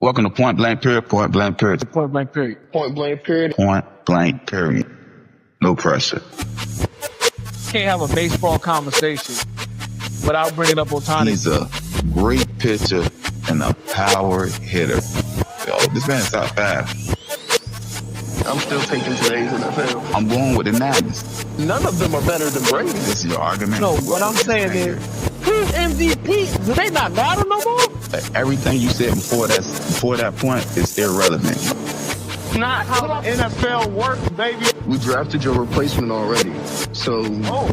Welcome to Point Blank Period, Point Blank Period. Point blank period. Point blank period. Point Blank Period. No pressure. Can't have a baseball conversation without bringing up Ohtani. He's a great pitcher and a power hitter. Yo, this man's top five. I'm still taking today's NFL. I'm going with the Niners. None of them are better than Brady. This is your argument? No, what I'm saying is, who's MVP? Do they not matter no more? Everything you said before that point is irrelevant. Not how the NFL works, baby. We drafted your replacement already. So, I don't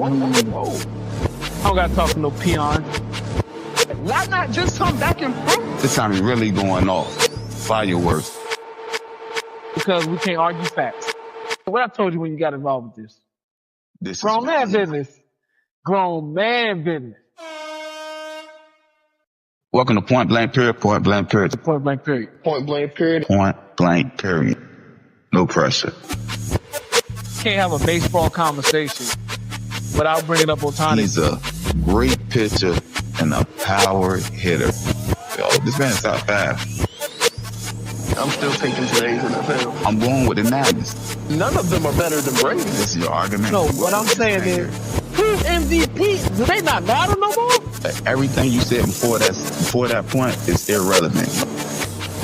got to talk to no peon. why not just come back and prove? This time he's really going off. Fireworks. Because we can't argue facts. What I told you when you got involved with this? This Grown is man business. Grown man business. Welcome to Point Blank Period, Point Blank Period. Point blank period. Point blank period. Point Blank Period. No pressure. Can't have a baseball conversation without bringing up Ohtani. He's a great pitcher and a power hitter. Yo, this man's top five. I'm still taking today's NFL. I'm going with the Niners. None of them are better than Brady. This is your argument? No, what I'm saying is, who's MVP? Do they not matter no more? Everything you said before that point is irrelevant.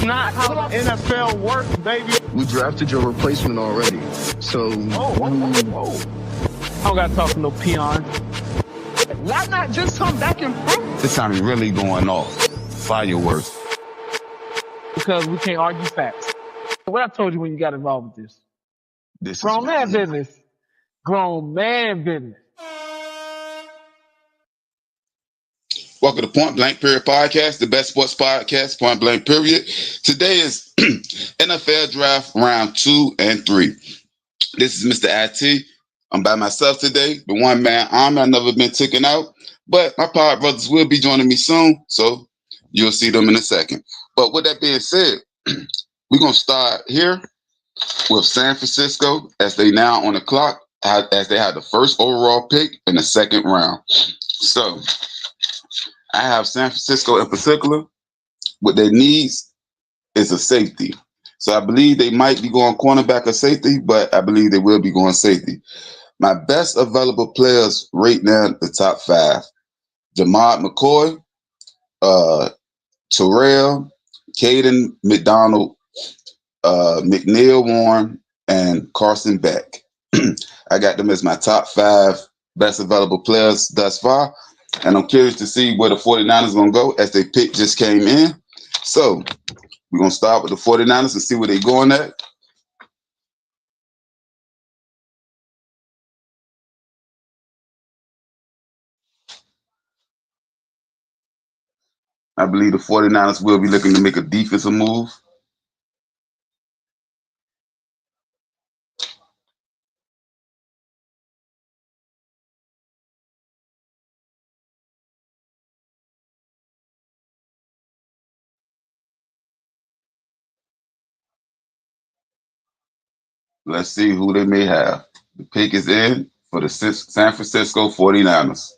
Not how the NFL works, baby. We drafted your replacement already. So, I don't got to talk to no peon. why not just come back and prove? This time he's really going off. Fireworks. Because we can't argue facts. What I told you when you got involved with this? This Grown is man business. Grown man business. Welcome to Point Blank Period Podcast, the best sports podcast, Point Blank Period. Today is NFL Draft Round 2 and 3. This is Mr. IT. I'm by myself today. The one man army. I've never been taken out, but my power brothers will be joining me soon, so you'll see them in a second. But with that being said, we're going to start here with San Francisco as they now on the clock, as they have the first overall pick in the second round. So I have San Francisco in particular. What they needs is a safety. So I believe they might be going cornerback or safety, but I believe they will be going safety. My best available players right now, the top five: Jamad McCoy, Terrell, Caden McDonald, McNeil Warren, and Carson Beck. I got them as my top five best available players thus far. And I'm curious to see where the 49ers are going to go as their pick just came in. So we're going to start with the 49ers and see where they're going at. I believe the 49ers will be looking to make a defensive move. Let's see who they may have. The pick is in for the San Francisco 49ers.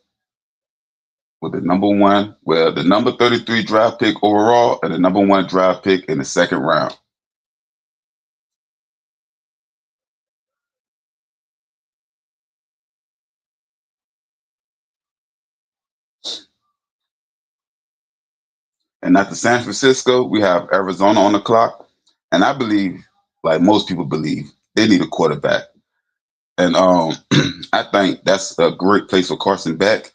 With the the number 33 draft pick overall and the number 1 draft pick in the second round. And after San Francisco, we have Arizona on the clock. And I believe, like most people believe, they need a quarterback. And I think that's a great place for Carson Beck.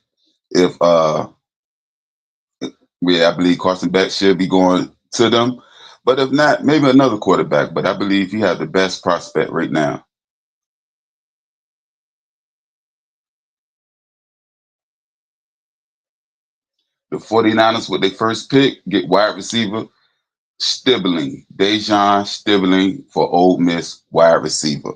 I believe Carson Beck should be going to them. But if not, maybe another quarterback. But I believe he has the best prospect right now. The 49ers, with their first pick, get wide receiver Dejan Stibling for Ole Miss wide receiver.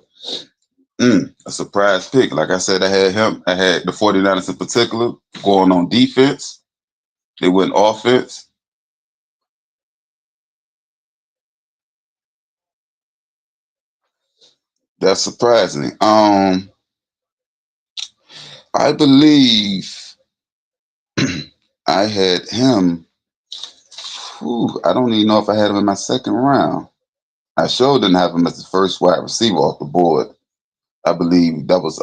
A surprise pick. Like I said, I had the 49ers in particular going on defense. They went offense. That's surprising. I believe I had him. I don't even know if I had him in my second round. I sure didn't have him as the first wide receiver off the board. I believe that was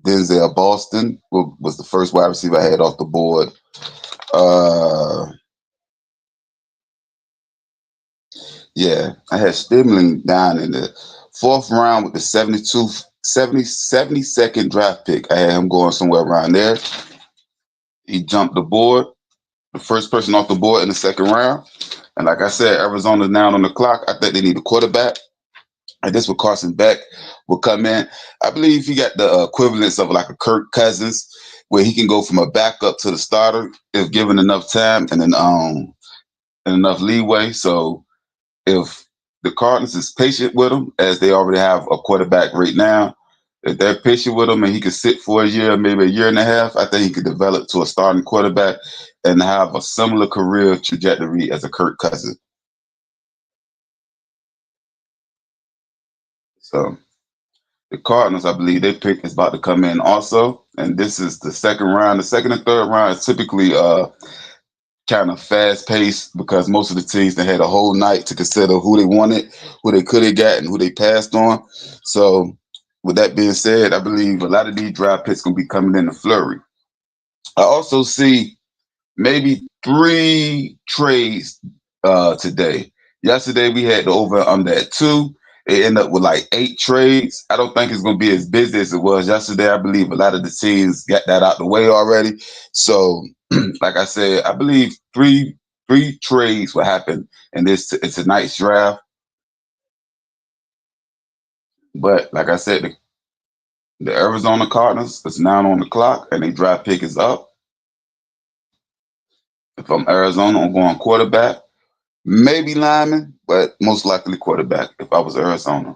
Denzel Boston was the first wide receiver I had off the board. Uh, yeah, I had Stimling down in the fourth round with the 72nd draft pick. I had him going somewhere around there. He jumped the board, the first person off the board in the second round. And like I said, Arizona's now on the clock. I think they need a quarterback. And this with Carson Beck will come in. I believe he got the equivalence of like a Kirk Cousins, where he can go from a backup to the starter if given enough time and then and enough leeway. So if the Cardinals is patient with him, as they already have a quarterback right now, if they're patient with him and he can sit for a year, maybe a year and a half, I think he could develop to a starting quarterback and have a similar career trajectory as a Kirk Cousins. So the Cardinals, I believe, their pick is about to come in also, and this is the second round. The second and third round is typically kind of fast paced because most of the teams they had a whole night to consider who they wanted, who they could have got, and who they passed on. So, with that being said, I believe a lot of these draft picks gonna be coming in a flurry. I also see maybe 3 trades today. Yesterday we had the over under at 2. It ended up with like 8 trades. I don't think it's going to be as busy as it was yesterday. I believe a lot of the teams got that out the way already. So, like I said, I believe three trades will happen in it's a nice draft. But like I said, the Arizona Cardinals is now on the clock, and their draft pick is up. If I'm Arizona, I'm going quarterback. Maybe lineman, but most likely quarterback if I was Arizona.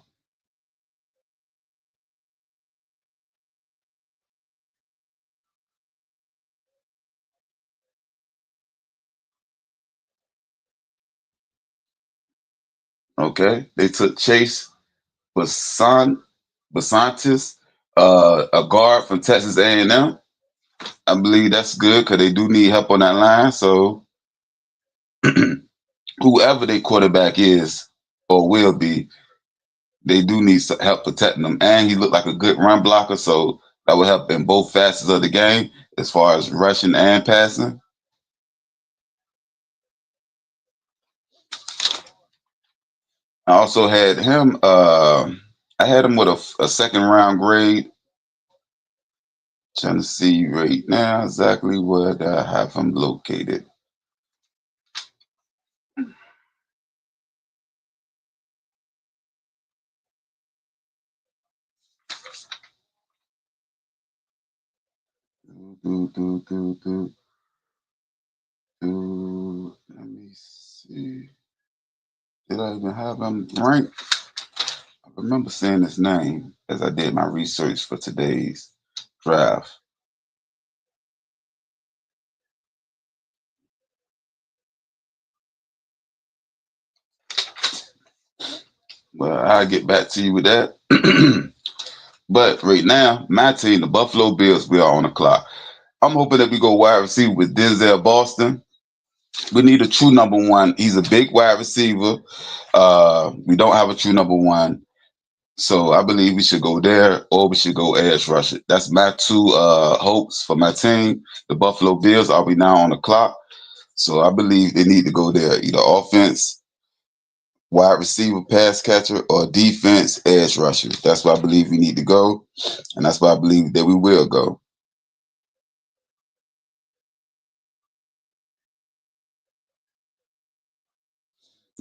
Okay. They took Chase Basantis, a guard from Texas A&M. I believe that's good because they do need help on that line. So whoever their quarterback is or will be, they do need some help protecting them. And he looked like a good run blocker, so that would help in both facets of the game as far as rushing and passing. I also had him. I had him with a second round grade. Trying to see right now exactly where I have him located. Let me see. Did I even have him ranked? I remember saying his name as I did my research for today's draft. Well, I'll get back to you with that. But right now, my team, the Buffalo Bills, we are on the clock. I'm hoping that we go wide receiver with Denzel Boston. We need a true number one. He's a big wide receiver. We don't have a true number one. So I believe we should go there or we should go edge rusher. That's my 2 hopes for my team. The Buffalo Bills are we now on the clock. So I believe they need to go there. Either offense, wide receiver, pass catcher, or defense, edge rusher. That's where I believe we need to go. And that's why I believe that we will go.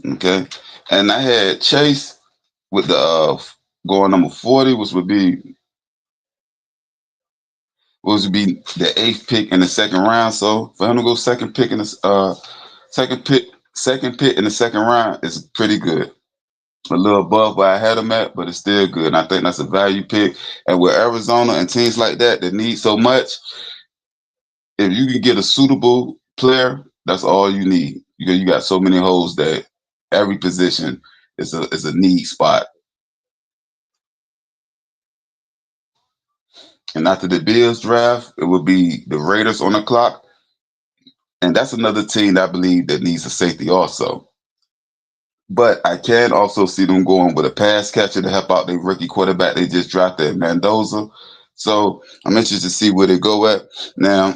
Okay. And I had Chase with the going number 40, which would be the 8th pick in the second round. So for him to go second pick in the second pick in the second round is pretty good. A little above where I had him at, but it's still good. And I think that's a value pick. And with Arizona and teams like that need so much, if you can get a suitable player, that's all you need. You got so many holes that every position is a need spot. And after the Bills draft, it will be the Raiders on the clock. And that's another team that I believe that needs a safety also. But I can also see them going with a pass catcher to help out their rookie quarterback they just drafted, Mendoza. So I'm interested to see where they go at. Now,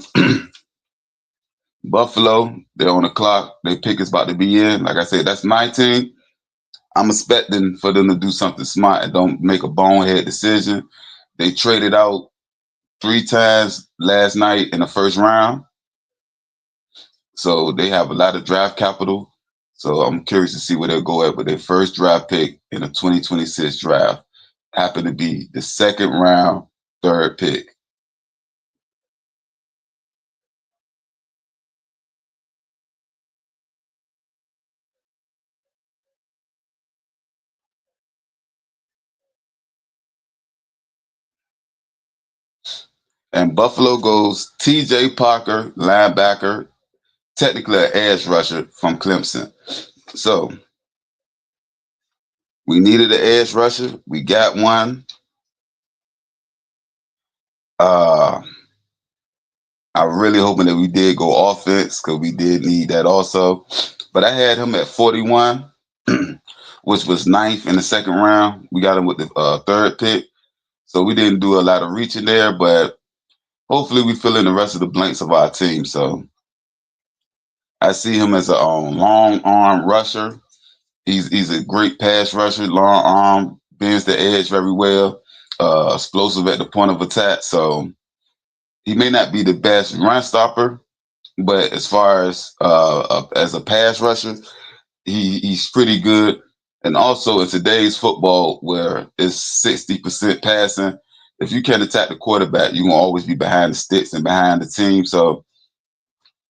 Buffalo, they're on the clock. Their pick is about to be in. Like I said, that's 19. I'm expecting for them to do something smart and don't make a bonehead decision. They traded out 3 times last night in the first round. So they have a lot of draft capital. So I'm curious to see where they'll go at with their first draft pick in the 2026 draft. Happen to be the second round, third pick. And Buffalo goes TJ Parker, linebacker, technically an edge rusher from Clemson. So we needed an edge rusher. We got one. Uh, I'm really hoping that we did go offense because we did need that also. But I had him at 41, which was ninth in the second round. We got him with the third pick. So we didn't do a lot of reaching there, but hopefully we fill in the rest of the blanks of our team. So I see him as a long arm rusher. He's a great pass rusher, long arm, bends the edge very well, explosive at the point of attack. So he may not be the best run stopper, but as far as a pass rusher, he's pretty good. And also in today's football, where it's 60% passing, if you can't attack the quarterback, you're gonna always be behind the sticks and behind the team. So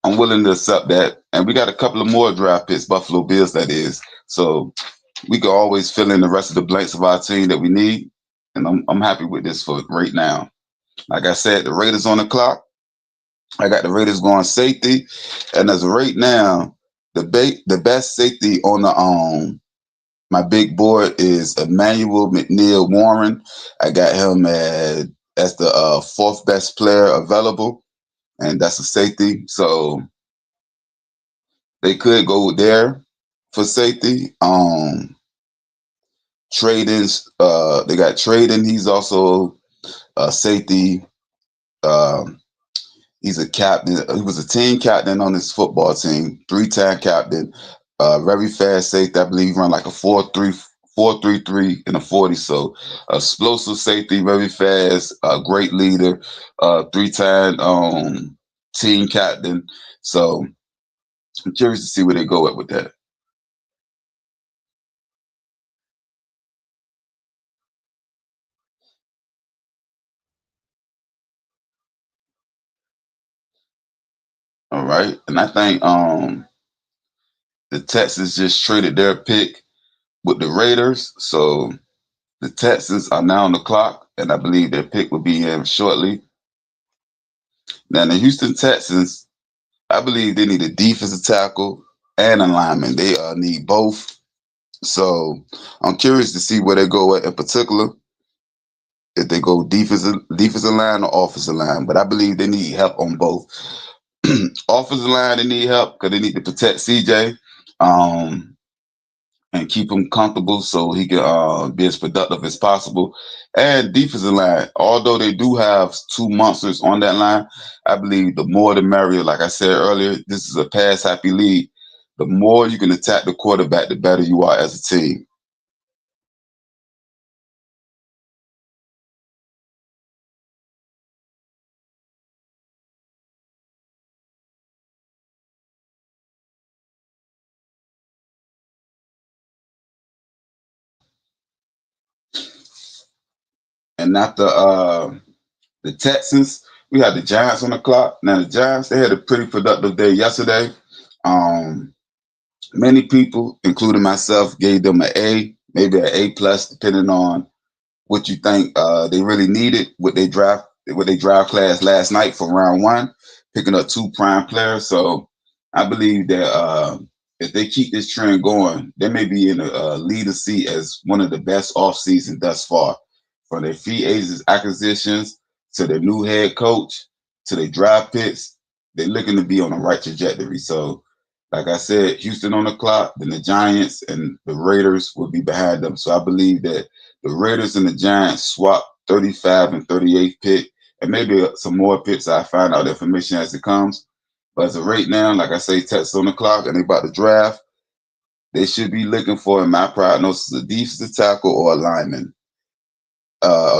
I'm willing to accept that. And we got a couple of more draft picks, Buffalo Bills, that is. So we can always fill in the rest of the blanks of our team that we need. And I'm happy with this for right now. Like I said, the Raiders on the clock. I got the Raiders going safety. And as of right now, the best safety on the my big board is Emmanuel McNeil Warren. I got him as the fourth best player available, and that's a safety. So they could go there for safety. Tradings, they got Trading. He's also a safety. Um, he's a captain. He was a team captain on his football team, 3-time captain. Very fast safety. I believe he run like a 4.33 in a 40. So explosive safety, very fast, great leader, 3-time team captain. So I'm curious to see where they go at with that. All right. And I think the Texans just traded their pick with the Raiders. So the Texans are now on the clock, and I believe their pick will be in shortly. Now the Houston Texans, I believe they need a defensive tackle and a lineman. They need both. So I'm curious to see where they go at in particular. If they go defensive line or offensive line, but I believe they need help on both. Offensive line, they need help because they need to protect CJ and keep him comfortable so he can be as productive as possible. And defensive line, although they do have two monsters on that line, I believe the more the merrier. Like I said earlier, this is a pass happy league. The more you can attack the quarterback, the better you are as a team. And after the Texans, we had the Giants on the clock. Now the Giants, they had a pretty productive day yesterday. Um, Many people, including myself, gave them an A, maybe an A plus, depending on what you think they really needed with they draft class last night for round one, picking up 2 prime players. So I believe that if they keep this trend going, they may be in a leader seat as one of the best off season thus far, from their free agents acquisitions to their new head coach to their draft picks. they're looking to be on the right trajectory. So, like I said, Houston on the clock, then the Giants and the Raiders will be behind them. So I believe that the Raiders and the Giants swap 35 and 38 pick, and maybe some more picks. I find out information as it comes. But as of right now, like I say, Texas on the clock, and they about to draft. They should be looking for, in my prognosis, a defensive tackle or a lineman.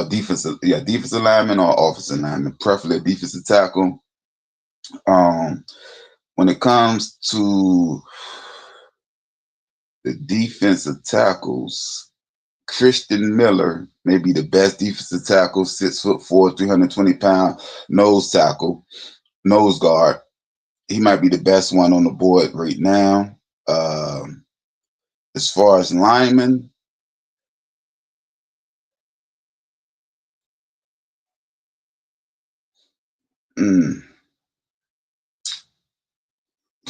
Defensive lineman or offensive lineman, preferably a defensive tackle. When it comes to the defensive tackles, Christian Miller may be the best defensive tackle, 6'4", 320-pound nose tackle, nose guard. He might be the best one on the board right now. As far as linemen,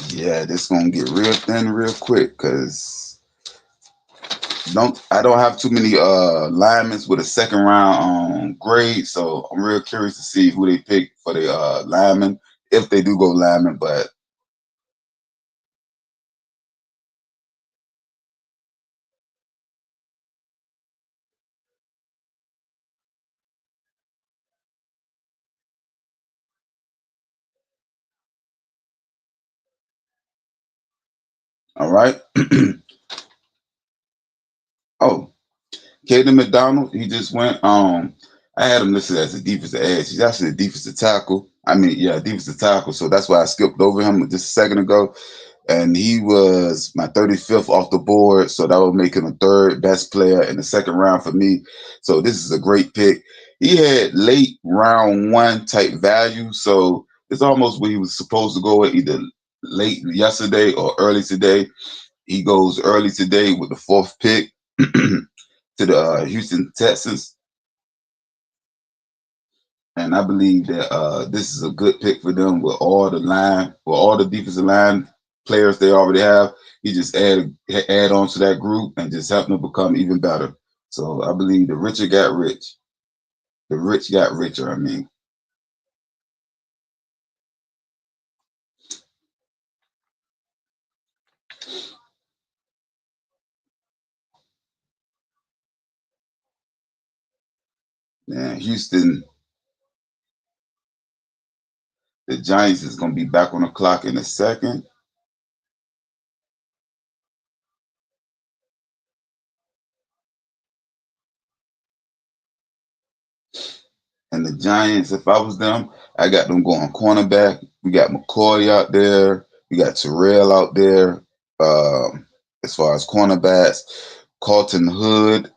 yeah, this gonna get real thin real quick because I don't have too many linemen with a second round grade, so I'm real curious to see who they pick for the linemen if they do go linemen. But all right. Oh, Caden McDonald, he just went. I had him listed as a defensive edge. He's actually a defensive tackle. I mean, yeah, defensive tackle. So that's why I skipped over him just a second ago. And he was my 35th off the board. So that would make him the third best player in the second round for me. So this is a great pick. He had late round one type value. So it's almost where he was supposed to go at, either late yesterday or early today. He goes early today with the fourth pick to the Houston Texans. And I believe that this is a good pick for them with all the defensive line players they already have. You just add on to that group and just help them become even better. So I believe the richer got rich. The rich got richer, I mean. Man, Houston, the Giants is going to be back on the clock in a second. And the Giants, if I was them, I got them going cornerback. We got McCoy out there. We got Terrell out there. As far as cornerbacks, Carlton Hood,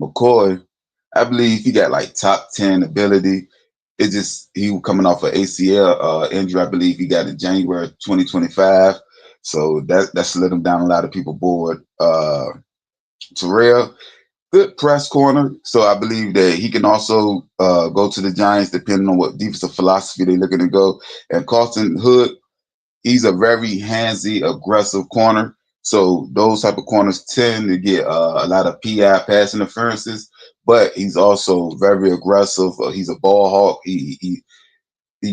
McCoy, I believe he got like top 10 ability. It's just he coming off an ACL injury. I believe he got in January 2025. So that slid him down a lot of people board. Terrell, good press corner. So I believe that he can also go to the Giants depending on what defensive philosophy they're looking to go. And Carlton Hood, he's a very handsy, aggressive corner. So those type of corners tend to get a lot of PI pass interferences, but he's also very aggressive. He's a ball hawk. He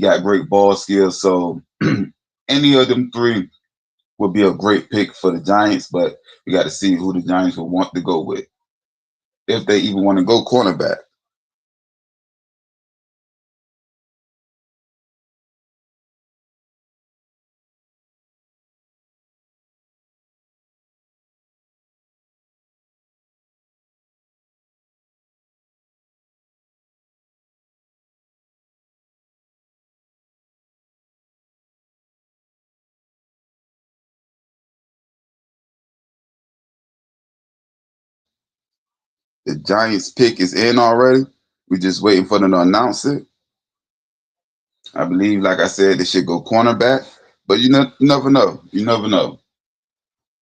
got great ball skills. So any of them three would be a great pick for the Giants, but we got to see who the Giants will want to go with, if they even want to go cornerback. The Giants pick is in already. We're just waiting for them to announce it. I believe, like I said, they should go cornerback, but you never know. You never know.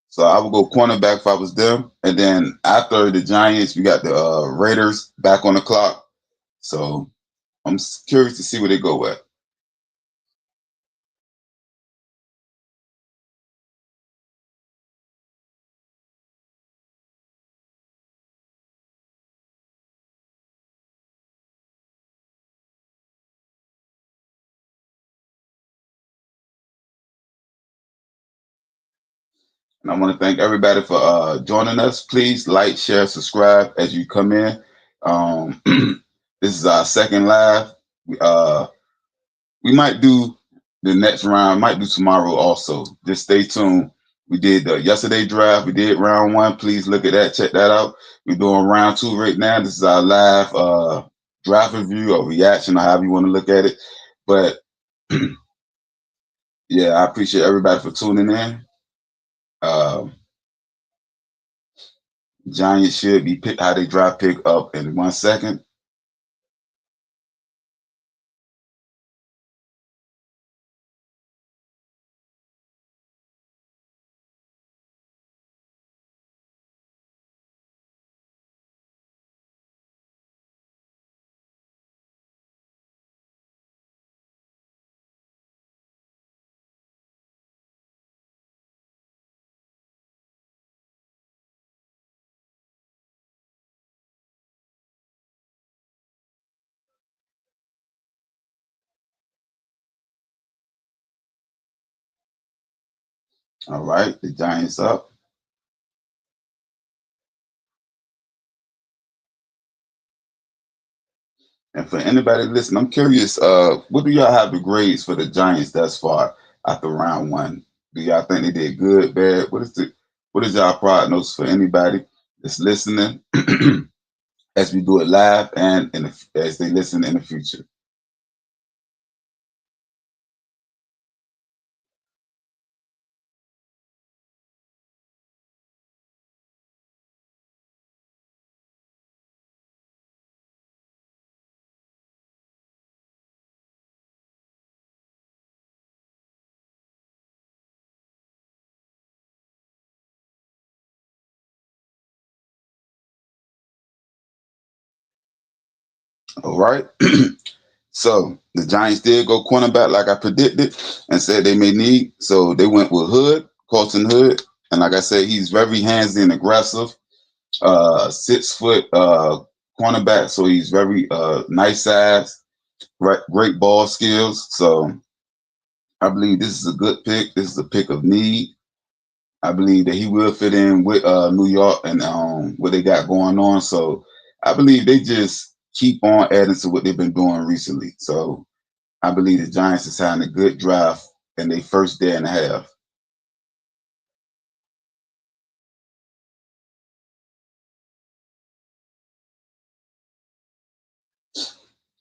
So I would go cornerback if I was them. And then after the Giants, we got the Raiders back on the clock. So I'm curious to see where they go at. And I want to thank everybody for joining us. Please like, share, subscribe as you come in. Um, this is our second live. We might do the next round, might do tomorrow also. Just stay tuned. We did the yesterday draft. We did round one. Please look at that. Check that out. We're doing round two right now. This is our live draft review or reaction or however you want to look at it. But yeah, I appreciate everybody for tuning in. Giants should be pick how they draft pick up in 1 second. All right, the Giants up. And for anybody listening, I'm curious, what do y'all have the grades for the Giants thus far after round one? Do y'all think they did good, bad? What is y'all prognosis for anybody that's listening as we do it live and as they listen in the future? All right. So the Giants did go cornerback like I predicted and said they may need. So they went with Hood, Colton Hood. And like I said, he's very handsy and aggressive. 6 foot cornerback, so he's very nice size, right, great ball skills. So I believe this is a good pick. This is a pick of need. I believe that he will fit in with New York and what they got going on. So I believe they just keep on adding to what they've been doing recently. So I believe the Giants is having a good draft in their first day and a half.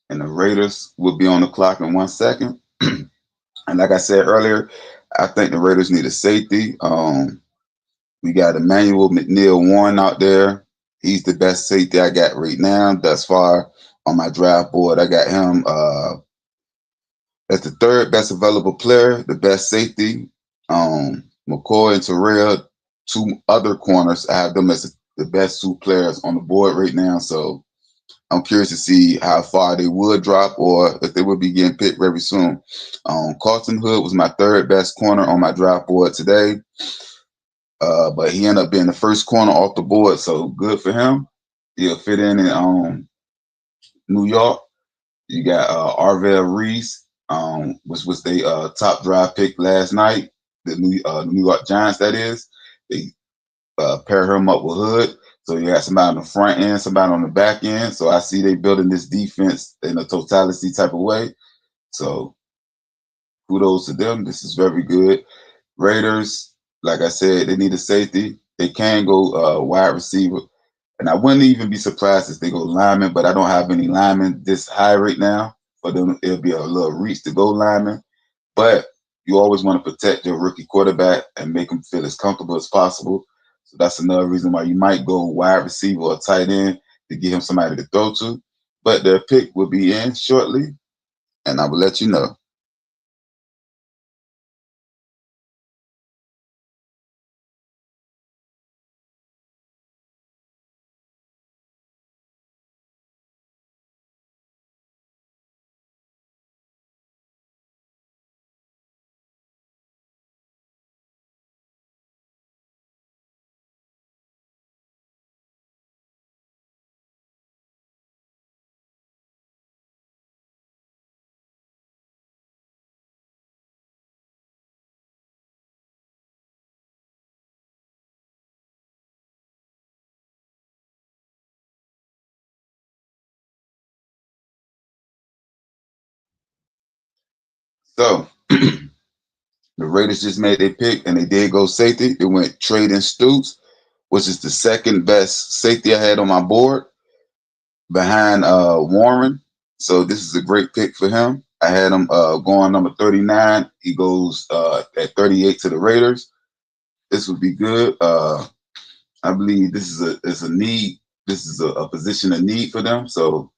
And the Raiders will be on the clock in 1 second. And like I said earlier, I think the Raiders need a safety. We got Emmanuel McNeil Warren out there. He's the best safety I got right now. Thus far on my draft board, I got him as the third best available player, the best safety. McCoy and Terrell, 2 other corners. I have them as the best 2 players on the board right now. So I'm curious to see how far they would drop or if they would be getting picked very soon. Carlton Hood was my third best corner on my draft board today. But he ended up being the first corner off the board, so good for him. He'll fit in New York. You got Arvell Reese, which was the top draft pick last night. The New York Giants, that is. They pair him up with Hood. So you got somebody on the front end, somebody on the back end. So I see they building this defense in a totality type of way. So kudos to them. This is very good. Raiders, like I said, they need a safety. They can go wide receiver. And I wouldn't even be surprised if they go lineman, but I don't have any linemen this high right now. For them, it'll be a little reach to go lineman. But you always want to protect your rookie quarterback and make him feel as comfortable as possible. So that's another reason why you might go wide receiver or tight end to give him somebody to throw to. But their pick will be in shortly, and I will let you know. So the Raiders just made their pick, and they did go safety. They went Trayden Stoops, which is the second best safety I had on my board behind Warren. So this is a great pick for him. I had him going number 39. He goes at 38 to the Raiders. This would be good. I believe this is a need. This is a position of need for them. So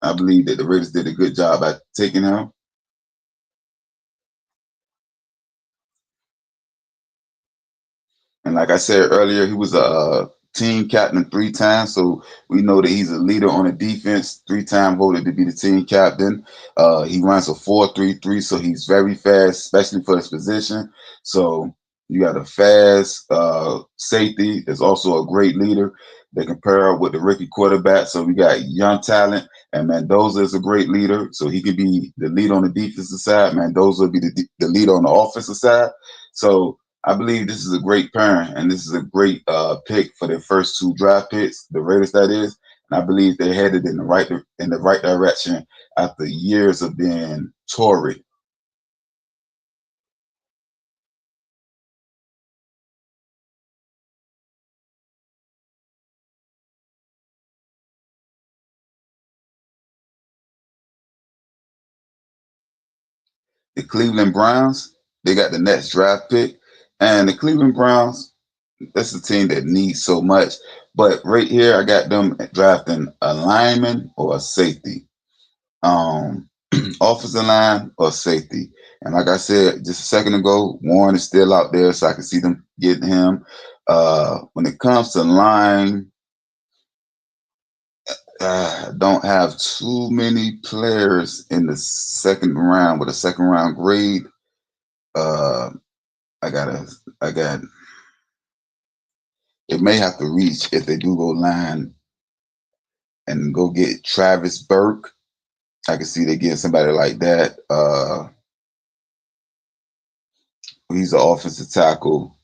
I believe that the Raiders did a good job at taking him. And like I said earlier, he was a team captain 3 times. So we know that he's a leader on the defense, 3-time voted to be the team captain. He runs a 4.33, so he's very fast, especially for his position. So you got a fast safety that's also a great leader. They can pair up with the rookie quarterback. So we got young talent, and Mendoza is a great leader. So he could be the lead on the defensive side. Mendoza will be the lead on the offensive side. So I believe this is a great pairing, and this is a great pick for their first 2 draft picks, the Raiders, that is. And I believe they're headed in the right direction after years of being Tory. The Cleveland Browns, they got the next draft pick, and the Cleveland Browns, that's a team that needs so much. But right here, I got them drafting a lineman or a safety. Offensive line or safety. And like I said just a second ago, Warren is still out there, so I can see them getting him. When it comes to line, don't have too many players in the second round with a second round grade. Uh, I got. It may have to reach if they do go line and go get Travis Burke. I can see they get somebody like that. He's an offensive tackle.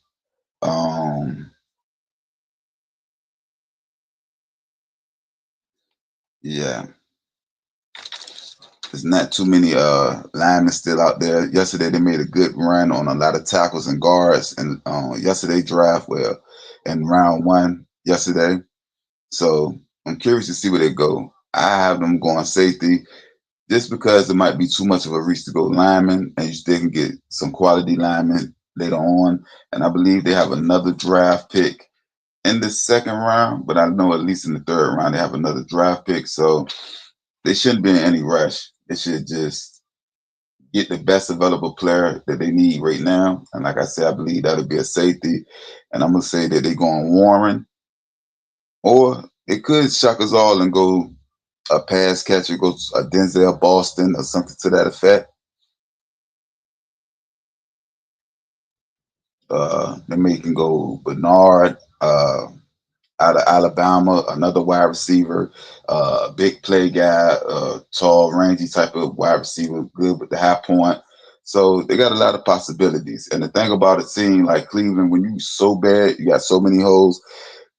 Yeah, there's not too many linemen still out there. Yesterday they made a good run on a lot of tackles and guards, and yesterday draft in round 1 yesterday. So I'm curious to see where they go. I have them going safety just because it might be too much of a reach to go lineman, and you still can get some quality linemen later on. And I believe they have another draft pick in the second round, but I know at least in the third round they have another draft pick. So they shouldn't be in any rush. They should just get the best available player that they need right now. And like I said, I believe that'll be a safety. And I'm gonna say that they're going Warren, or it could shock us all and go a pass catcher, go a Denzel Boston or something to that effect. Then they can go Bernard out of Alabama, another wide receiver, big play guy, tall, rangy type of wide receiver, good with the high point. So they got a lot of possibilities. And the thing about a team like Cleveland, when you so bad, you got so many holes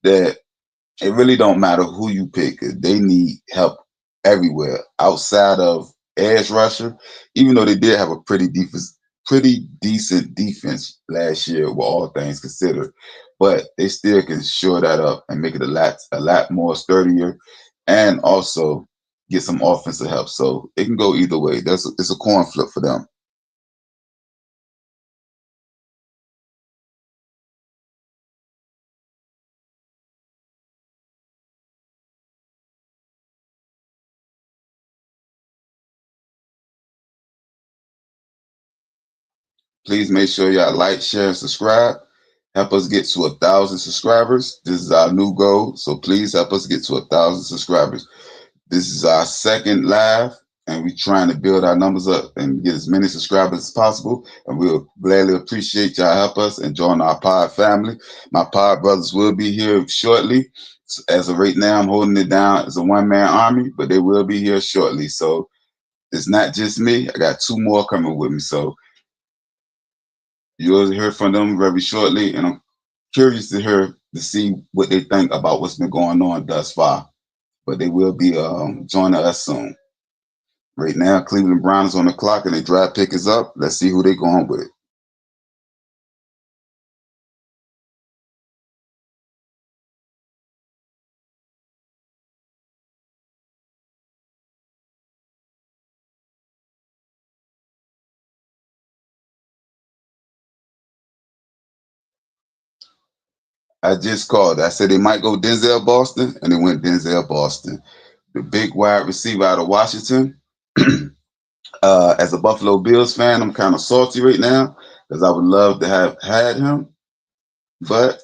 that it really don't matter who you pick. They need help everywhere outside of edge rusher. Even though they did have a pretty decent defense last year, with all things considered, but they still can shore that up and make it a lot more sturdier, and also get some offensive help. So it can go either way. It's a coin flip for them. Please make sure y'all like, share, and subscribe. Help us get to 1,000 subscribers. This is our new goal. So please help us get to 1,000 subscribers. This is our second live, and we're trying to build our numbers up and get as many subscribers as possible. And we'll gladly appreciate y'all help us and join our pod family. My pod brothers will be here shortly. As of right now, I'm holding it down as a one-man army, but they will be here shortly. So it's not just me. I got 2 more coming with me. So you'll hear from them very shortly, and I'm curious to see what they think about what's been going on thus far. But they will be joining us soon. Right now, Cleveland Browns on the clock and their draft pick is up. Let's see who they're going with. I just called. I said they might go Denzel Boston, and they went Denzel Boston. The big wide receiver out of Washington. As a Buffalo Bills fan, I'm kind of salty right now because I would love to have had him, but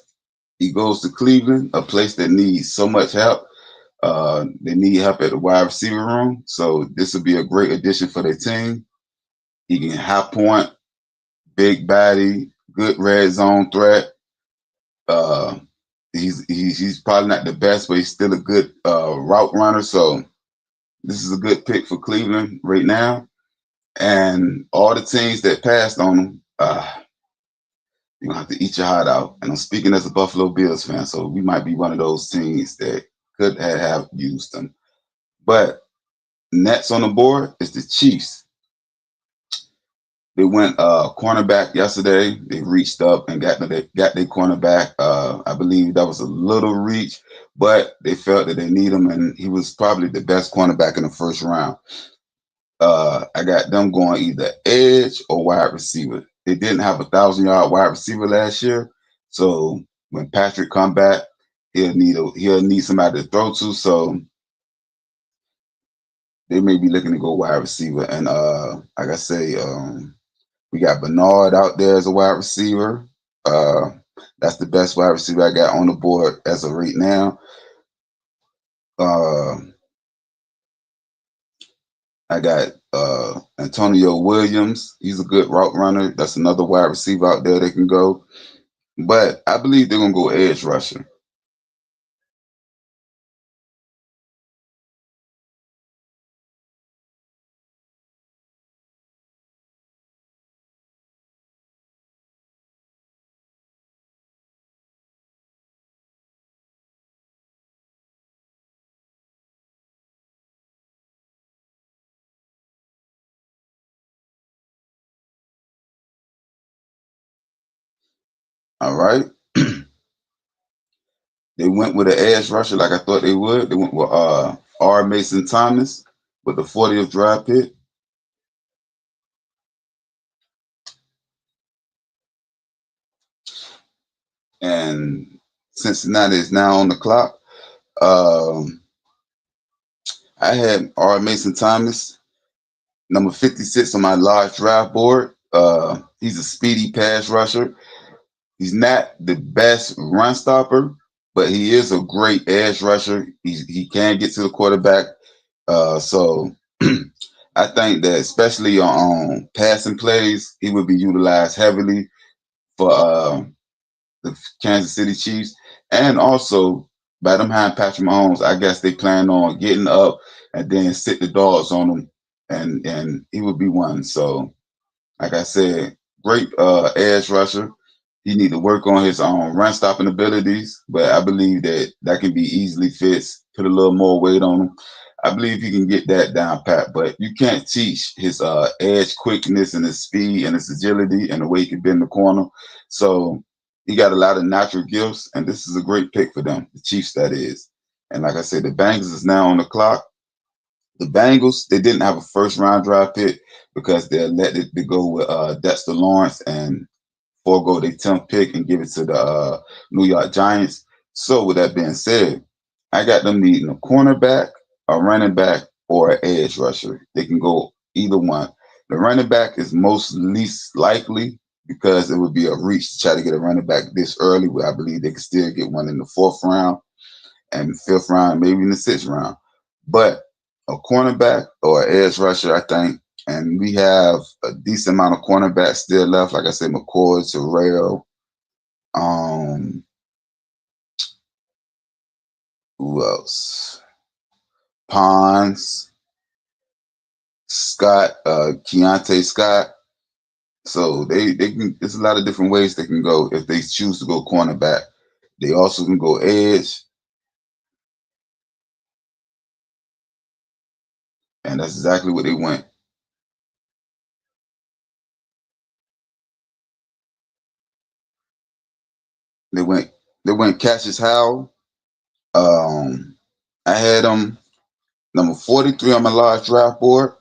he goes to Cleveland, a place that needs so much help. They need help at the wide receiver room, so this will be a great addition for their team. He can high point, big body, good red zone threat. Uh, he's probably not the best, but he's still a good route runner. So this is a good pick for Cleveland right now. And all the teams that passed on him, you're gonna have to eat your heart out. And I'm speaking as a Buffalo Bills fan, so we might be one of those teams that could have used him. But next on the board is the Chiefs. They went cornerback yesterday. They reached up and got their cornerback. I believe that was a little reach, but they felt that they need him, and he was probably the best cornerback in the first round. I got them going either edge or wide receiver. They didn't have 1,000-yard wide receiver last year, so when Patrick come back, he'll need somebody to throw to. So they may be looking to go wide receiver, and like I say. We got Bernard out there as a wide receiver. That's the best wide receiver I got on the board as of right now. I got Antonio Williams. He's a good route runner. That's another wide receiver out there that can go. But I believe they're going to go edge rusher. All right. They went with an edge rusher like I thought they would. They went with R. Mason Thomas with the 40th draft pick. And Cincinnati is now on the clock. I had R. Mason Thomas, number 56 on my large draft board. He's a speedy pass rusher. He's not the best run stopper, but he is a great edge rusher. He can get to the quarterback. So I think that especially on passing plays, he would be utilized heavily for the Kansas City Chiefs. And also, by them having Patrick Mahomes, I guess they plan on getting up and then sit the dogs on him, and he would be one. So, like I said, great edge rusher. He need to work on his run stopping abilities, but I believe that can be easily fixed. Put a little more weight on him. I believe he can get that down pat, but you can't teach his edge quickness and his speed and his agility and the way he can bend the corner. So he got a lot of natural gifts, and this is a great pick for them, the Chiefs, that is. And like I said, the Bengals is now on the clock. The Bengals, they didn't have a first round draft pick because they let it to go with Dexter Lawrence and forego their 10th pick and give it to the New York Giants. So with that being said, I got them needing a cornerback, a running back, or an edge rusher. They can go either one. The running back is most least likely because it would be a reach to try to get a running back this early. Where I believe they could still get one in the 4th round and 5th round, maybe in the 6th round. But a cornerback or an edge rusher, I think. And we have a decent amount of cornerbacks still left. Like I said, McCoy, Terrell, who else? Pons, Scott, Keontae Scott. So they can. There's a lot of different ways they can go if they choose to go cornerback. They also can go edge. And that's exactly what they went. They went Cassius Howell. I had him number 43 on my large draft board.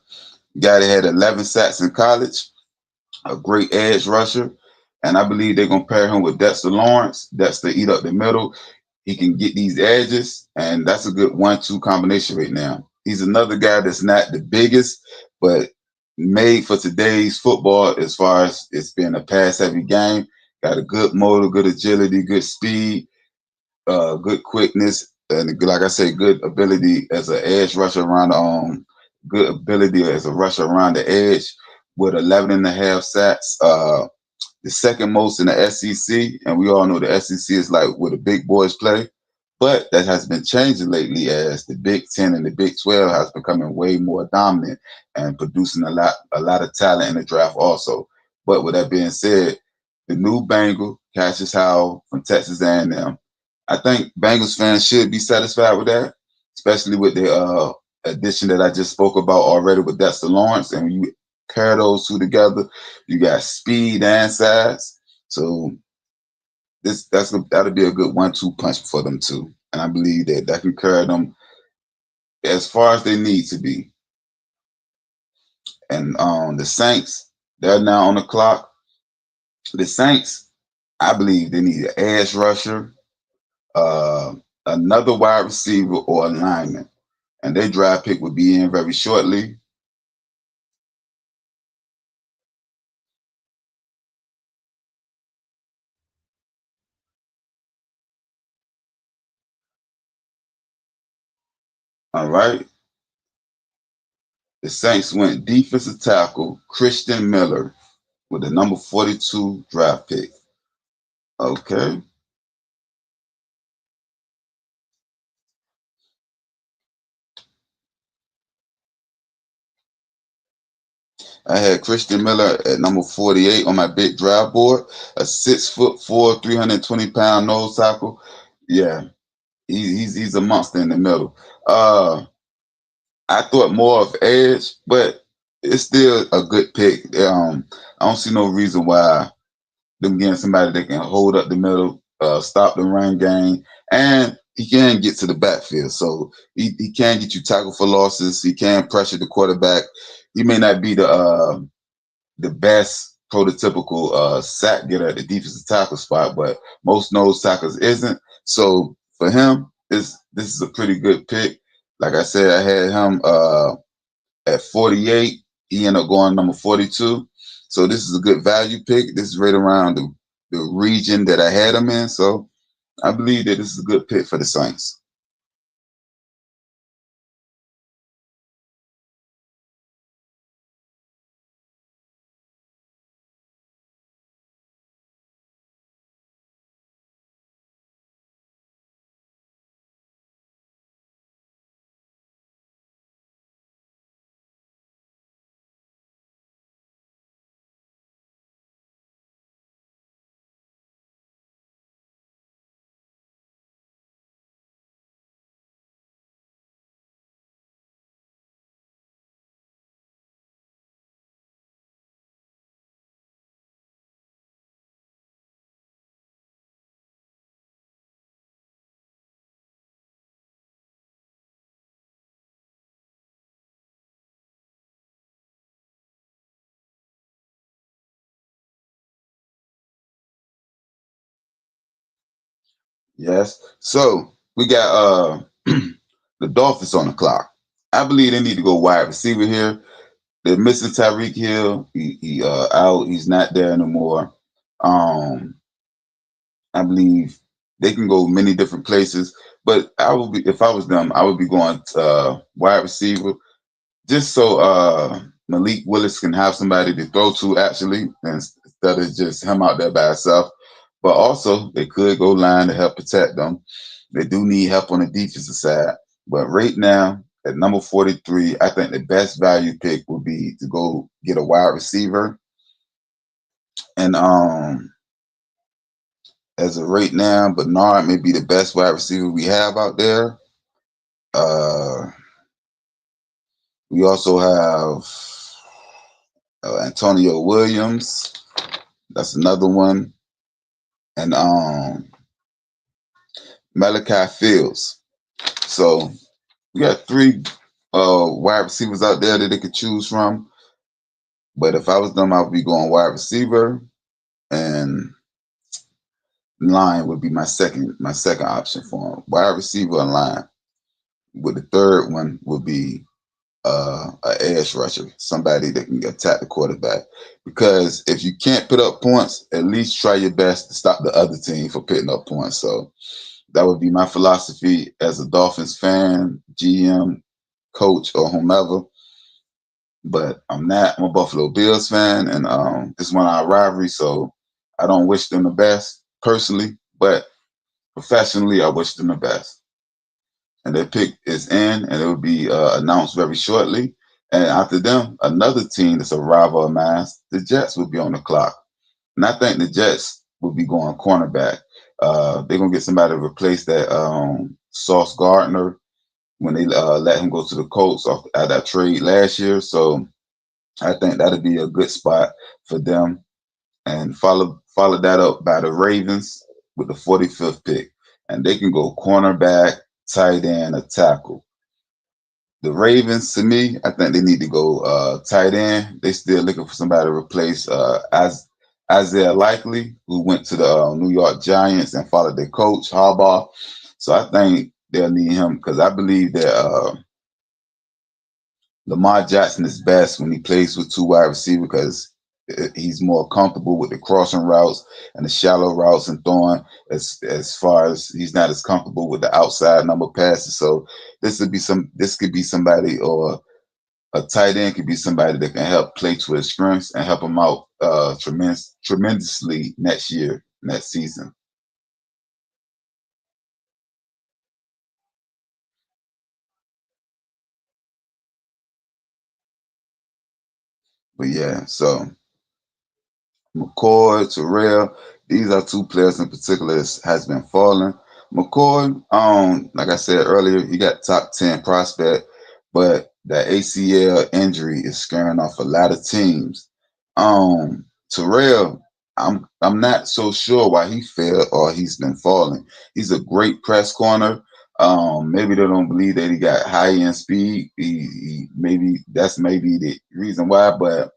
Guy that had 11 sacks in college, a great edge rusher. And I believe they're going to pair him with Dexter Lawrence. Dexter eat up the middle. He can get these edges, and that's a good 1-2 combination right now. He's another guy that's not the biggest, but made for today's football as far as it's been a pass-heavy game. Got a good motor, good agility, good speed, good quickness, and like I say, good ability as an edge rusher around good ability as a rusher around the edge with 11 and a half sacks. The second most in the SEC, and we all know the SEC is like where the big boys play, but that has been changing lately as the Big Ten and the Big 12 has becoming way more dominant and producing a lot of talent in the draft also. But with that being said, the new Bengal, Cassius Howell from Texas A&M, I think Bengals fans should be satisfied with that, especially with the addition that I just spoke about already with Dexter Lawrence. And when you pair those two together, you got speed and size. So that'll be a good 1-2 punch for them too. And I believe that can carry them as far as they need to be. And the Saints, they're now on the clock. The Saints, I believe they need an edge rusher, another wide receiver, or a lineman. And their draft pick would be in very shortly. All right. The Saints went defensive tackle Christian Miller with the number 42 draft pick. Okay. I had Christian Miller at number 48 on my big draft board, a 6'4", 320-pound nose tackle. Yeah, he's a monster in the middle. I thought more of edge, but it's still a good pick. I don't see no reason why them getting somebody that can hold up the middle, stop the run game, and he can get to the backfield. So he can get you tackle for losses. He can pressure the quarterback. He may not be the best prototypical sack getter at the defensive tackle spot, but most nose tackles isn't. So for him, this is a pretty good pick. Like I said, I had him at 48. He ended up going number 42. So this is a good value pick. This is right around the region that I had him in. So I believe that this is a good pick for the Saints. Yes. So we got the Dolphins on the clock. I believe they need to go wide receiver here. They're missing Tyreek Hill. He out. He's not there anymore. I believe they can go many different places, but I would be if I was them, I would be going wide receiver just so Malik Willis can have somebody to throw to actually instead of just him out there by himself. But also they could go line to help protect them. They do need help on the defensive side. But right now, at number 43, I think the best value pick would be to go get a wide receiver. And as of right now, Bernard may be the best wide receiver we have out there. We also have Antonio Williams. That's another one. And Malachi Fields. So we got three wide receivers out there that they could choose from. But if I was them, I would be going wide receiver, and line would be my second option for him. Wide receiver and line. With the third one would be an edge rusher, somebody that can attack the quarterback. Because if you can't put up points, at least try your best to stop the other team from putting up points. So that would be my philosophy as a Dolphins fan, GM, coach, or whomever. But I'm not. I'm a Buffalo Bills fan, and this is one of our rivalries, so I don't wish them the best personally, but professionally, I wish them the best. And their pick is in, and it will be announced very shortly. And after them, another team that's a rival of mine, the Jets, will be on the clock. And I think the Jets will be going cornerback. They're gonna get somebody to replace that Sauce Gardner when they let him go to the Colts off at that trade last year. So I think that'll be a good spot for them. And follow that up by the Ravens with the 45th pick, and they can go cornerback, tight end, or tackle. The Ravens, to me, I think they need to go tight end. They still looking for somebody to replace as Isaiah Likely, who went to the New York Giants and followed their coach Harbaugh. So I think they'll need him because I believe that Lamar Jackson is best when he plays with two wide receivers because he's more comfortable with the crossing routes and the shallow routes and throwing as far as he's not as comfortable with the outside number passes. So this could be somebody, or a tight end could be somebody that can help play to his strengths and help him out tremendously next season. But yeah, so McCoy, Terrell, these are two players in particular that has been falling. McCoy, like I said earlier, he got top 10 prospect, but that ACL injury is scaring off a lot of teams. Terrell, I'm not so sure why he fell or he's been falling. He's a great press corner. Maybe they don't believe that he got high end speed. Maybe that's maybe the reason why, but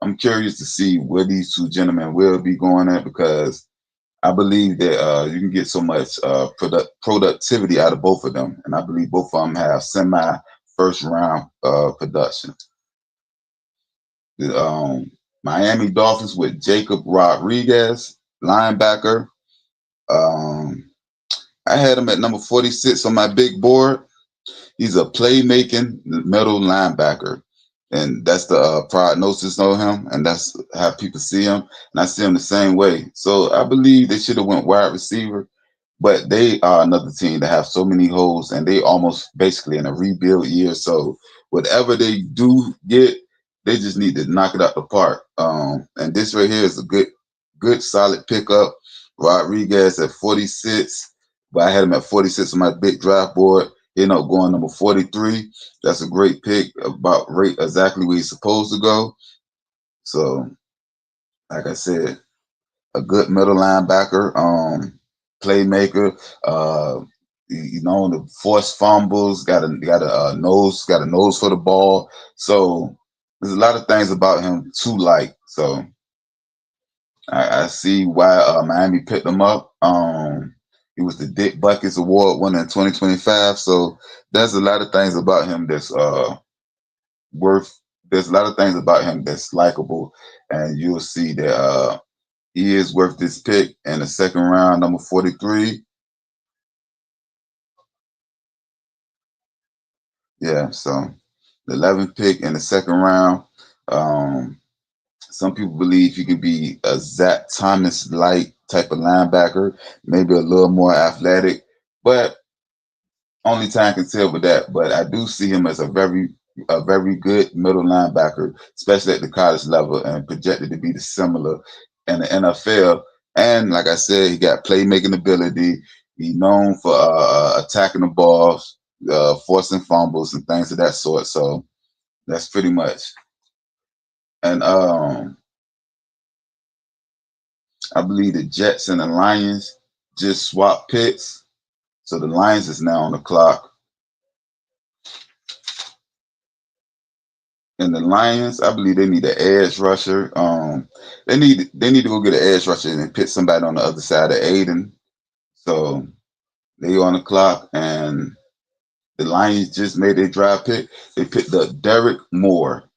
I'm curious to see where these two gentlemen will be going at because I believe that you can get so much productivity out of both of them, and I believe both of them have semi first round production. The Miami Dolphins with Jacob Rodriguez, linebacker. Um, I had him at number 46 on my big board. He's a playmaking middle linebacker. And that's the prognosis of him, and that's how people see him. And I see him the same way. So I believe they should have went wide receiver, but they are another team that have so many holes, and they almost basically in a rebuild year. So whatever they do get, they just need to knock it out the park. And this right here is a good solid pickup. Rodriguez at 46, but I had him at 46 on my big draft board. He ended up going number 43. That's a great pick, about right exactly where he's supposed to go. So, like I said, a good middle linebacker, playmaker. The forced fumbles, got a nose for the ball. So there's a lot of things about him to like. So I see why Miami picked him up. He was the Dick Buckets Award winner in 2025. So there's a lot of things about him that's worth. There's a lot of things about him that's likable, and you'll see that he is worth this pick in the second round, number 43. Yeah, so the 11th pick in the second round. Some people believe he could be a Zach Thomas light type of linebacker, maybe a little more athletic, but only time can tell with that. But I do see him as a very good middle linebacker, especially at the college level, and projected to be similar in the NFL. And like I said, he got playmaking ability. He's known for attacking the balls, forcing fumbles, and things of that sort. So That's pretty much. And I believe the Jets and the Lions just swapped picks. So the Lions is now on the clock. And the Lions, I believe they need an edge rusher. They need to go get an edge rusher and put somebody on the other side of Aiden. So they on the clock, and the Lions just made a draft pick. They picked up Derek Moore,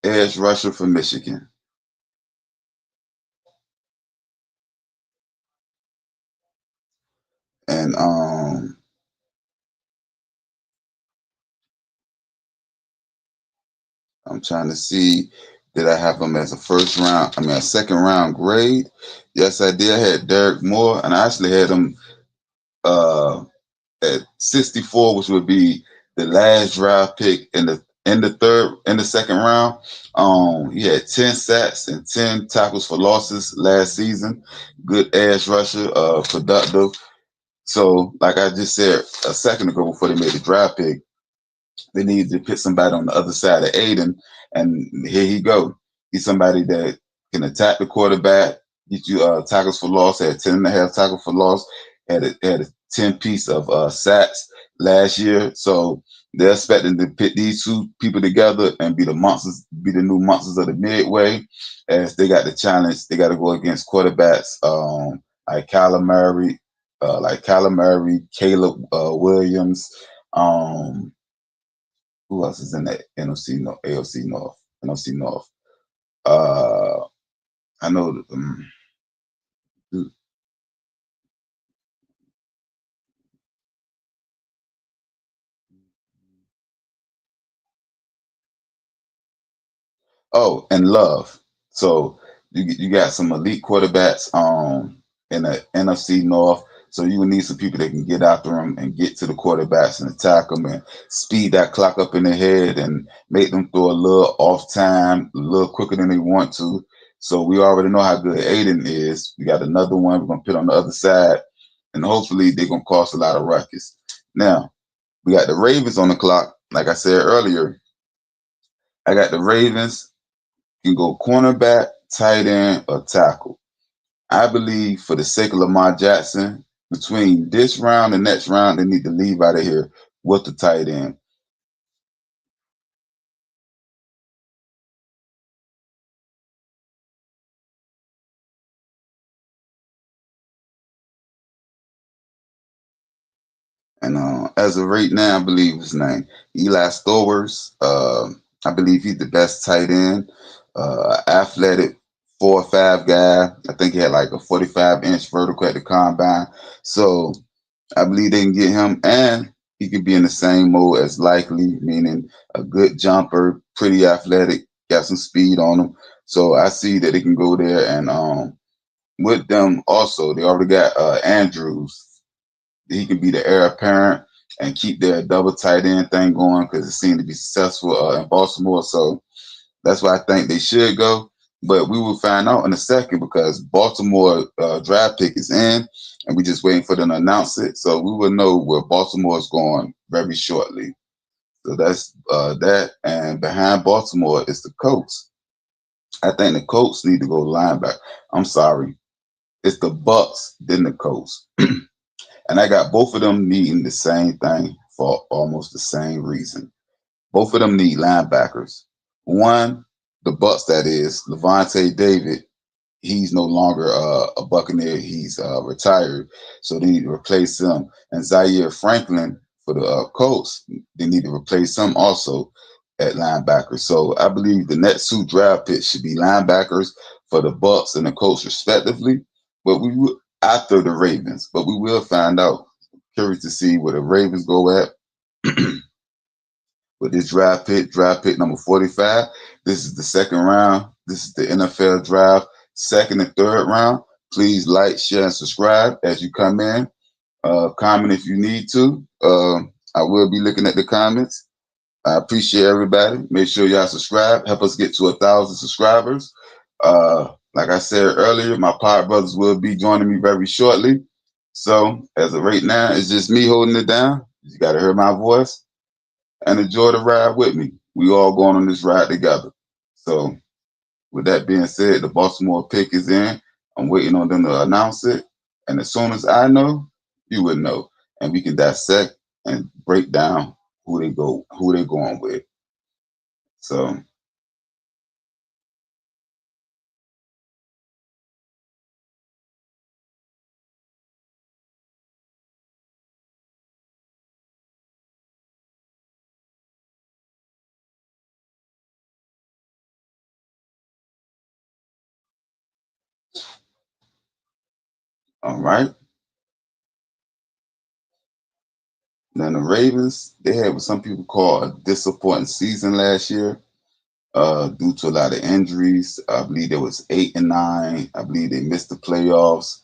edge rusher from Michigan. And I'm trying to see, did I have him as a second round grade? Yes, I did. I had Derek Moore, and I actually had him at 64, which would be the last draft pick in the second round. He had 10 sacks and 10 tackles for losses last season. Good edge rusher, productive. So, like I just said a second ago before they made the draft pick, they needed to put somebody on the other side of Aiden, and here he go. He's somebody that can attack the quarterback, get you tackles for loss. Had 10 and a half tackles for loss. Had a 10 piece of sacks last year. So they're expecting to put these two people together and be the new monsters of the midway. As they got the challenge, they got to go against quarterbacks like Kyler Murray, Caleb Williams. Who else is in that NFC North, AFC North, NFC North? I know. Oh, and Love. So you got some elite quarterbacks in the NFC North. So you would need some people that can get after them and get to the quarterbacks and attack them and speed that clock up in their head and make them throw a little off time, a little quicker than they want to. So we already know how good Aiden is. We got another one we're gonna put on the other side, and hopefully they're gonna cause a lot of ruckus. Now we got the Ravens on the clock. Like I said earlier, I got the Ravens can go cornerback, tight end, or tackle. I believe for the sake of Lamar Jackson, between this round and next round, they need to leave out of here with the tight end. And as of right now, I believe his name, Eli Stowers. I believe he's the best tight end. Athletic 4'5" guy. I think he had like a 45-inch vertical at the combine. So I believe they can get him, and he could be in the same mode as Likely, meaning a good jumper, pretty athletic, got some speed on him. So I see that they can go there, and with them also, they already got Andrews. He can be the heir apparent and keep their double tight end thing going because it seemed to be successful in Baltimore. So that's why I think they should go. But we will find out in a second because Baltimore draft pick is in, and we're just waiting for them to announce it. So we will know where Baltimore is going very shortly. So that's that. And behind Baltimore is the Colts. I think the Colts need to go linebacker. I'm sorry. It's the Bucks, then the Colts. And I got both of them needing the same thing for almost the same reason. Both of them need linebackers. One, the Bucks, that is, Levante David, he's no longer a Buccaneer. He's retired. So they need to replace him. And Zaire Franklin for the Colts, they need to replace him also at linebacker. So I believe the next two draft picks should be linebackers for the Bucks and the Colts respectively. But we will after the Ravens. But we will find out. Curious to see where the Ravens go at. With this draft pick number 45. This is the second round. This is the NFL draft, second and third round. Please like, share, and subscribe as you come in. Comment if you need to. I will be looking at the comments. I appreciate everybody. Make sure y'all subscribe. Help us get to 1,000 subscribers. Like I said earlier, my pod brothers will be joining me very shortly. So as of right now, it's just me holding it down. You got to hear my voice and enjoy the ride with me. We all going on this ride together. So with that being said, the Baltimore pick is in. I'm waiting on them to announce it. And as soon as I know, you would know. And we can dissect and break down who they going with. So all right. Then the Ravens, they had what some people call a disappointing season last year, due to a lot of injuries. I believe there was 8-9. I believe they missed the playoffs.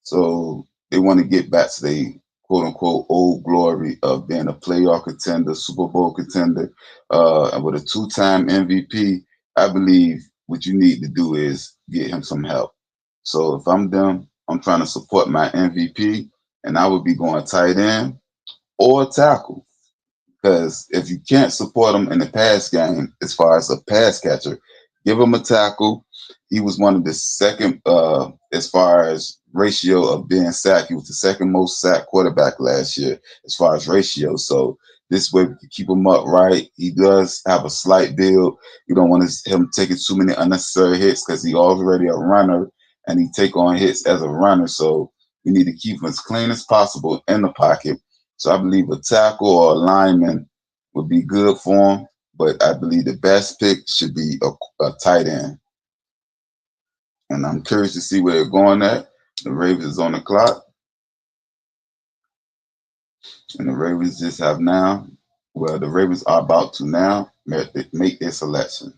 So they want to get back to the quote unquote old glory of being a playoff contender, Super Bowl contender, and with a two-time MVP. I believe what you need to do is get him some help. So if I'm them, I'm trying to support my MVP, and I would be going tight end or tackle. Because if you can't support him in the pass game, as far as a pass catcher, give him a tackle. He was one of the second, as far as ratio of being sacked. He was the second most sacked quarterback last year, as far as ratio. So this way we can keep him upright. He does have a slight build. You don't want him taking too many unnecessary hits because he's already a runner and he take on hits as a runner. So we need to keep him as clean as possible in the pocket. So I believe a tackle or a lineman would be good for him, but I believe the best pick should be a tight end. And I'm curious to see where they're going at. The Ravens is on the clock, and the Ravens just have now. Well, the Ravens are about to now make their selection.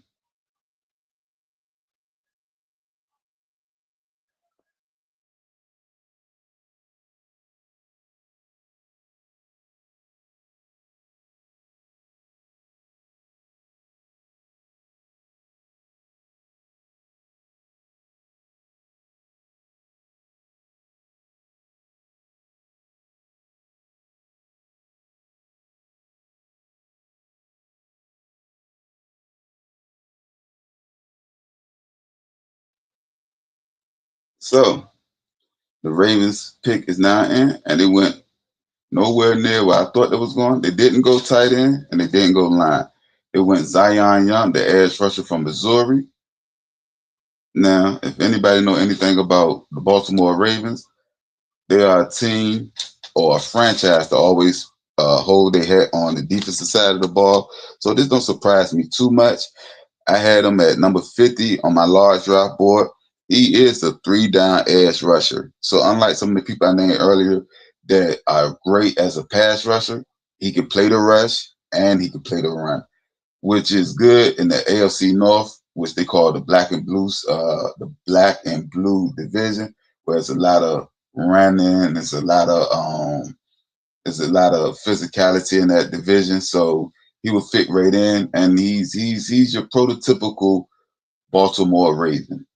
So the Ravens pick is now in, and they went nowhere near where I thought they was going. They didn't go tight end, and they didn't go line. It went Zion Young, the edge rusher from Missouri. Now, if anybody know anything about the Baltimore Ravens, they are a team or a franchise to always hold their head on the defensive side of the ball. So this don't surprise me too much. I had him at number 50 on my large draft board. He is a three-down edge rusher. So unlike some of the people I named earlier that are great as a pass rusher, he can play the rush and he can play the run, which is good in the AFC North, which they call the black and blue division, where it's a lot of running, there's a lot of physicality in that division. So he will fit right in, and he's your prototypical Baltimore Raven.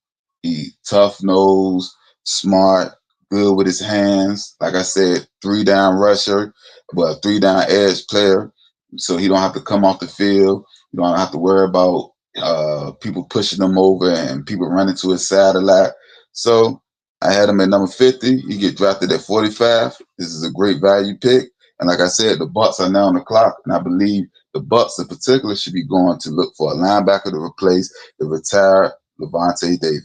He tough nose, smart, good with his hands. Like I said, three down rusher, but a three down edge player. So he don't have to come off the field. You don't have to worry about people pushing him over and people running to his side a lot. So I had him at number 50. He get drafted at 45. This is a great value pick. And like I said, the Bucks are now on the clock, and I believe the Bucks in particular should be going to look for a linebacker to replace the retired Levante David.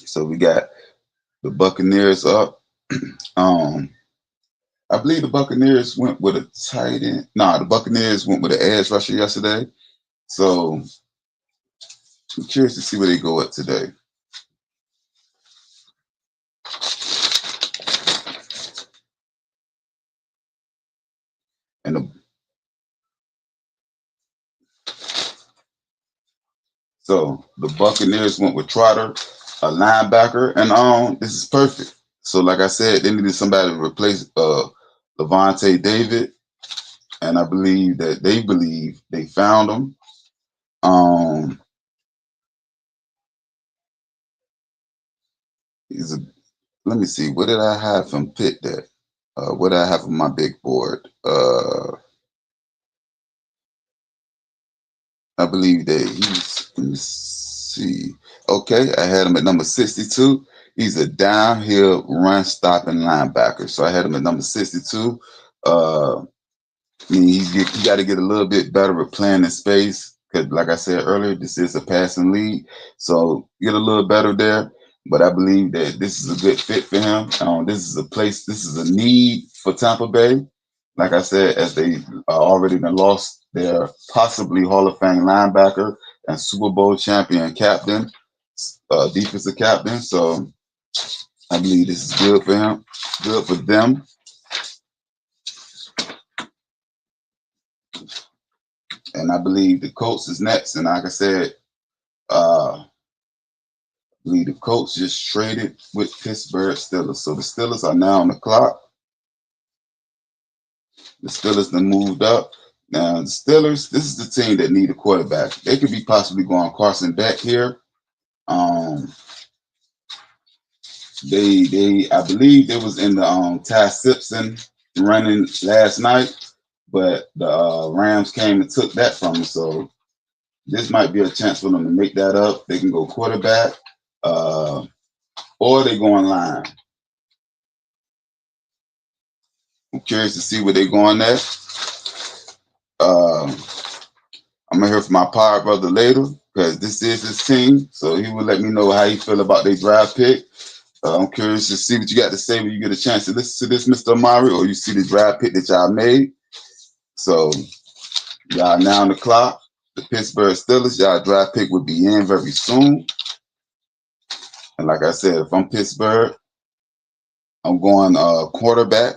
So we got the Buccaneers up. um, I believe the Buccaneers went with a tight end. Nah, the Buccaneers went with an edge rusher yesterday. So I'm curious to see where they go at today. And So the Buccaneers went with Trotter, a linebacker, and this is perfect. So like I said, they needed somebody to replace Levante David, and I believe that they believe they found him. Um, he's a, let me see, what did I have him picked at? What did I have on my big board? I believe that let me see. Okay, I had him at number 62. He's a downhill run stopping linebacker. So I had him at number 62. I mean, he got to get a little bit better with playing in space because, like I said earlier, this is a passing league. So get a little better there. But I believe that this is a good fit for him. This is a need for Tampa Bay. Like I said, as they already been lost their possibly Hall of Fame linebacker and Super Bowl champion captain, defensive captain. So I believe this is good for him, good for them. And I believe the Colts is next. And like I said, I believe the Colts just traded with Pittsburgh Steelers. So the Steelers are now on the clock. The Steelers then moved up. Now the Steelers, this is the team that need a quarterback. They could be possibly going Carson Beck here. I believe they was in the Ty Simpson running last night, but the Rams came and took that from them. So this might be a chance for them to make that up. They can go quarterback, or they go online. I'm curious to see where they're going next. I'm gonna hear from my power brother later because this is his team, so he will let me know how he feel about their draft pick. I'm curious to see what you got to say when you get a chance to listen to this, Mr. Amari, or you see the draft pick that y'all made. So y'all now on the clock. The Pittsburgh Steelers, y'all draft pick will be in very soon. And like I said, if I'm Pittsburgh, I'm going quarterback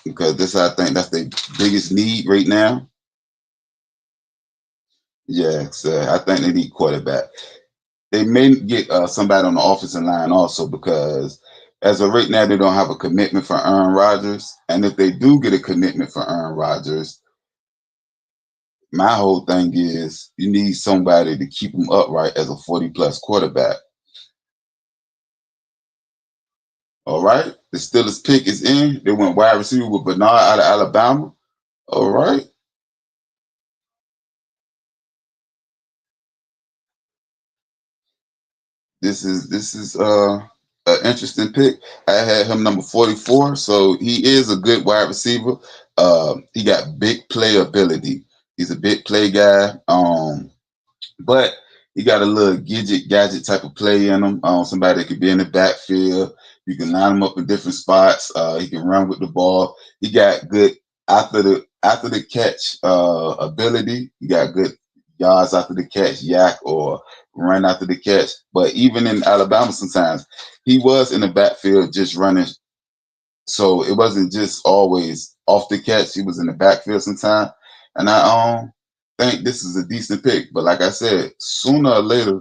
because I think that's their biggest need right now. Yeah, so I think they need quarterback. They may get somebody on the offensive line also because as of right now, they don't have a commitment for Aaron Rodgers. And if they do get a commitment for Aaron Rodgers, my whole thing is you need somebody to keep him upright as a 40-plus quarterback. All right. The Steelers pick is in. They went wide receiver with Bernard out of Alabama. All right. This is an interesting pick. I had him number 44, so he is a good wide receiver. He got big play ability. He's a big play guy. But he got a little gadget type of play in him. Somebody that could be in the backfield. You can line him up in different spots. He can run with the ball. He got good after the catch ability. He got good yards after the catch, yak or run after the catch. But even in Alabama, sometimes he was in the backfield just running. So it wasn't just always off the catch. He was in the backfield sometimes. And I think this is a decent pick. But like I said, sooner or later,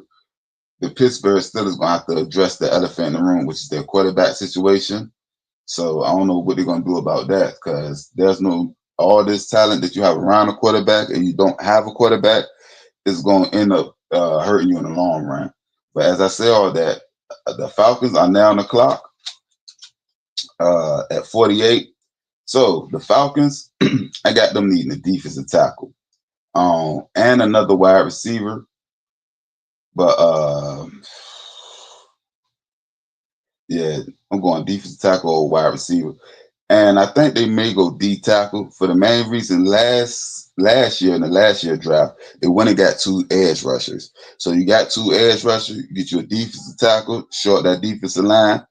the Pittsburgh Steelers going to have to address the elephant in the room, which is their quarterback situation. So I don't know what they're going to do about that because there's no all this talent that you have around a quarterback and you don't have a quarterback is going to end up hurting you in the long run. But as I say all that, the Falcons are now on the clock at 48. So the Falcons, I got them needing a defensive tackle and another wide receiver. But yeah, I'm going defensive tackle or wide receiver. And I think they may go D tackle for the main reason last year in the last year draft, they went and got 2 edge rushers. So you got 2 edge rushers, you get you a defensive tackle, short that defensive line.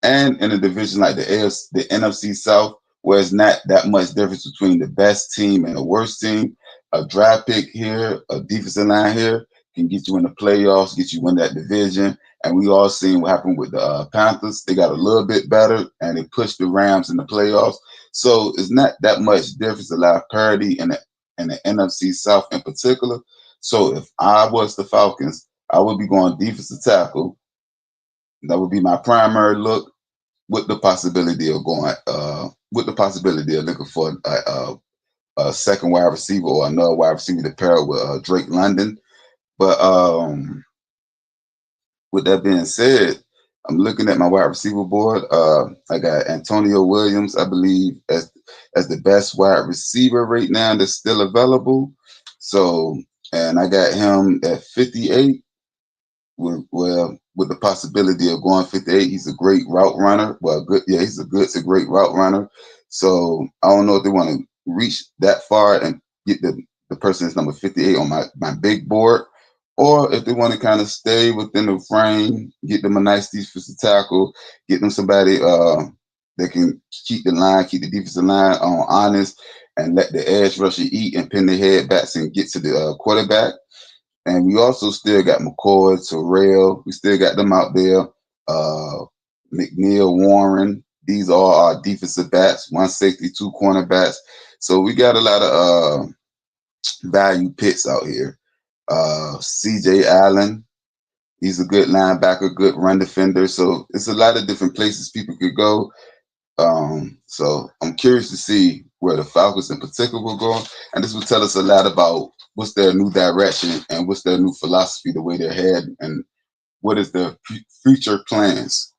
And in a division like the NFC South, where it's not that much difference between the best team and the worst team, a draft pick here, a defensive line here can get you in the playoffs, get you in that division. And we all seen what happened with the Panthers. They got a little bit better and they pushed the Rams in the playoffs. So it's not that much difference, a lot of parity in the NFC South in particular. So if I was the Falcons, I would be going defensive tackle. That would be my primary look, with the possibility of going, with the possibility of looking for a second wide receiver or another wide receiver to pair with Drake London. But with that being said, I'm looking at my wide receiver board. I got Antonio Williams, I believe, as the best wide receiver right now that's still available. So, and I got him at 58. With the possibility of going 58. He's a great route runner. Well, good, yeah, he's a good to great route runner. So I don't know if they want to reach that far and get the person that's number 58 on my big board, or if they want to kind of stay within the frame, get them a nice defensive tackle, get them somebody that can keep the defensive line honest, and let the edge rusher eat and pin their head backs and get to the quarterback. And we also still got McCoy, Terrell. We still got them out there. McNeil, Warren. These are our defensive backs, one safety, two cornerbacks. So we got a lot of value picks out here. CJ Allen. He's a good linebacker, good run defender. So it's a lot of different places people could go. So I'm curious to see where the Falcons in particular will go. And this will tell us a lot about what's their new direction and what's their new philosophy, the way they're heading, and what is their future plans.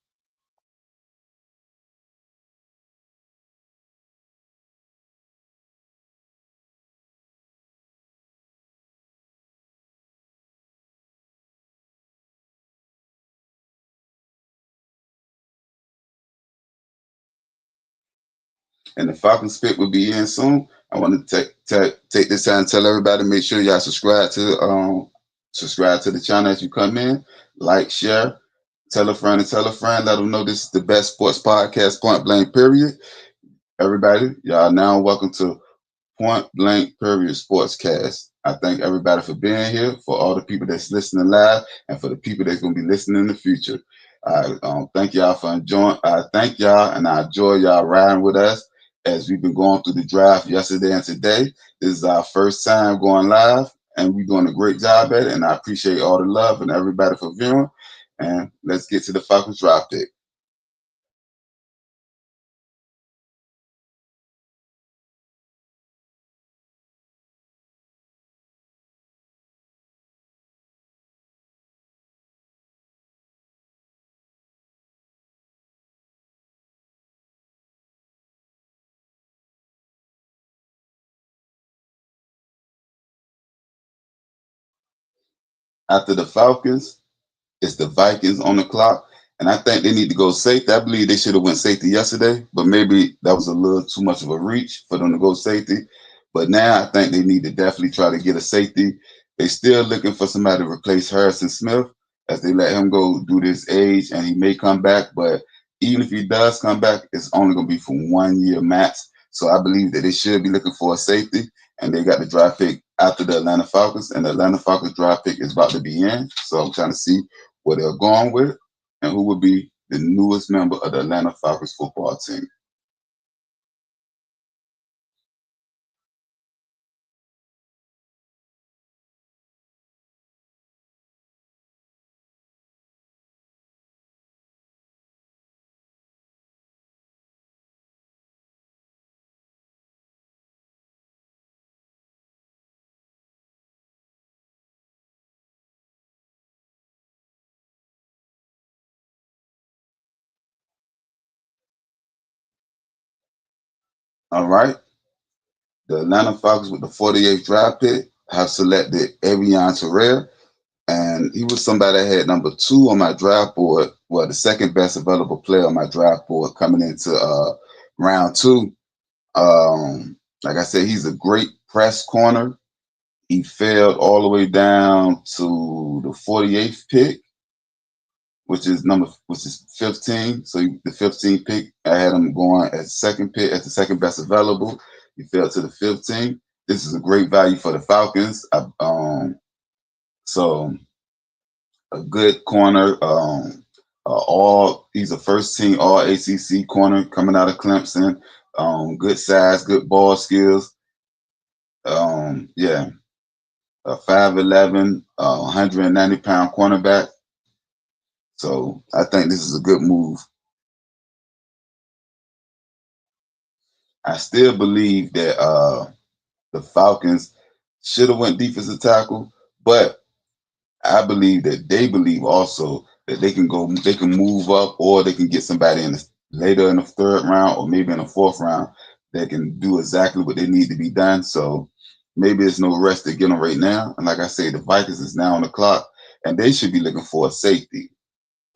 And the Falcons pick will be in soon. I want to take this time and tell everybody, make sure y'all subscribe to the channel as you come in, like, share, tell a friend and tell a friend, let them know this is the best sports podcast, point blank, period. Everybody, y'all now welcome to Point Blank Period Sportscast. I thank everybody for being here, for all the people that's listening live, and for the people that's going to be listening in the future. I thank y'all for enjoying. I thank y'all, and I enjoy y'all riding with us as we've been going through the draft yesterday and today. This is our first time going live, and we're doing a great job at it. And I appreciate all the love and everybody for viewing. And let's get to the Falcons draft pick. After the Falcons, it's the Vikings on the clock, and I think they need to go safety. I believe they should have went safety yesterday, but maybe that was a little too much of a reach for them to go safety. But now I think they need to definitely try to get a safety. They still looking for somebody to replace Harrison Smith as they let him go due to his age, and he may come back. But even if he does come back, it's only going to be for 1 year max. So I believe that they should be looking for a safety, and they got the draft pick after the Atlanta Falcons, and the Atlanta Falcons draft pick is about to be in. So I'm trying to see what they're going with and who will be the newest member of the Atlanta Falcons football team. All right. The Atlanta Falcons with the 48th draft pick have selected Avion Terrell, and he was somebody I had number 2 on my draft board. Well, the second best available player on my draft board coming into round 2. Like I said, he's a great press corner. He fell all the way down to the 48th pick, which is 15. So the 15th pick, I had him going as second pick, as the second best available. He fell to the 15th. This is a great value for the Falcons. So a good corner. He's a first team All ACC corner coming out of Clemson. Good size, good ball skills. Yeah, a 5'11", 190-pound cornerback. So I think this is a good move. I still believe that the Falcons should have went defensive tackle, but I believe that they believe also that they can move up, or they can get somebody later in the third round, or maybe in the fourth round, that can do exactly what they need to be done. So maybe there's no rush to get them right now. And like I say, the Vikings is now on the clock, and they should be looking for a safety.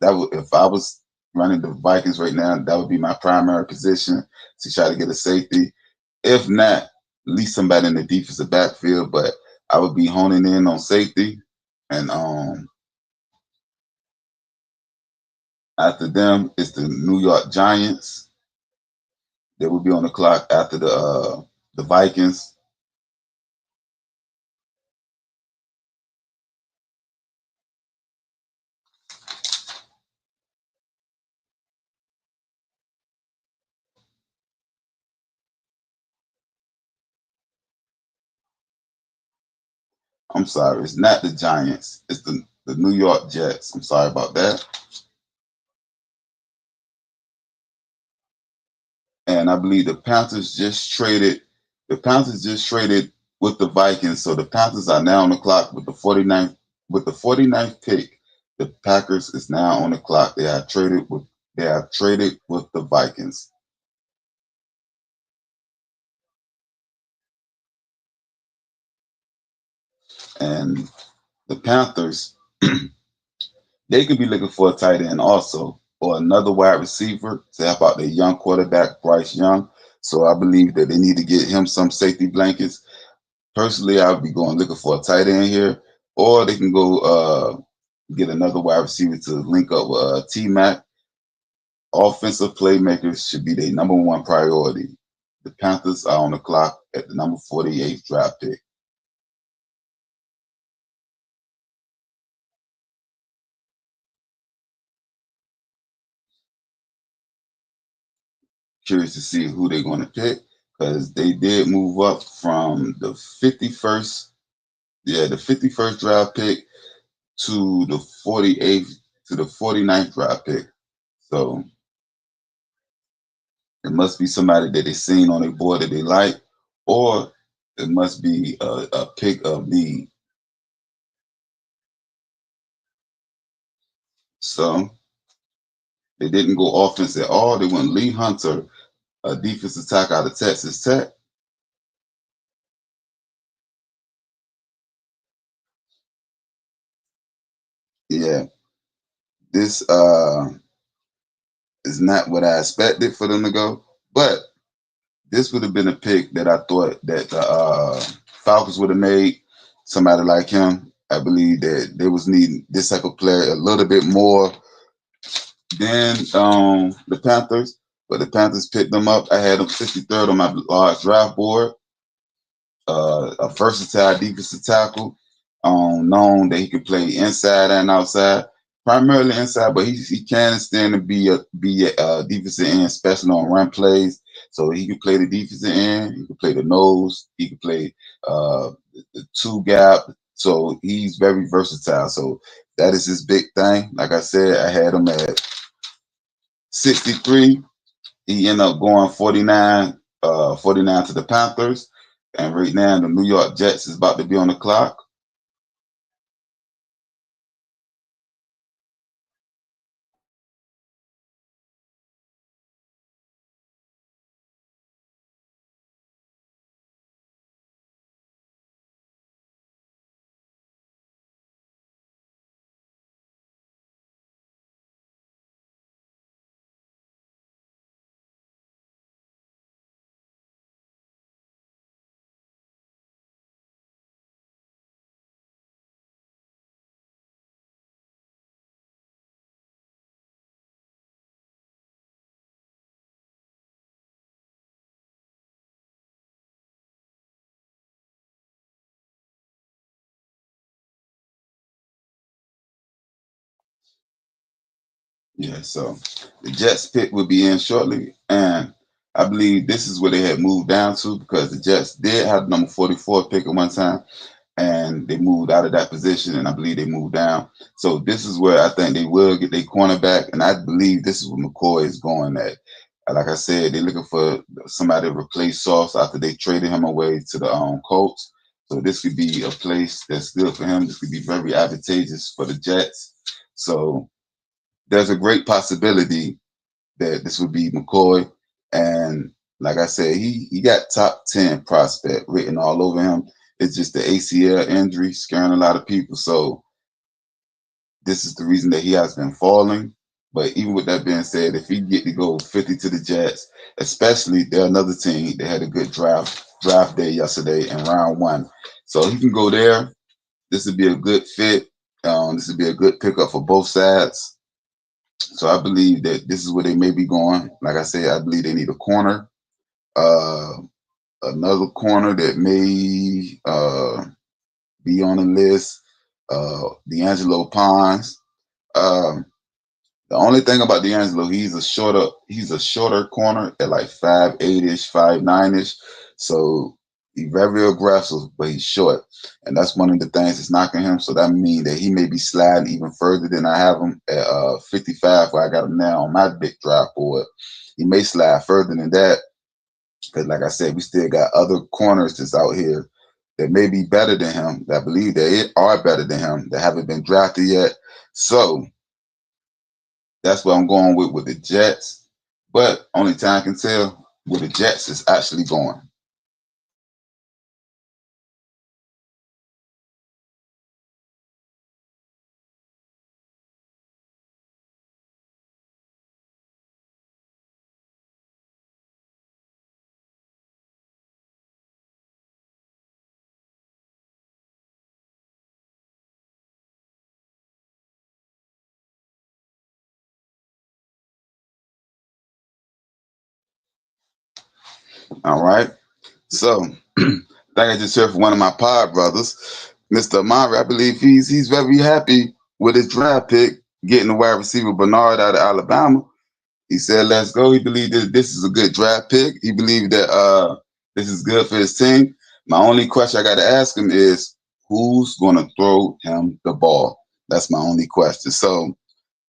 That would, if I was running the Vikings right now, that would be my primary position, to try to get a safety. If not, at least somebody in the defensive backfield. But I would be honing in on safety. And after them, it's the New York Giants. They will be on the clock after the Vikings. I'm sorry, it's not the Giants. It's the New York Jets. I'm sorry about that. And I believe the Panthers just traded. The Panthers just traded with the Vikings, so the Panthers are now on the clock with the 49th pick. The Packers is now on the clock. They have traded with the Vikings. And the Panthers, they could be looking for a tight end also, or another wide receiver to help out their young quarterback, Bryce Young. So I believe that they need to get him some safety blankets. Personally, I would be going looking for a tight end here, or they can go get another wide receiver to link up with T Mac. Offensive playmakers should be their number one priority. The Panthers are on the clock at the number 48th draft pick. Curious to see who they're going to pick, because they did move up from the 51st draft pick to the 48th to the 49th draft pick. So it must be somebody that they seen on their board that they like, or it must be a pick of need. So they didn't go offense at all. They went Lee Hunter, a defensive tackle out of Texas Tech. Yeah, this is not what I expected for them to go, but this would have been a pick that I thought that the Falcons would have made. Somebody like him. I believe that they was needing this type of player a little bit more than the Panthers, but the Panthers picked them up. I had them 53rd on my large draft board. A versatile defensive tackle, known that he can play inside and outside, primarily inside, but he can stand to be a defensive end, especially on run plays. So he can play the defensive end, he can play the nose, he can play the two gap. So he's very versatile. So that is his big thing. Like I said, I had him at 63. He ended up going 49 to the Panthers. And right now, the New York Jets is about to be on the clock. Yeah, so the Jets pick will be in shortly. And I believe this is where they had moved down to, because the Jets did have the number 44 pick at one time. and they moved out of that position, and I believe they moved down. So this is where I think they will get their cornerback, and I believe this is where McCoy is going at. Like I said, they're looking for somebody to replace Sauce after they traded him away to the Colts. So this could be a place that's good for him. This could be very advantageous for the Jets. So there's a great possibility that this would be McCoy. And like I said, he got top 10 prospect written all over him. It's just the ACL injury scaring a lot of people. So this is the reason that he has been falling. But even with that being said, if he get to go 50 to the Jets, especially they're another team that had a good draft day yesterday in round 1. So he can go there. This would be a good fit. This would be a good pickup for both sides. So I believe that this is where they may be going. Like I said, I believe they need a corner. Uh, Another corner that may be on the list, D'Angelo Pons. Um, the only thing about D'Angelo, he's a shorter corner at like 5'8" ish, 5'9" ish. So he's very aggressive, but he's short. And that's one of the things that's knocking him. So that means that he may be sliding even further than I have him at 55, where I got him now on my big draft board. He may slide further than that. Because like I said, we still got other corners that's out here that may be better than him, that I believe they are better than him, that haven't been drafted yet. So that's what I'm going with the Jets. But only time can tell where the Jets is actually going. All right. So like I just heard from one of my pod brothers, Mr. Amari, I believe he's very happy with his draft pick, getting the wide receiver Bernard out of Alabama. He said, "Let's go." He believed that this is a good draft pick. He believed that this is good for his team. My only question I got to ask him is, who's going to throw him the ball? That's my only question. So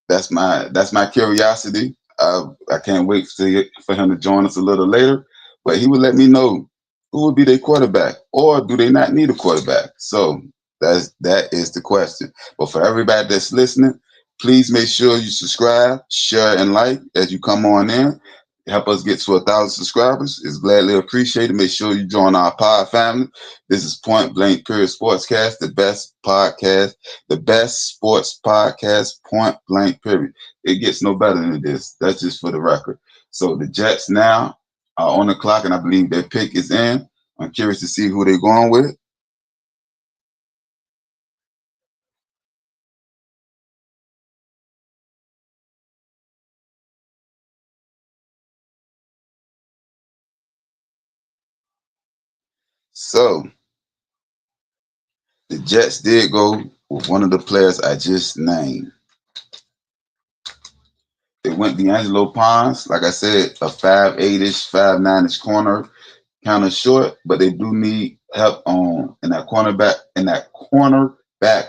that's my curiosity. I can't wait for him to join us a little later, but he would let me know who would be their quarterback, or do they not need a quarterback? So that is the question. But for everybody that's listening, please make sure you subscribe, share, and like as you come on in. Help us get to 1,000 subscribers. It's gladly appreciated. Make sure you join our pod family. This is Point Blank Period Sportscast, the best sports podcast, point blank, period. It gets no better than this. That's just for the record. So the Jets now are on the clock, and I believe their pick is in. I'm curious to see who they're going with. So the Jets did go with one of the players I just named. They went D'Angelo Pons, like I said, a 5'8" ish, 5'9" ish corner, kind of short, but they do need help on in that cornerback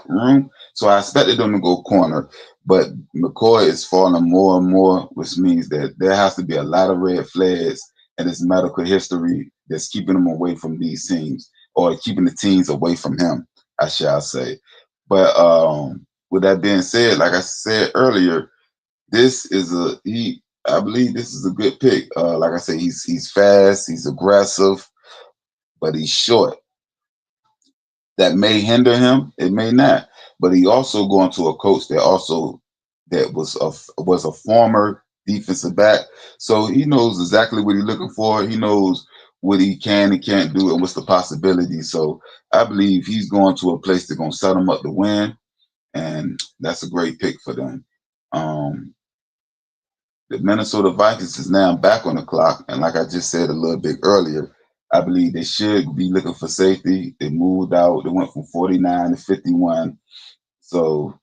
room. So I expected them to go corner, but McCoy is falling more and more, which means that there has to be a lot of red flags in his medical history that's keeping him away from these teams, or keeping the teams away from him, I shall say. But with that being said, like I said earlier, this is a he. I believe this is a good pick. Like I said, he's fast, he's aggressive, but he's short. That may hinder him. It may not. But he also going to a coach that was a former defensive back, so he knows exactly what he's looking for. He knows what he can and can't do, and what's the possibility. So I believe he's going to a place that's going to set him up to win, and that's a great pick for them. Um, The Minnesota Vikings is now back on the clock, and like I just said a little bit earlier, I believe they should be looking for safety. They moved out. They went from 49 to 51, so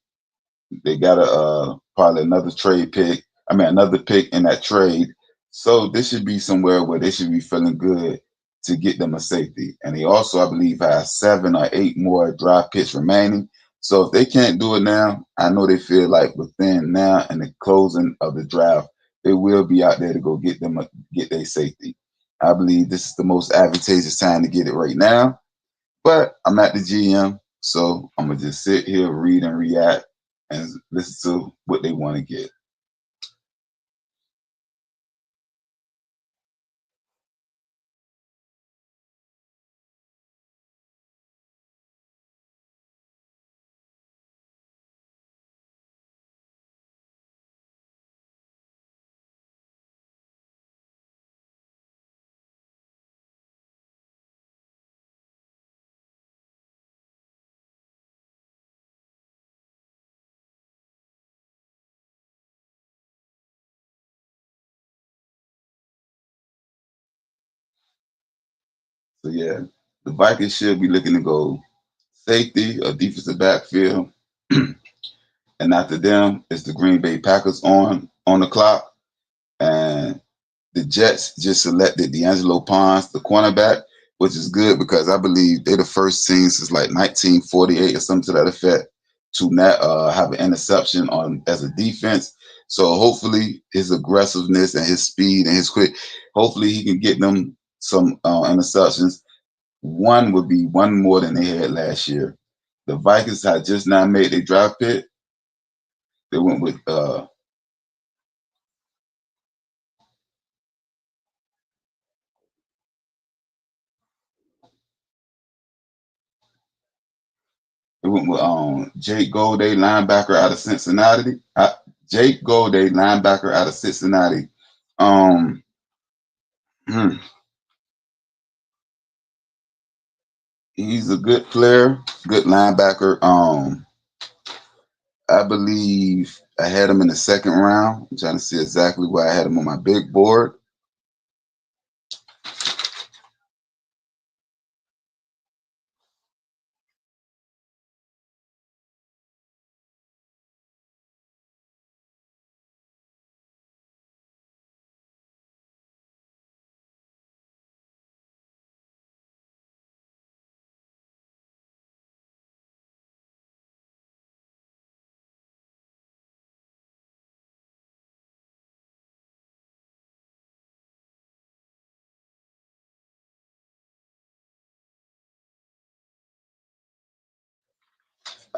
they got probably another trade pick. I mean, another pick in that trade. So this should be somewhere where they should be feeling good. to get them a safety. And they also, I believe, have 7 or 8 more draft picks remaining. So if they can't do it now, I know they feel like within now and the closing of the draft, they will be out there to go get their safety. I believe this is the most advantageous time to get it right now. But I'm at the GM, so I'm gonna just sit here, read and react, and listen to what they want to get. So yeah, the Vikings should be looking to go safety or defensive backfield. And after them, it's the Green Bay Packers on the clock. And the Jets just selected D'Angelo Ponce, the cornerback, which is good because I believe they're the first team since like 1948 or something to that effect to not have an interception on as a defense. So hopefully his aggressiveness and his speed and his quick, hopefully he can get them some interceptions. One would be one more than they had last year. The Vikings had just now made their draft pick. They went with Jake Golday, linebacker out of Cincinnati. Jake Golday, linebacker out of Cincinnati. Um, hmm, he's a good player, good linebacker. I believe I had him in the second round. I'm trying to see exactly where I had him on my big board.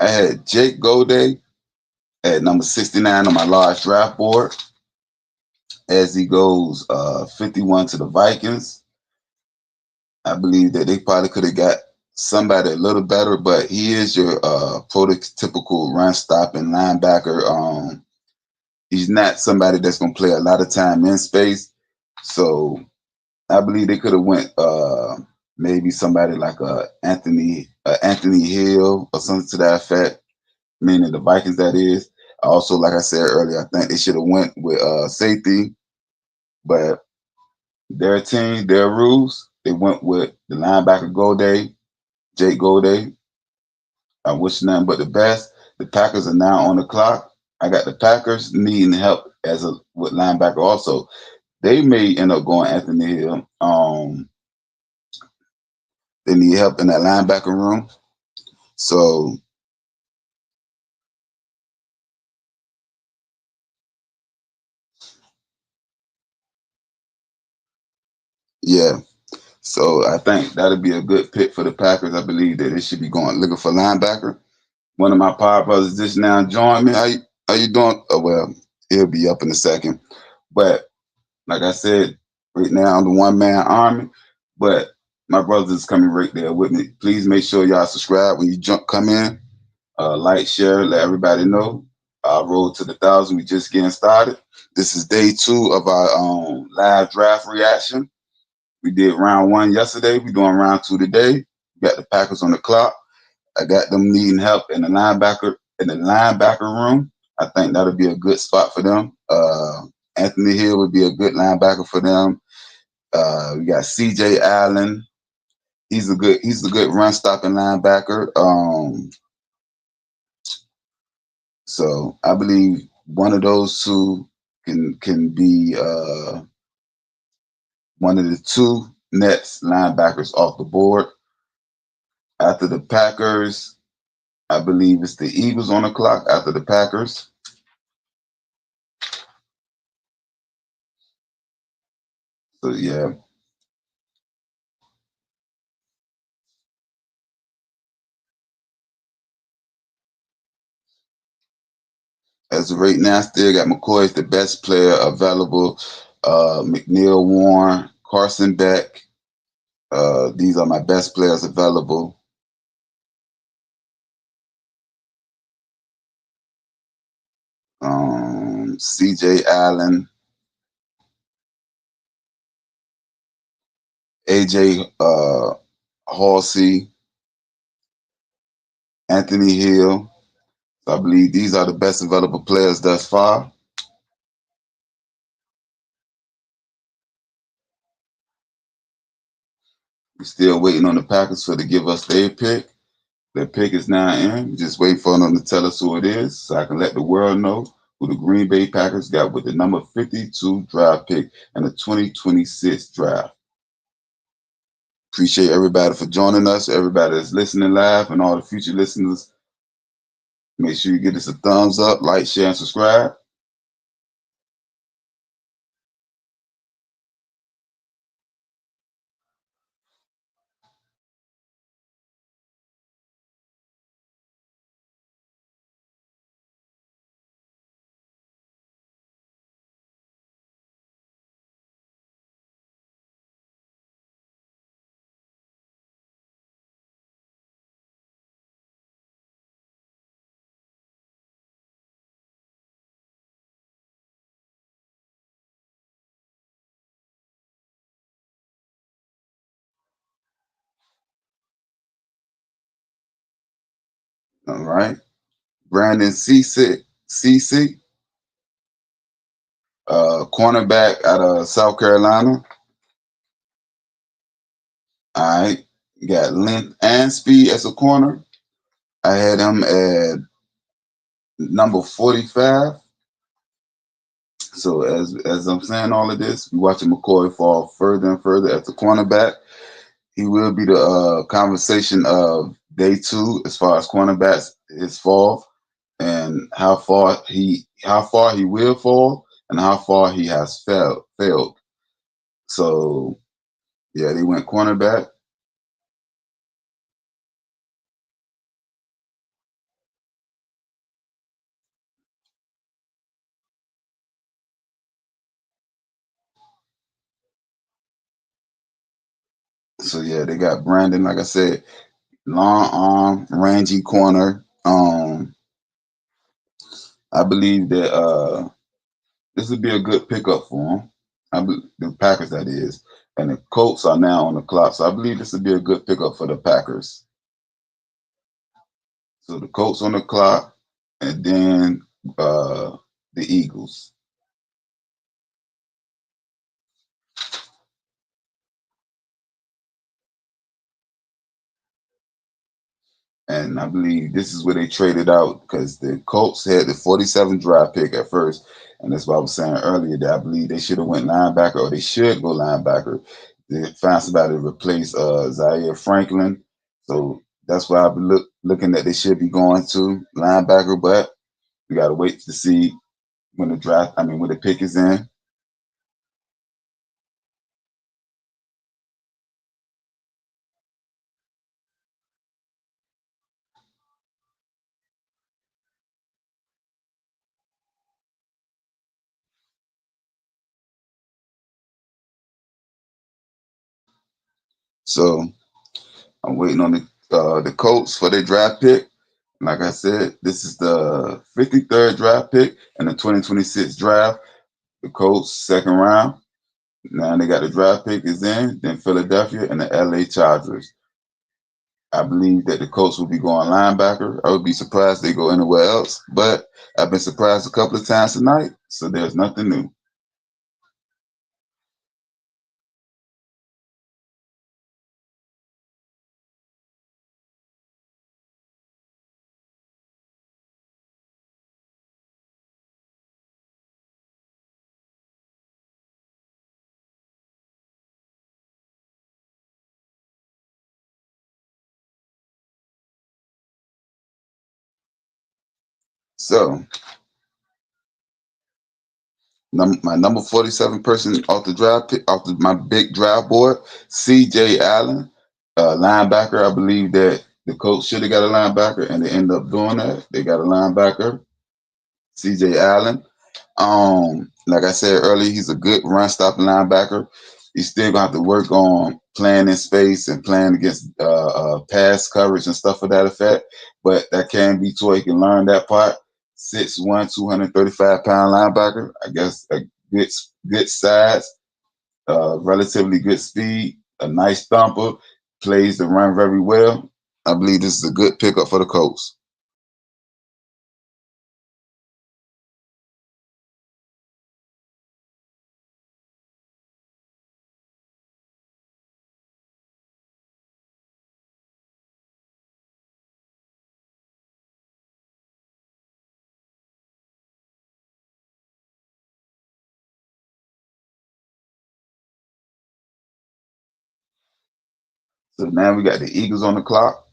I had Jake Golday at number 69 on my large draft board as he goes 51 to the Vikings. I believe that they probably could have got somebody a little better, but he is your prototypical run stopping linebacker. He's not somebody that's going to play a lot of time in space. So I believe they could have went maybe somebody like Anthony Hill or something to that effect, meaning the Vikings that is. Also, like I said earlier, I think they should have went with safety, but their team, their rules, they went with the linebacker Golday, Jake Golday. I wish nothing but the best. The Packers are now on the clock. I got the Packers needing help as a with linebacker also. They may end up going Anthony Hill. They need help in that linebacker room. So yeah. So I think that'll be a good pick for the Packers. I believe that they should be going looking for linebacker. One of my power brothers just now joined me. How you doing? Oh well, he'll be up in a second. But like I said, right now I'm the one man army. But my brothers is coming right there with me. Please make sure y'all subscribe when you come in. Like, share, let everybody know. Our road to the 1,000. We just getting started. This is day 2 of our live draft reaction. We did round 1 yesterday. We're doing round 2 today. We got the Packers on the clock. I got them needing help in the linebacker room. I think that'll be a good spot for them. Anthony Hill would be a good linebacker for them. We got CJ Allen. He's a good run stopping linebacker. So I believe one of those two can be one of the two Nets linebackers off the board. After the Packers, I believe it's the Eagles on the clock after the Packers. So yeah. As of right now, still got McCoy as the best player available. McNeil Warren, Carson Beck. These are my best players available. CJ Allen, AJ Halsey, Anthony Hill. So I believe these are the best available players thus far. We're still waiting on the Packers to give us their pick. Their pick is now in. We're just waiting for them to tell us who it is so I can let the world know who the Green Bay Packers got with the number 52 draft pick and the 2026 draft. Appreciate everybody for joining us, everybody that's listening live, and all the future listeners. Make sure you give us a thumbs up, like, share, and subscribe. All right. Brandon CC, cornerback out of South Carolina. All right. You got length and speed as a corner. I had him at number 45. So as I'm saying all of this, we're watching McCoy fall further and further as a cornerback. He will be the conversation of day 2 as far as cornerbacks, his fall and how far he will fall and how far he has failed. So yeah, they went cornerback. So yeah, they got Brandon, like I said, long arm, rangy corner. I believe that this would be a good pickup for him. The Packers, that is. And the Colts are now on the clock. So I believe this would be a good pickup for the Packers. So the Colts on the clock, and then the Eagles. And I believe this is where they traded out because the Colts had the 47 draft pick at first. And that's what I was saying earlier that I believe they should have went linebacker or they should go linebacker. They found somebody to replace Zaire Franklin. So that's why I've been looking at they should be going to linebacker, but we got to wait to see when the pick is in. So I'm waiting on the Colts for their draft pick. Like I said, this is the 53rd draft pick and the 2026 draft. The Colts, second round. Now they got the draft pick is in, then Philadelphia and the LA Chargers. I believe that the Colts will be going linebacker. I would be surprised they go anywhere else, but I've been surprised a couple of times tonight, so there's nothing new. So my number 47 person off the draft pick, my big draft board, C.J. Allen, linebacker. I believe that the coach should have got a linebacker, and they end up doing that. They got a linebacker, C.J. Allen. Like I said earlier, he's a good run stopping linebacker. He's still gonna have to work on playing in space and playing against pass coverage and stuff of that effect. But that can be taught. He can learn that part. 6'1", 235-pound linebacker. I guess a good size, relatively good speed, a nice thumper, plays the run very well. I believe this is a good pickup for the Colts. So now we got the Eagles on the clock.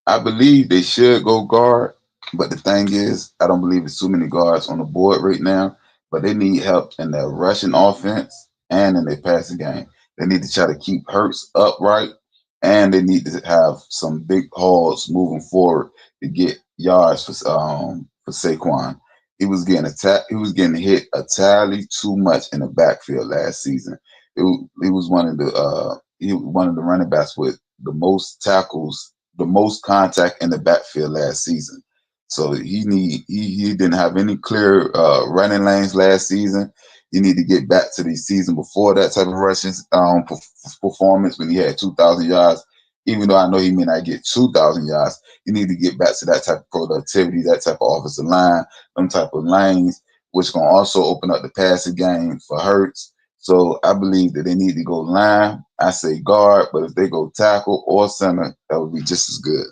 I believe they should go guard, but the thing is, I don't believe there's too many guards on the board right now. But they need help in their rushing offense and in their passing game. They need to try to keep Hurts upright, and they need to have some big hauls moving forward to get yards for Saquon. He was getting attacked. He was getting hit entirely too much in the backfield last season. He was one of the running backs with the most tackles, the most contact in the backfield last season. So he didn't have any clear running lanes last season. You need to get back to the season before that type of rushing performance when he had 2,000 yards. Even though I know he may not get 2,000 yards, you need to get back to that type of productivity, that type of offensive line, them type of lanes, which can also open up the passing game for Hurts. So I believe that they need to go line. I say guard, but if they go tackle or center, that would be just as good.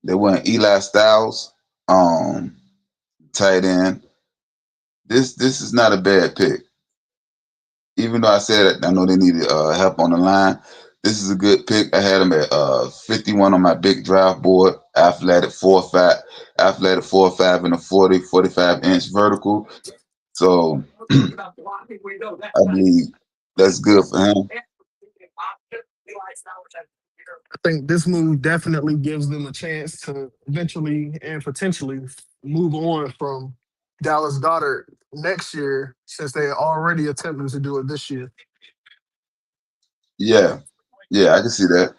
They went Eli Styles, tight end. This is not a bad pick. Even though I said I know they needed help on the line, this is a good pick. I had him at 51 on my big draft board. Athletic 4.5, athletic 4.5 and a 45-inch vertical. So I believe that's good for him. I think this move definitely gives them a chance to eventually and potentially move on from Dallas Goddard next year, since they already attempted to do it this year. Yeah, yeah, I can see that.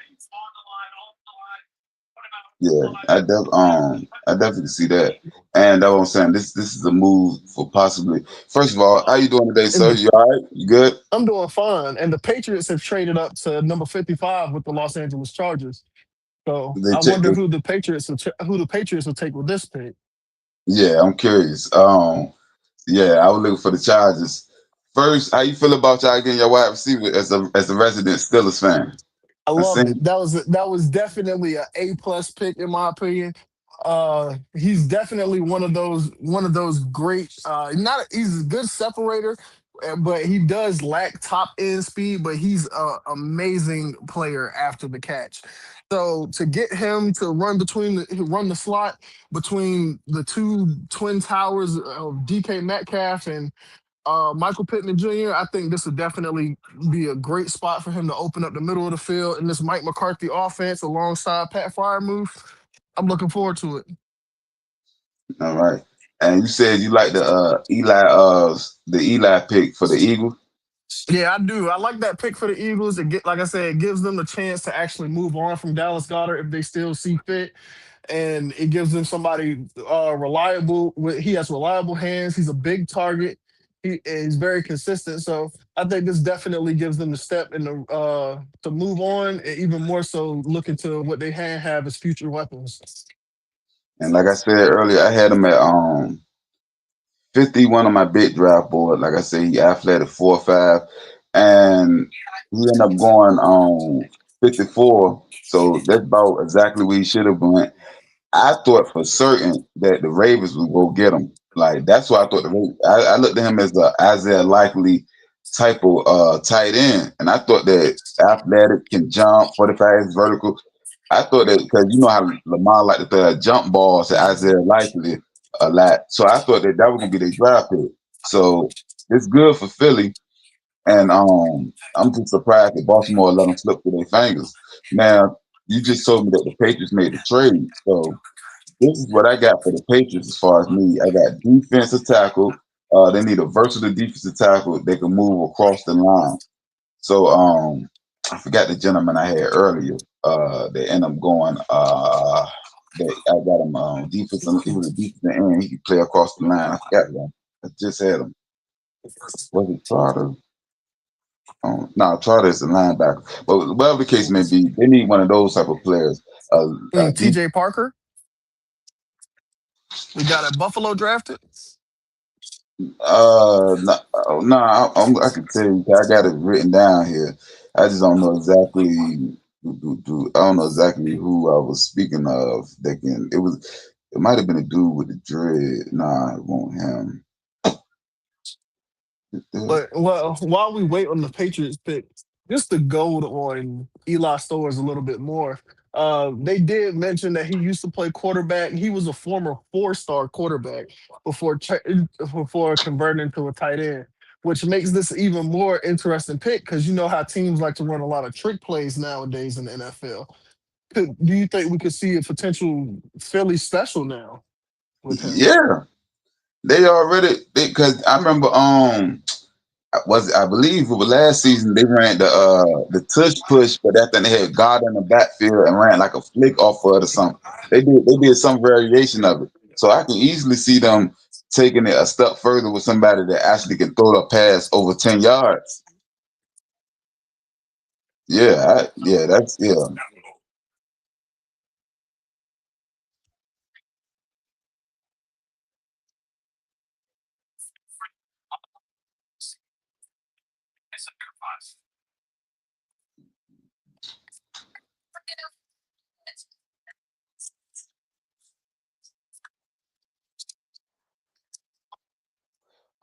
Yeah, I definitely see that. And that's what I'm saying. This is a move for possibly. First of all, how you doing today, And sir? You all right? You good? I'm doing fine. And the Patriots have traded up to number 55 with the Los Angeles Chargers. So They I check. wonder who the Patriots will take with this pick. Yeah, I'm curious. Yeah, I was looking for the Chargers. First, how you feel about y'all getting your wide receiver as a resident Steelers fan? I I love it. seen. That was definitely a A+ pick in my opinion. He's definitely one of those great. Not he's a good separator, but he does lack top end speed. But he's an amazing player after the catch. So to get him to run the slot between the two twin towers of DK Metcalf and Michael Pittman Jr., I think this would definitely be a great spot for him to open up the middle of the field in this Mike McCarthy offense alongside Pat Fryermuth. I'm looking forward to it. All right. And you said you like the Eli pick for the Eagles. Yeah, I do. I like that pick for the Eagles. Like I said, it gives them the chance to actually move on from Dallas Goddard if they still see fit, and it gives them somebody reliable. He has reliable hands. He's a big target. He's very consistent. So I think this definitely gives them the step and the to move on, and even more so look into what they have as future weapons. And like I said earlier, I had him at 51 on my big draft board. Like I said, he athletic 4.5, and he ended up going on 54. So that's about exactly where he should have went. I thought for certain that the Ravens would go get him. Like that's why I thought the Ravens, I looked at him as the Isaiah Likely type of tight end, and I thought that athletic can jump 45 vertical. I thought that because you know how Lamar like to throw a jump ball to Isaiah Likely a lot, so I thought that was gonna be their draft pick. So it's good for Philly, and I'm just surprised that Baltimore let them slip through their fingers. Now you just told me that the Patriots made the trade, so this is what I got for the Patriots as far as me. I got defensive tackle. They need a versatile defensive tackle. They can move across the line. So I forgot the gentleman I had earlier. They end up going. I got him defensive. He was a defensive end. He could play across the line. I forgot him. I just had him. Was it Trotter? No, Trotter is a linebacker. But whatever the case may be, they need one of those type of players. Deep, T.J. Parker, the guy that Buffalo drafted. no, no, I can tell you. I got it written down here. I just don't know exactly. I don't know exactly who I was speaking of. That can. It was. It might have been a dude with the dread. Nah, it won't him. But well, while we wait on the Patriots pick, just to goad on Eli Stowers a little bit more. They did mention that he used to play quarterback. He was a former four-star quarterback before converting to a tight end, which makes this even more interesting pick because you know how teams like to run a lot of trick plays nowadays in the NFL. Do you think we could see a potential Philly special now with him? Yeah, they already because I remember I believe it was last season they ran the tush push, but that thing they had God in the backfield and ran like a flick off of it or something. They did some variation of it. So I can easily see them taking it a step further with somebody that actually can throw the pass over 10 yards. Yeah, that's yeah.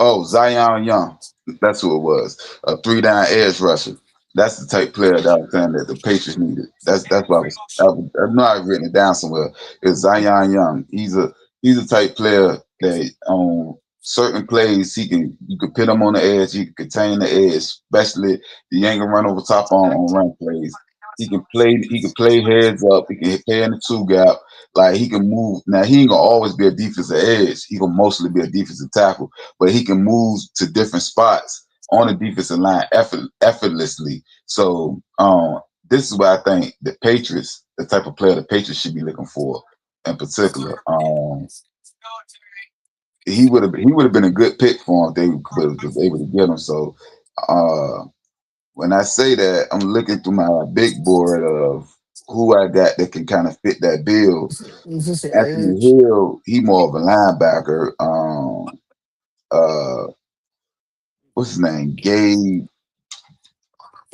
Oh, Zion Young. That's who it was. A three down edge rusher. That's the type player that I was saying that the Patriots needed. That's what I know I've written it down somewhere. It's Zion Young. He's a type player that on certain plays you can pin him on the edge, he can contain the edge, especially the ain't gonna run over top on run plays. He can play heads up, he can play in the two gap, like he can move. Now he ain't gonna always be a defensive edge. He gonna mostly be a defensive tackle, but he can move to different spots on the defensive line effortlessly. So this is what I think the type of player the Patriots should be looking for in particular. He would have been a good pick for him if they was able to get him. So uh, when I say that, I'm looking through my big board of who I got that can kind of fit that bill. Is this an Anthony edge? Hill, he more of a linebacker. Uh, what's his name? Gabe.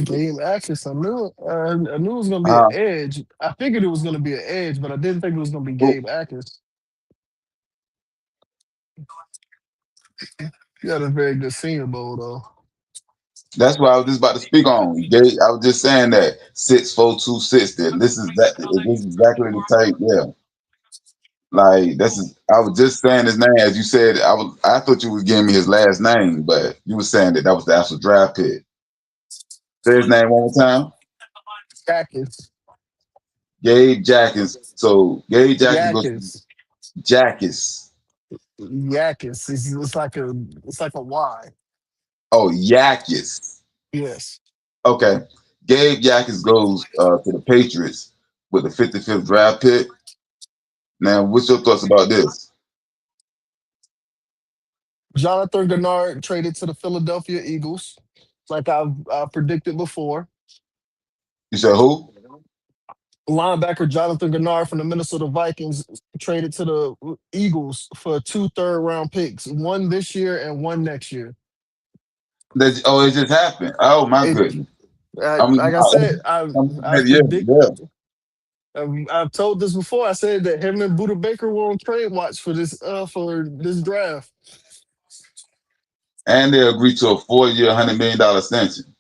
Game access. I knew it was gonna be an Uh, edge. I figured it was gonna be an edge, but I didn't think it was gonna be who- Gabe Atkins. He had a very good Senior Bowl though. that's what I was just about to speak on. I was just saying that 6'4", 260. This is exactly the type. Yeah, like this is. I was just saying his name as you said. I thought you was giving me his last name, but you were saying that was the actual draft pick. Say his name one more time. Atkins. Gabe Jackins. So Gabe Jackins goes to Yakis. Jackis. Yakis. It's like a Y. Oh, Yakis. Yes. Okay. Gabe Jackins goes to the Patriots with the 55th draft pick. Now, what's your thoughts about this? Jonathan Gennard traded to the Philadelphia Eagles, like I predicted before. You said who? Linebacker Jonathan Gennard from the Minnesota Vikings traded to the Eagles for two third-round picks, one this year and one next year. Oh, it just happened. Oh my It, goodness. I mean, like I said, I yeah, predict yeah. I've told this before. I said that him and Buda Baker were on trade watch for this draft. And they agreed to a 4-year, $100 million extension.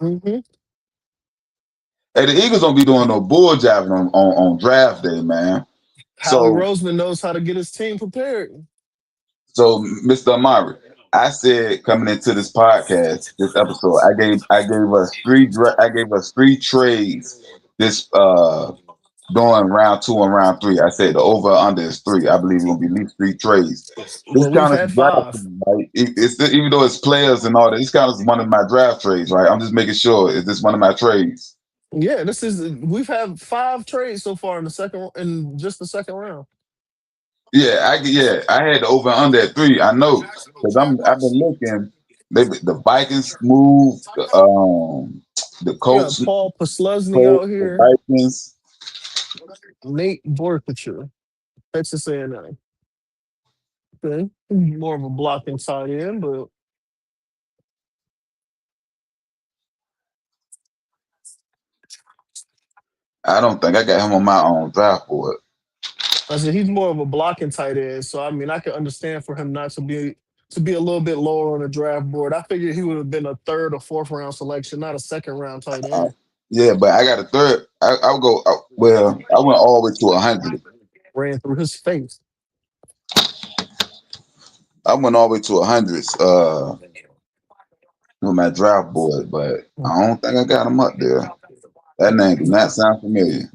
Hmm. Hey, the Eagles don't be doing no bull jiving on draft day, man. Howie So, Roseman knows how to get his team prepared. Mr. Amari, I said coming into this podcast, this episode, I gave us three trades this during round 2 and round 3. I said the over under is 3. I believe it's gonna be at least 3 trades. This Well, we've kind of had draft, 5. right? Even though it's players and all that, this kind of one of my draft trades, right? I'm just making sure is this one of my trades. Yeah, we've had 5 trades so far in just the second round. I had the over and under at 3. I know because I've been looking. The Vikings moved, the We got Colts Paul Posluszny moved, out the here, Vikings. Nate Borkature, Texas A&M. Okay, more of a blocking side end, but I don't think I got him on my own draft board. I said he's more of a blocking tight end. So I mean, I can understand for him not to be a little bit lower on the draft board. I figured he would have been a third or fourth round selection, not a second round tight Uh, end. yeah, but I got a third. I'll go. Well, I went all the way to 100. Ran through his face. I went all the way to 100s with my draft board, but I don't think I got him up there. That name do not sound familiar.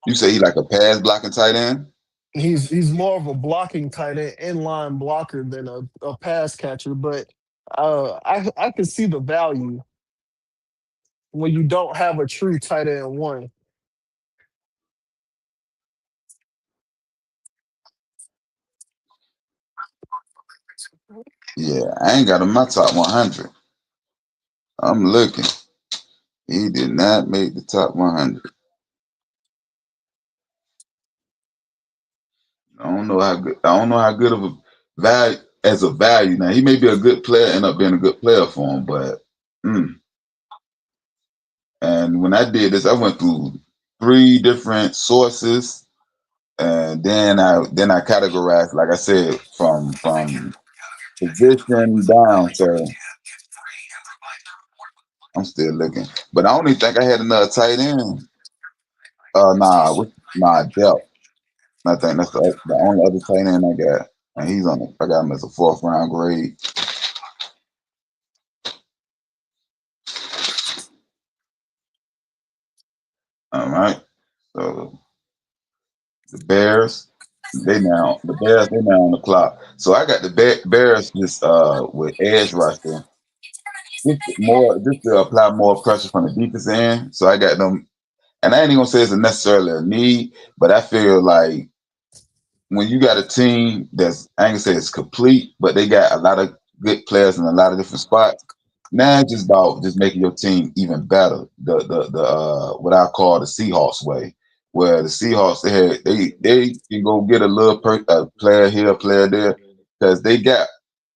You say he like a pass blocking tight end? He's more of a blocking tight end, inline blocker than a pass catcher. But I can see the value when you don't have a true tight end one. Yeah, I ain't got him in my top 100. I'm looking. He did not make the top 100. I don't know how good. I don't know how good of a value as a value. Now he may be a good player, end up being a good player for him, but. And when I did this, I went through 3 different sources, and then I categorized, like I said, from position down. So I'm still looking, but I don't even think I had another tight end. Depth. I think that's the only other tight end I got, and he's on. I got him as a 4th round grade. All right, so the Bears. They now on the clock. So I got the Bears just with edge rusher, just to apply more pressure from the defense end. So I got them, and I ain't even gonna say it's necessarily a need, but I feel like when you got a team that's, I ain't gonna say it's complete, but they got a lot of good players in a lot of different spots. Now it's just about just making your team even better. The what I call the Seahawks way, where the Seahawks they can go get a little a player here, a player there, because they got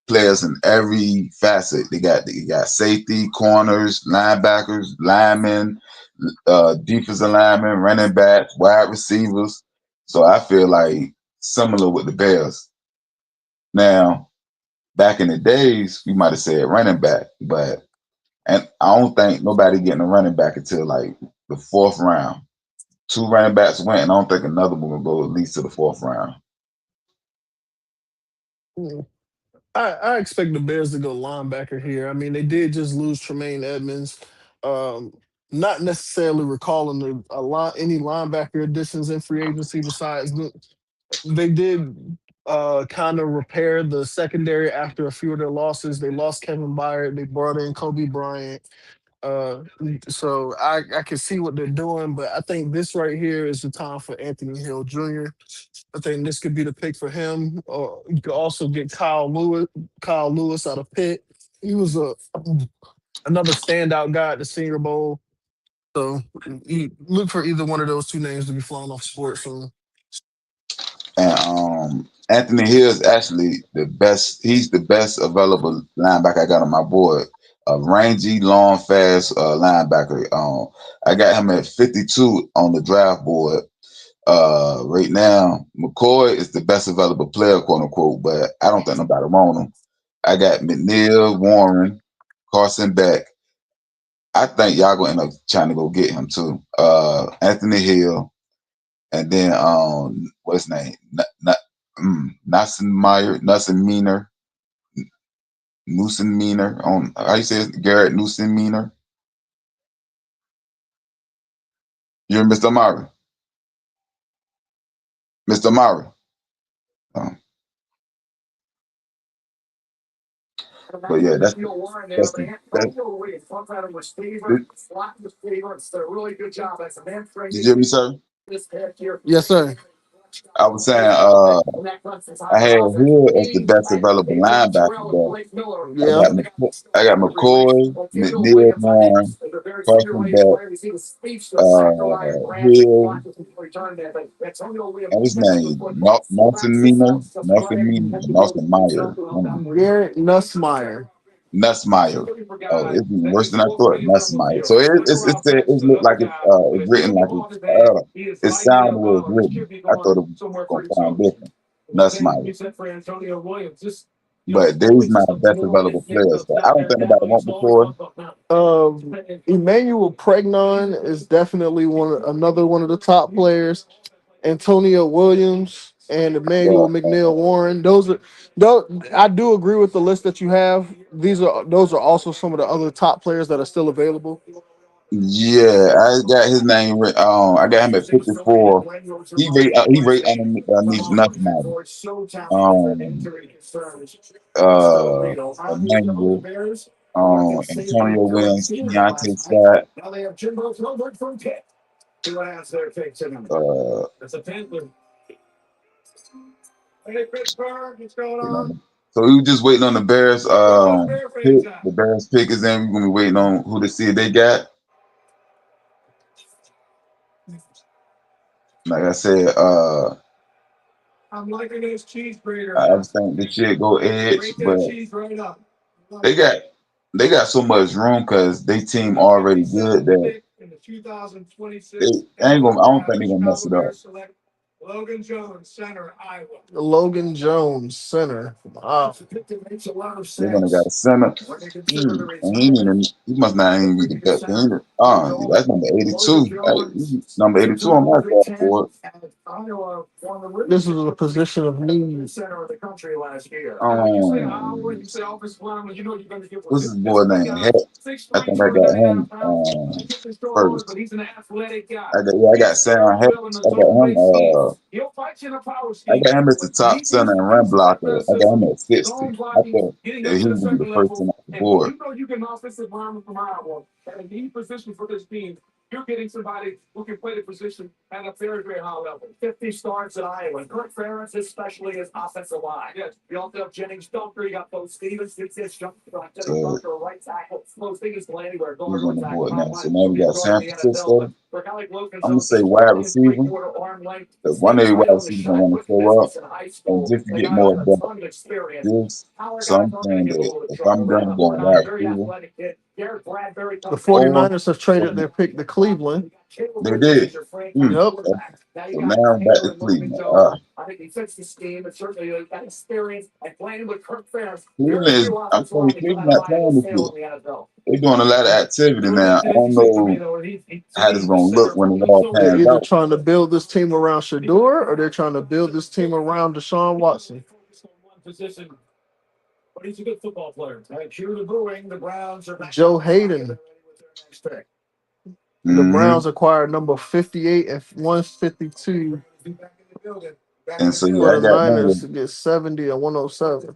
players in every facet. They got safety, corners, linebackers, linemen, defensive linemen, running backs, wide receivers. So I feel like similar with the Bears. Now, back in the days, we might have said running back, and I don't think nobody getting a running back until like the 4th round. 2 running backs went, and I don't think another one will go at least to the 4th round. Mm. I expect the Bears to go linebacker here. I mean, they did just lose Tremaine Edmonds. Um, Not necessarily recalling any linebacker additions in free agency besides they did kind of repair the secondary after a few of their losses. They lost Kevin Byard. They brought in Kobe Bryant. Uh, so I can see what they're doing, but I think this right here is the time for Anthony Hill Jr. I think this could be the pick for him. Or you could also get Kyle Lewis out of Pitt. He was another standout guy at the Senior Bowl. So you look for either one of those 2 names to be flown off sports soon. And Anthony Hill is actually the best. He's the best available linebacker I got on my board. A rangy, long, fast linebacker. I got him at 52 on the draft board. Right now, McCoy is the best available player, quote unquote, but I don't think nobody want him. I got McNeil, Warren, Carson Beck. I think y'all gonna end up trying to go get him too. Anthony Hill, and then what's his name? Nussin Meener on how you say it? Garrett Newsom Meener. You're Mr. Murray. Mr. Murray. Um, but yeah, that's the that's did, did you hear me, sir? Yes, sir. I was saying I had Hill as the best available linebacker, but Yeah. I got McCoy, McNeil, Warren, Carson Beck, Hill, and his name Nelson Meyer, Garrett Nussmeyer. Nussmeyer. Oh, it's even worse than I thought, Nussmeyer. So it looked like it's written like it sounded the way it's written. I thought it was gonna sound different, Nussmeyer. But these my best available players. So I don't think nobody want before. Emmanuel Pregnon is definitely another one of the top players. Antonio Williams and Yeah, Emmanuel McNeil Warren. Those I do agree with the list that you have. Those are also some of the other top players that are still available. yeah, I got his name. I got him at 54. He rate underneath Nussmeyer. Um, Emmanuel, Antonio Williams, Keontae Scott, uh, so we were just waiting on the Bears pick. The Bears pick is in. We're gonna be waiting on who to see if they got. Like I said, I just think this shit go edge, but they got they got so much room because they team already good that they ain't gonna. I don't think they're gonna mess it up. Logan Jones, center. Wow. They're gonna got a center. And he must not even be the best. That's number 82. Number 82 on my draft board. This is a position of need. What's his boy name? Heck, I think I got him first. I got Sam Heck. I got him as the top center and run blocker. I got him at 60. I thought that he was gonna be the first one off the board. So who's on the board now? So now we got San Francisco. I'm gonna say wide receiver. The one of the wide receivers gonna want to show up, and just to get more depth. So I'm saying that if I'm done going wide receiver, the 49ers have traded their pick to Cleveland. They did. Yep. So now I'm back to Cleveland. Cleveland is, I'm telling you, Cleveland not playing this year. They're doing a lot of activity now. I don't know how this is going to look when it all They're pans either out. trying to build this team around Shador or they're trying to build this team around Deshaun Watson. Joe Hayden. The Browns acquired number 58 and 152. And so For the Niners to get 70 and 107.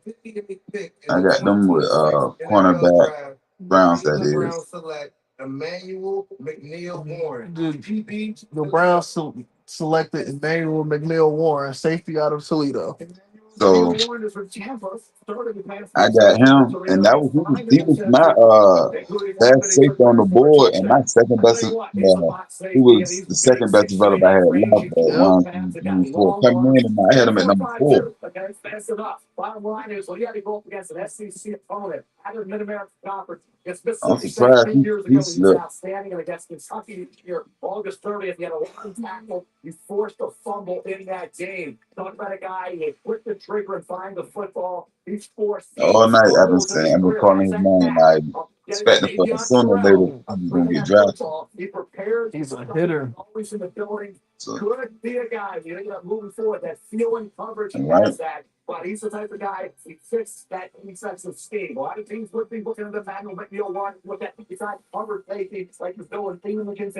I got them with cornerback Browns, that is. Emmanuel McNeil Warren. The Browns selected Emmanuel McNeil Warren, safety out of Toledo. So I got him, and that was he was my best safety on the board, and my second best. He was the second best developer I had left at Yep. 1, 2, 3, 4. Coming in, and I had him at number 4. I'm surprised he slipped. All night I've been calling his name. I expecting for sooner or later he's gonna get drafted. He's a hitter. So, all right.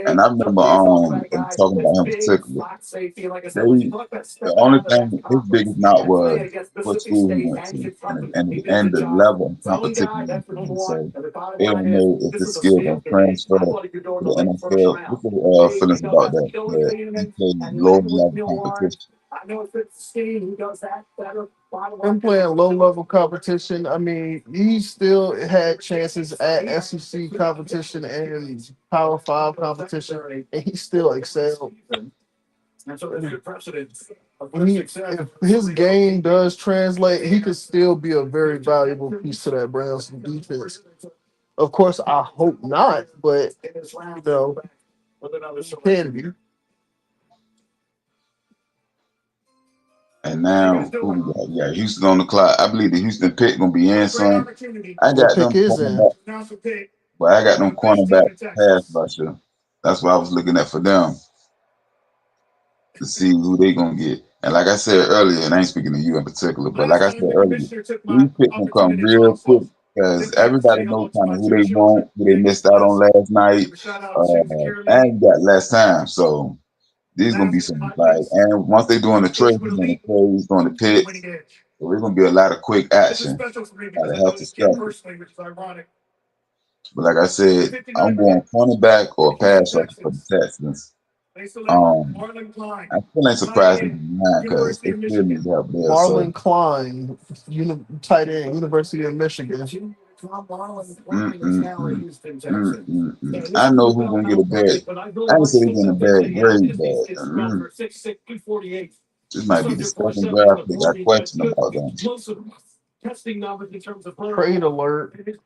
And I remember and talking about him particularly. The only thing his biggest knock was what school he went to and the level of competition he went to. So they don't know if his skill gonna transfer to the NFL. What's your feelings about that? That he played low level competition. Him playing low level competition. I mean, he still had chances at SEC competition and Power Five competition, and he still excelled. If his game does translate, he could still be a very valuable piece to that Browns defense. Of course, I hope not, but you know, it can be. And now who we got? Yeah, Houston on the clock. I believe the Houston pick gonna be in soon. I What got them pick is in? cornerback, but I got them cornerback pass rusher. That's what I was looking at for them to see who they gonna get. And like I said earlier, and I ain't speaking to you in particular, but like I said earlier, these picks gonna come real quick because everybody knows kind of who they want, who they missed out on last night, and you got last time. So these gonna be some like, and once they doing the trades, doing the plays, doing the picks, so there's gonna be a lot of quick action, a lot of healthy stuff. But like I said, I'm going cornerback or pass rusher for the Texans. I still ain't surprised them because they still need help there. So Marlon Klein, tight end, University of Michigan. I know who's gonna get a bad. I didn't say they're getting a bad grade, but this might be the second draft pick. I question about them. Trade alert. The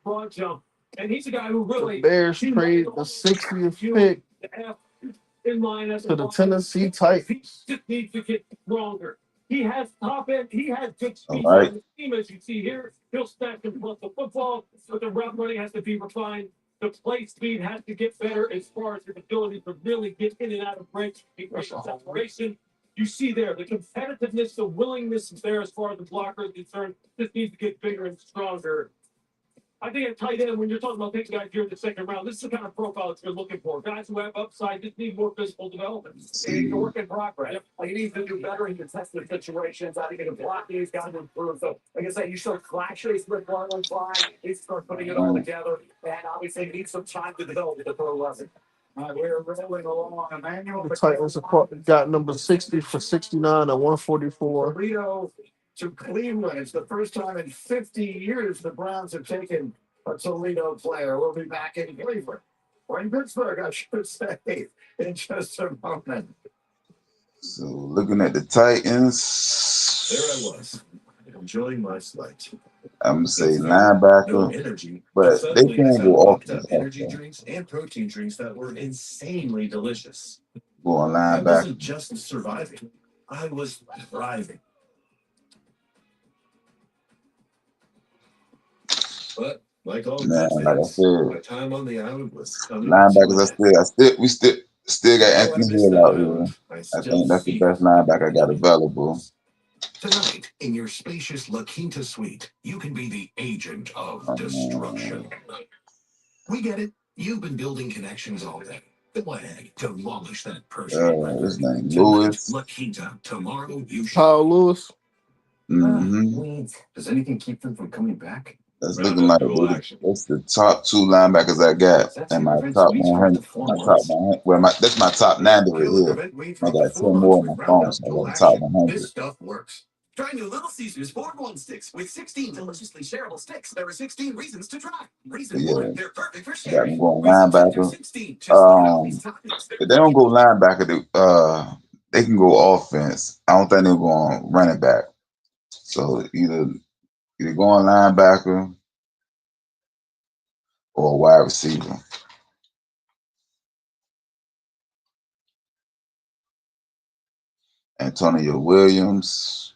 Bears trade the 60th pick to the Tennessee Titans. All right. See. The Titans got number 60 for 69 and 144. So looking at the Titans, I'm gonna say linebacker, but they can go offense also. Go on linebacker. Man, like I said, linebackers. We still got Anthony Hill out here. I think that's the best linebacker I got available. Tonight, in your spacious La Quinta suite, you can be the agent of destruction. We get it. You've been building connections all day. Go ahead, demolish that person. His name Lewis. La Quinta. Tomorrow you Kyle Lewis. Does anything keep them from coming back? That's looking like it's the top 2 linebackers I got, and my top 100. That's my top 90 right here. I got 10 more on my phone, so I got the top 100. This stuff works. Try new Little Caesars 4-in-1 sticks with 16 deliciously shareable sticks. There are 16 reasons to try. Reason Yeah, 1, they're perfect for got them sharing. going Reason 2, they're linebacker. 16. Just load up these toppings. If they don't go linebacker, they can go offense. I don't think they're going running back. So either going linebacker or wide receiver. Antonio Williams.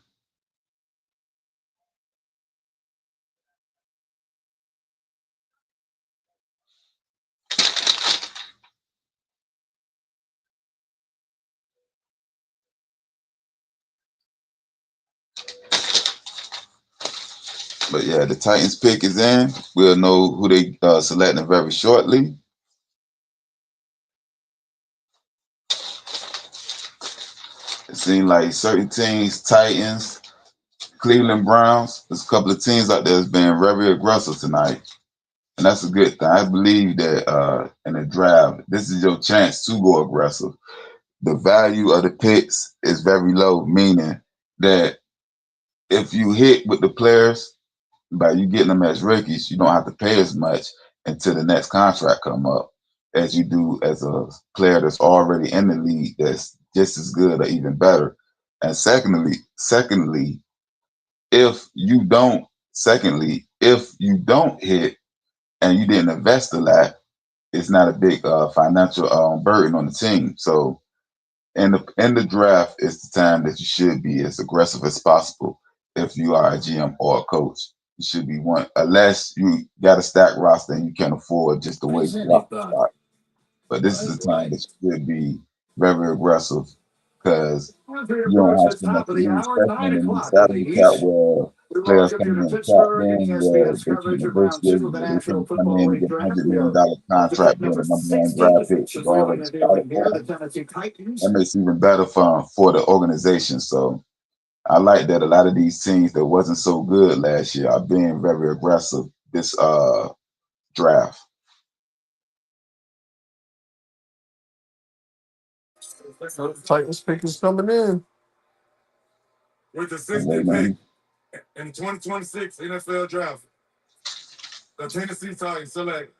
But yeah, the Titans pick is in. We'll know who they selecting very shortly. It seems like certain teams, Titans, Cleveland Browns, there's a couple of teams out there that's been very aggressive tonight. And that's a good thing. I believe that in the draft, this is your chance to go aggressive. The value of the picks is very low, meaning that if you hit with the players by you getting them as rookies, you don't have to pay as much until the next contract come up as you do as a player that's already in the league that's just as good or even better. And secondly, if you don't hit and you didn't invest a lot, it's not a big financial burden on the team. So in the draft is the time that you should be as aggressive as possible. If you are a GM or a coach, you should be one, unless you got a stacked roster and you can't afford just to wait for roster spot. But this is the time that you should be very aggressive because you don't have so much to lose, especially in the salary cap where players come in the cap room where they can negotiate, they can come in and get $100 million contract being the number one draft pick is already started for. That makes it even better for the organization. So I like that a lot of these teams that wasn't so good last year are being very aggressive this draft. Titans pick is coming in. With the 60th pick in 2026 NFL Draft, the Tennessee Titans select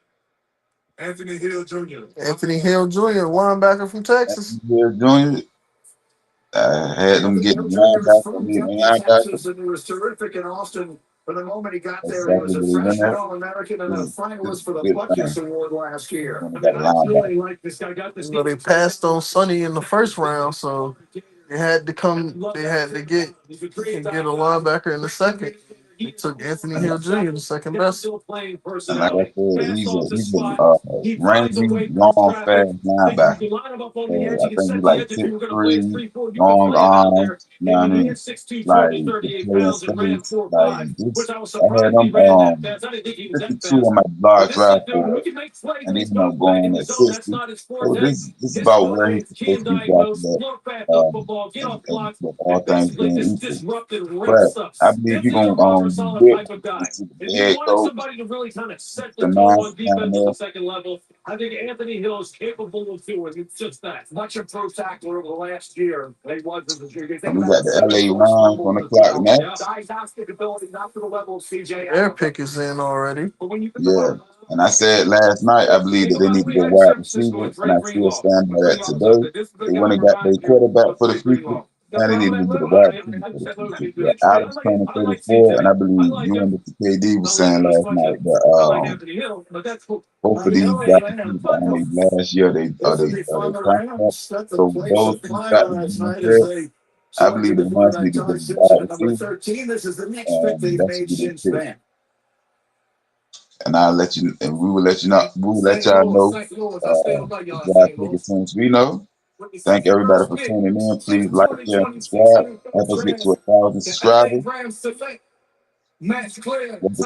Anthony Hill Jr. Anthony Hill Jr., linebacker from Texas. Hill Jr. Had them getting linebacker. And he was terrific in Austin. From the moment he got there, he was Exactly a what they went freshman at. All-American and a This finalist is for the a good Butkus thing. Award last year. When they got a linebacker. Like this guy got this. They passed on Sonny in the first round, so they had to come. They had to get a linebacker in the second. They took Anthony Hill Jr., the second best. And like I said, he's a rangy, long, fast linebacker. I think he's like 6'3", long arms. You know what I mean? Like he play in space. Like this, I had him 52 on my blog draft board, and he ended up going at 60. So this is about where he's supposed to be drafted at. With all things being equal. But I believe he's gonna be good. This is the head coach, the mindset down there. I think Anthony Hill is capable of doing. It's just that much improved tackler over the last year. He wasn't the junior. And we got the LA Rams on the clock next. Diagnostic ability, not to the level of CJ. Their pick is in already. Yeah. And I said last night, I believe that they need to go wide receiver, and I still stand by that today. They went and got their quarterback for the future, and they need to get a wide receiver for the future. Yeah, Adams turning 34, and I believe you and Mr. KD was saying last night that both of these guys only last year they contract. So those two got to be there. I believe the ones need to get a wide receiver, and that should be the pick. And I'll let you, and we will let you know. We will let y'all know the draft pick as soon as we know. Thank everybody for tuning in. Please like, share, and subscribe. Help us get to 1,000 subscribers. Welcome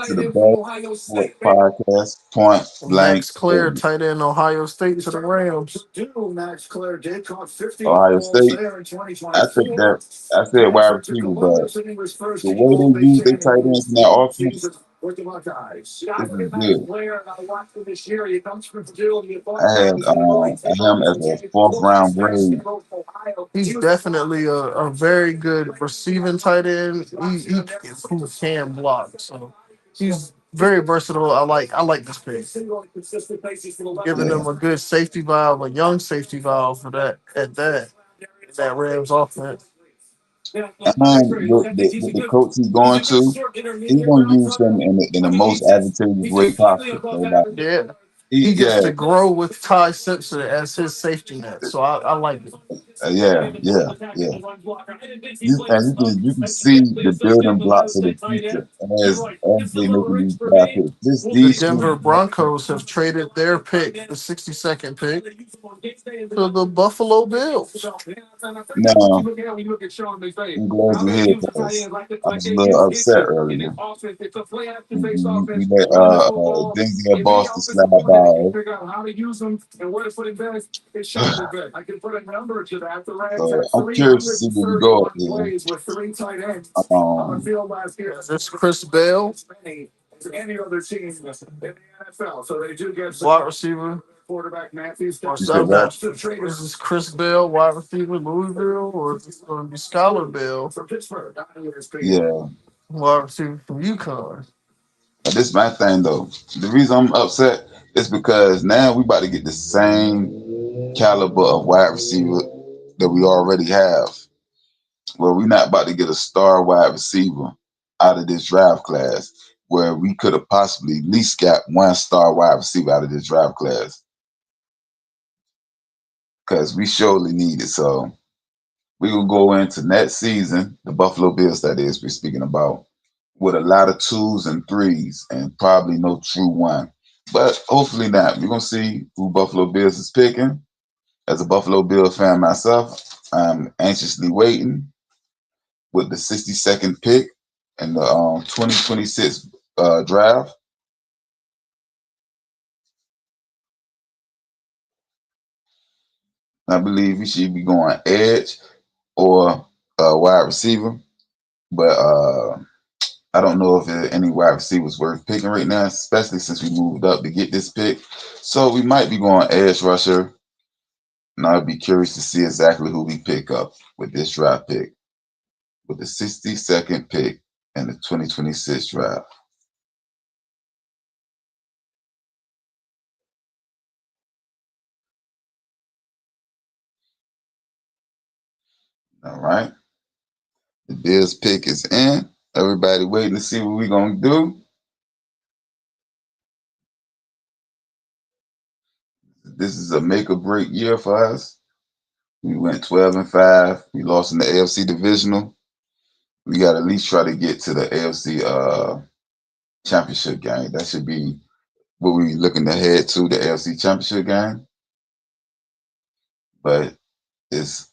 to the Best Sports Podcast. Point blank. Max Clare, tight end, Ohio State to the Rams. Ohio State. I think that I said wide receiver, but the way they use their tight ends in their offense, with the Buckeyes. This Not an is impact good. player I watched him this year. He comes from Purdue. The I had Buckeyes. And really take him over as the a game. fourth Florida round State grade. State, Ohio. He's definitely a very good receiving tight end. He who can block. So he's very versatile. I like this pick. Giving Yeah. them a good safety valve, a young safety valve for that at that Rams offense. And with the coach he's going to, he's going to use him in the most advantageous way possible. So, like, Yeah. He gets yeah, to grow with Ty Simpson as his safety net. So I like it. yeah, yeah, yeah. And you can see the building blocks of the future as they making these draft picks. The These two Denver Broncos have traded their pick, the 62nd pick, to the Buffalo Bills. now. I'm glad you're here because I was a little upset earlier. We let Denzel Boston slide by. So I'm curious to see where we go up here. Um, Is this Chris Bell, Any other team in the NFL, so they do get wide receiver? quarterback Matthews. Or you said what? is this Chris Bell, wide receiver, Louisville, or is this going to be Skylar Bell, For Pittsburgh, Yeah. wide receiver from UConn? But this is my thing though. The reason I'm upset is because now we about to get the same caliber of wide receiver that we already have. Well, we're not about to get a star wide receiver out of this draft class where we could have possibly at least got one star wide receiver out of this draft class. Because we surely need it. So we will go into next season, the Buffalo Bills, that is, we're speaking about, with a lot of twos and threes and probably no true one. But hopefully not. We're going to see who Buffalo Bills is picking. As a Buffalo Bills fan myself, I'm anxiously waiting with the 62nd pick in the 2026 draft. I believe we should be going edge or wide receiver. But I don't know if there are any wide receivers worth picking right now, especially since we moved up to get this pick. So we might be going edge rusher. And I'd be curious to see exactly who we pick up with this draft pick, with the 62nd pick in the 2026 draft. All right. The Bills pick is in. Everybody waiting to see what we're going to do. This is a make or break year for us. We went 12-5. We lost in the AFC divisional. We got to at least try to get to the AFC championship game. That should be what we're looking to head to, the AFC championship game. But it's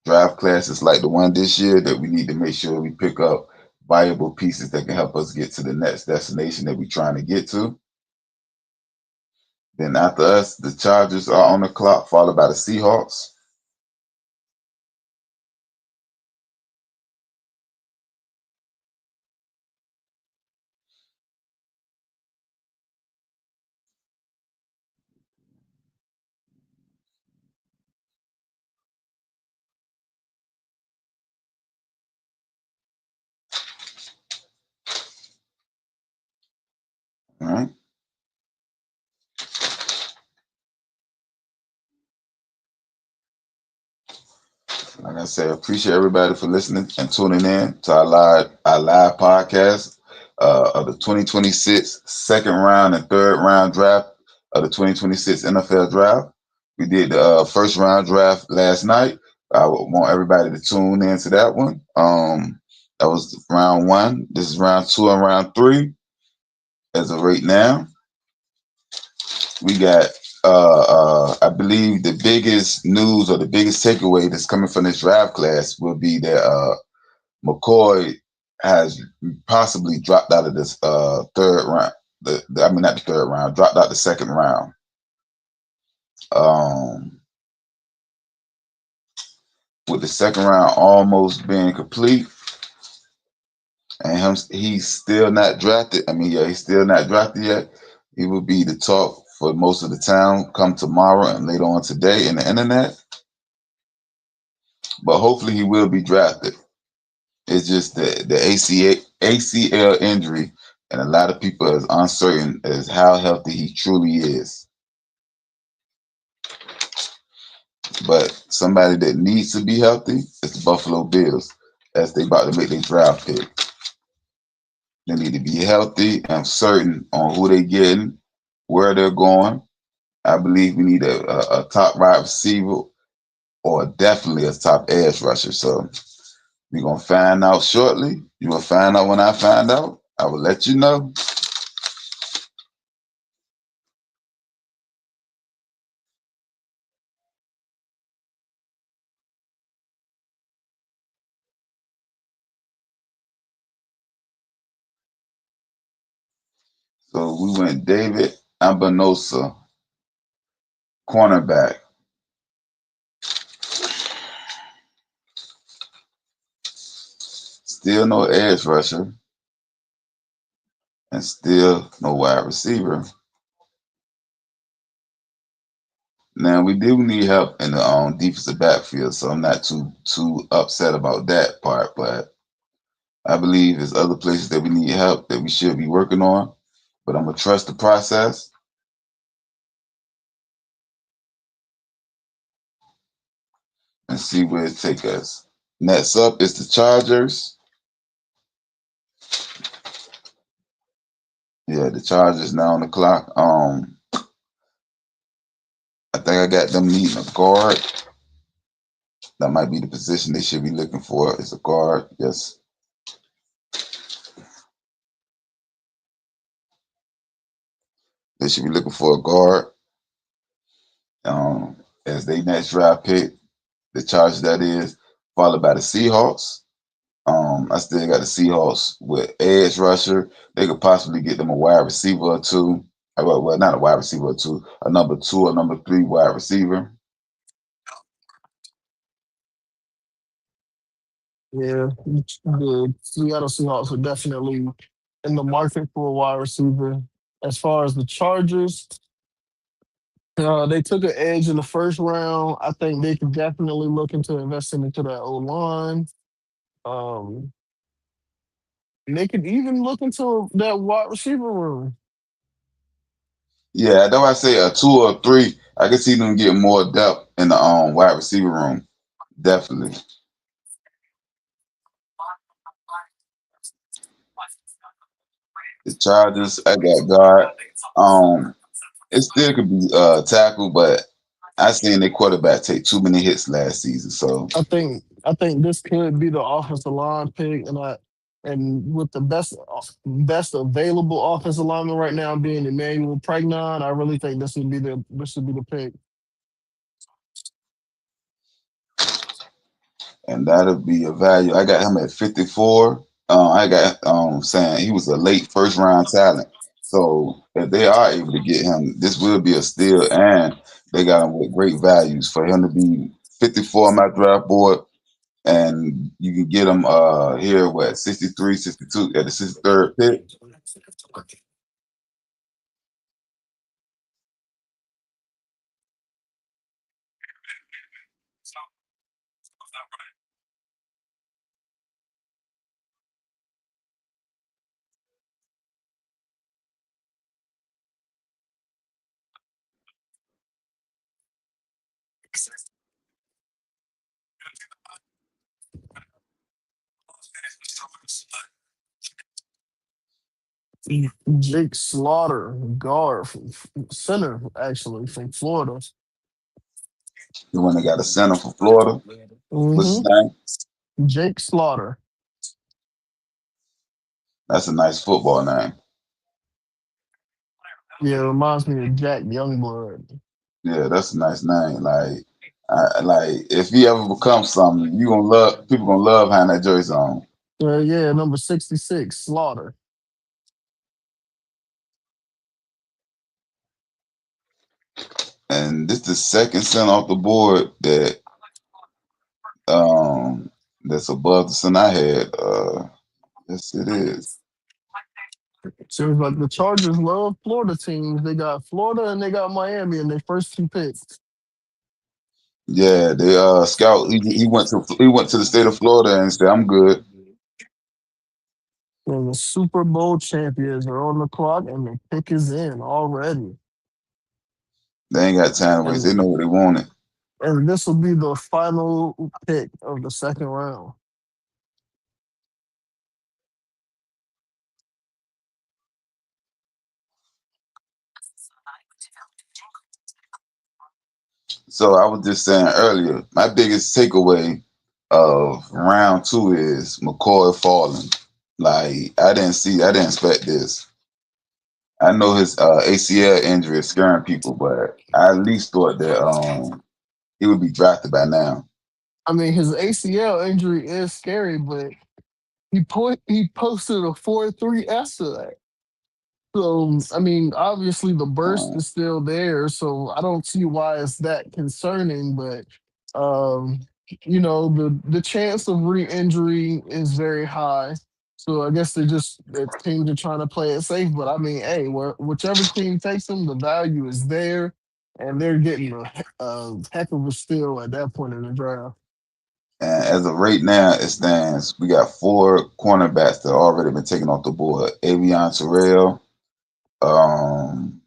draft classes like the one this year that we need to make sure we pick up valuable pieces that can help us get to the next destination that we're trying to get to. Then after us, the Chargers are on the clock, followed by the Seahawks. All right. Like I said, appreciate everybody for listening and tuning in to our live podcast of the 2026 second round and third round draft of the 2026 NFL draft. We did the first round draft last night. I want everybody to tune into that one. That was round one. This is round two and round three. As of right now, we got I believe the biggest news or the biggest takeaway that's coming from this draft class will be that McCoy has possibly dropped out of this third round. I mean, not the third round, dropped out the second round. With the second round almost being complete, and he's still not drafted. I mean, yeah, he's still not drafted yet. He will be the talk for most of the town come tomorrow and later on today in the internet. But hopefully he will be drafted. It's just the ACL injury, and a lot of people is uncertain as how healthy he truly is. But somebody that needs to be healthy is the Buffalo Bills, as they about to make their draft pick. They need to be healthy and certain on who they're getting, where they're going. I believe we need a top wide receiver or definitely a top edge rusher. So we're going to find out shortly. You're going to find out when I find out. I will let you know. So we went David Ambanosa, cornerback. Still no edge rusher. And still no wide receiver. Now we do need help in the defensive backfield, so I'm not too upset about that part. But I believe there's other places that we need help that we should be working on. But I'm gonna trust the process and see where it take us. Next up is the Chargers. Yeah, the Chargers now on the clock. I think I got them needing a guard. That might be the position they should be looking for. Is a guard. Yes. They should be looking for a guard. As they next draft pick, the Chargers that is, followed by the Seahawks. I still got the Seahawks with edge rusher. They could possibly get them a wide receiver or two. Well, not a wide receiver or two, a number 2 or number 3 wide receiver. Yeah, the Seattle Seahawks are definitely in the market for a wide receiver. As far as the Chargers, they took an edge in the first round. I think they could definitely look into investing into that O line. Um, and they could even look into that wide receiver room. Yeah, though I say a 2 or 3, I can see them getting more depth in the wide receiver room. Definitely. The Chargers, I got guard. It still could be tackled, but I seen their quarterback take too many hits last season. So I think this could be the offensive line pick, and with the best available offensive lineman right now being Emmanuel Pregnon, I really think this would be the pick. and that'll be a value. I got him at 54. I got saying he was a late first round talent. So if they are able to get him, this will be a steal, and they got him with great values for him to be 54 on my draft board, and you can get him here what 63, 62 at the 63rd pick. Jake Slaughter, guard from center, actually from Florida. The one that got a center for Florida. What's his hmm name? Jake Slaughter. That's a nice football name. Yeah, it reminds me of Jack Youngblood. Yeah, that's a nice name. Like if he ever becomes something, you gonna love people gonna love having that jersey on. Yeah, number 66, Slaughter. And this is the second center off the board um that's above the center I had. Yes, it is. Seems like the Chargers love Florida teams. They got Florida and they got Miami in their first two picks. Yeah, they scout. He went to the state of Florida and said, "I'm good." And the Super Bowl champions are on the clock and the pick is in already. They ain't got time to waste. They And know what they wanted. and this will be the final pick of the second round. So I was just saying earlier, my biggest takeaway of round two is McCoy falling. Like I didn't expect this. I know his ACL injury is scaring people, but I at least thought that he would be drafted by now. I mean, his ACL injury is scary, but he posted a 4.3 estimate. So, I mean, obviously the burst Uh, is still there, so I don't see why it's that concerning. But, um, the chance of re-injury is very high. So I guess the teams are trying to play it safe. But I mean, hey, whichever team takes them, the value is there, and they're getting a heck of a steal at that point in the draft. and as of right now, it stands. We got four cornerbacks that already been taken off the board: Avion Terrell, um,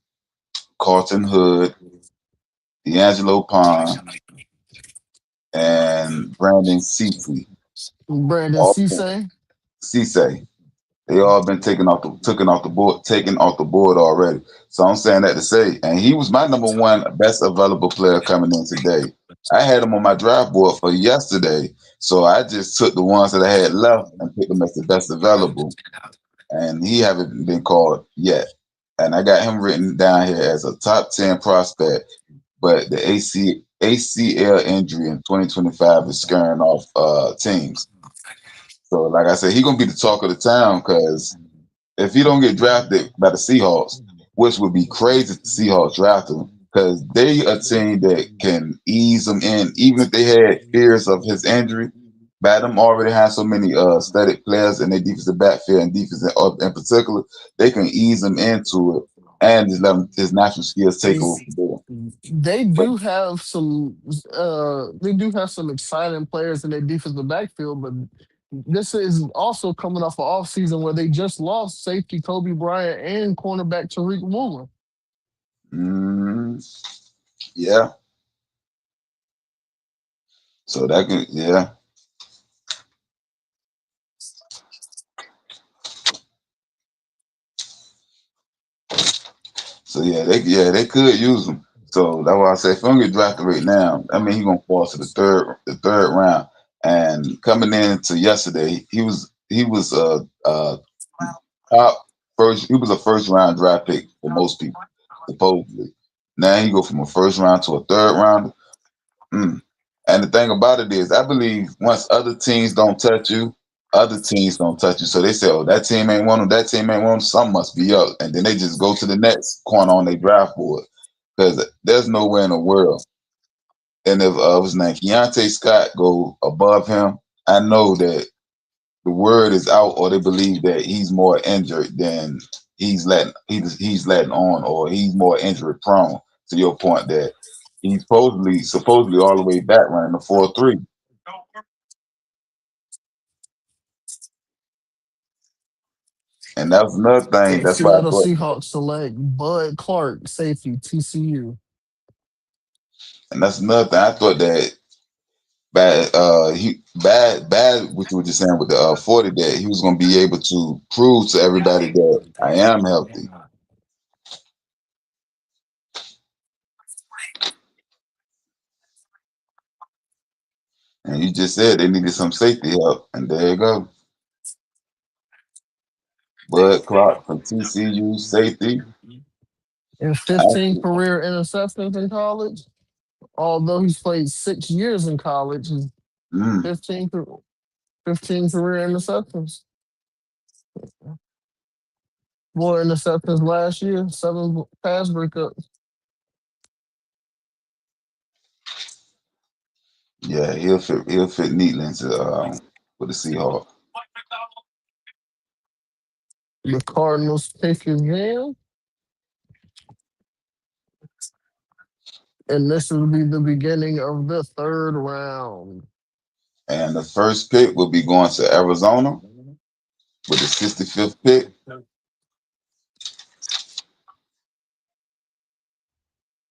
Carlton Hood, D'Angelo Pond, and Brandon Cece. Brandon All Cisse. Cisse. They all been taken off the board already. So I'm saying that to say, and he was my number one best available player coming in today. I had him on my draft board for yesterday, so I just took the ones that I had left and picked them as the best available. And he haven't been called yet. And I got him written down here as a top 10 prospect, but the ACL injury in 2025 is scaring off teams. So, like I said, he gonna be the talk of the town because if he don't get drafted by the Seahawks, which would be crazy if the Seahawks draft him, because they a team that can ease him in, even if they had fears of his injury. But them already have so many static players in their defensive backfield and defense in particular, they can ease him into it and just let him, his natural skills take over. They But do have some exciting players in their defensive backfield, but this is also coming off an offseason where they just lost safety Kobe Bryant and cornerback Tariq Woolen. mm, yeah, so that could yeah. So they could use him. So that's why I say if he don't get drafted right now, I mean he gonna fall to the third round. And coming into yesterday, he was top first. He was a first round draft pick for most people, supposedly. Now he go from a first round to a third round. Mm. And the thing about it is, I believe once other teams don't touch you, other teams don't touch you. So they say, "Oh, that team ain't want him. That team ain't want him. Something must be up." And then they just go to the next corner on their draft board because there's nowhere in the world. And if his name Keontae Scott go above him, I know that the word is out, or they believe that he's more injured than he's letting on, or he's more injury prone. To your point that he's supposedly all the way back running the 4.3. And that was another thing. That's why I Seattle thought, Seahawks select Bud Clark, safety, TCU. and that's another thing. I thought that bad what you were just saying with the 40 that he was going to be able to prove to everybody that I am healthy. And you just said they needed some safety help, and there you go. Bud Clark from TCU safety. And I, 15 career interceptions in college. Although he's played 6 years in college, he's mm, 15, 15 career interceptions. More interceptions last year, 7 pass breakups. yeah, he'll fit neatly into with the Seahawks. The Cardinals pick is in, and this will be the beginning of the third round. And the first pick will be going to Arizona with the 65th pick.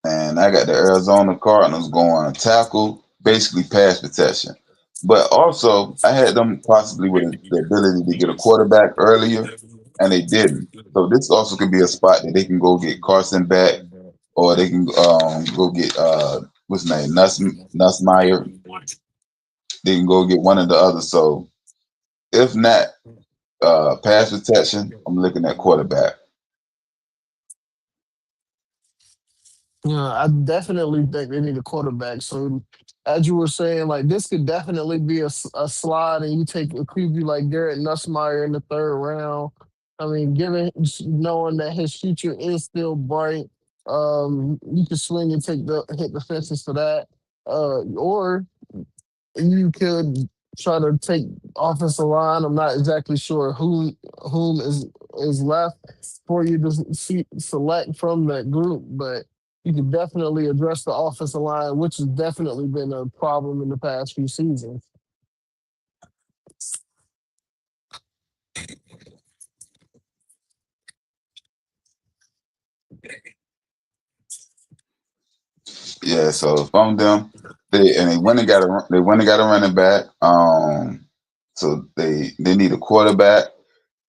And I got the Arizona Cardinals going tackle, basically pass protection. But also, I had them possibly with the ability to get a quarterback earlier, and they didn't. So this also could be a spot that they can go get Carson back, or they can go get what's his name, Nussmeyer. They can go get one of the others. So if not pass protection, I'm looking at quarterback. Yeah, I definitely think they need a quarterback. So, as you were saying, like this could definitely be a slide, and you take a preview like Garrett Nussmeyer in the third round. I mean, given knowing that his future is still bright, you can swing and hit the fences for that, or you could try to take offensive line. I'm not exactly sure whom is left for you to select from that group, but you could definitely address the offensive line, which has definitely been a problem in the past few seasons. Yeah, so if I'm them, they went and got a running back. So they need a quarterback.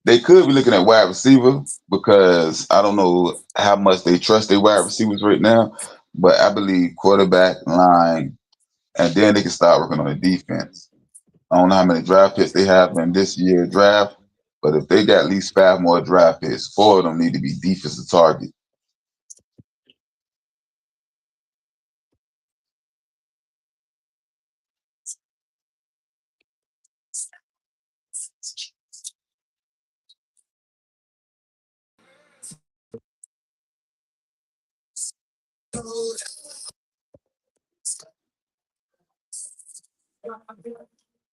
They could be looking at wide receiver because I don't know how much they trust their wide receivers right now, but I believe quarterback, line, and then they can start working on the defense. I don't know how many draft picks they have in this year's draft, but if they got at least 5 more draft picks, 4 of them need to be defensive target.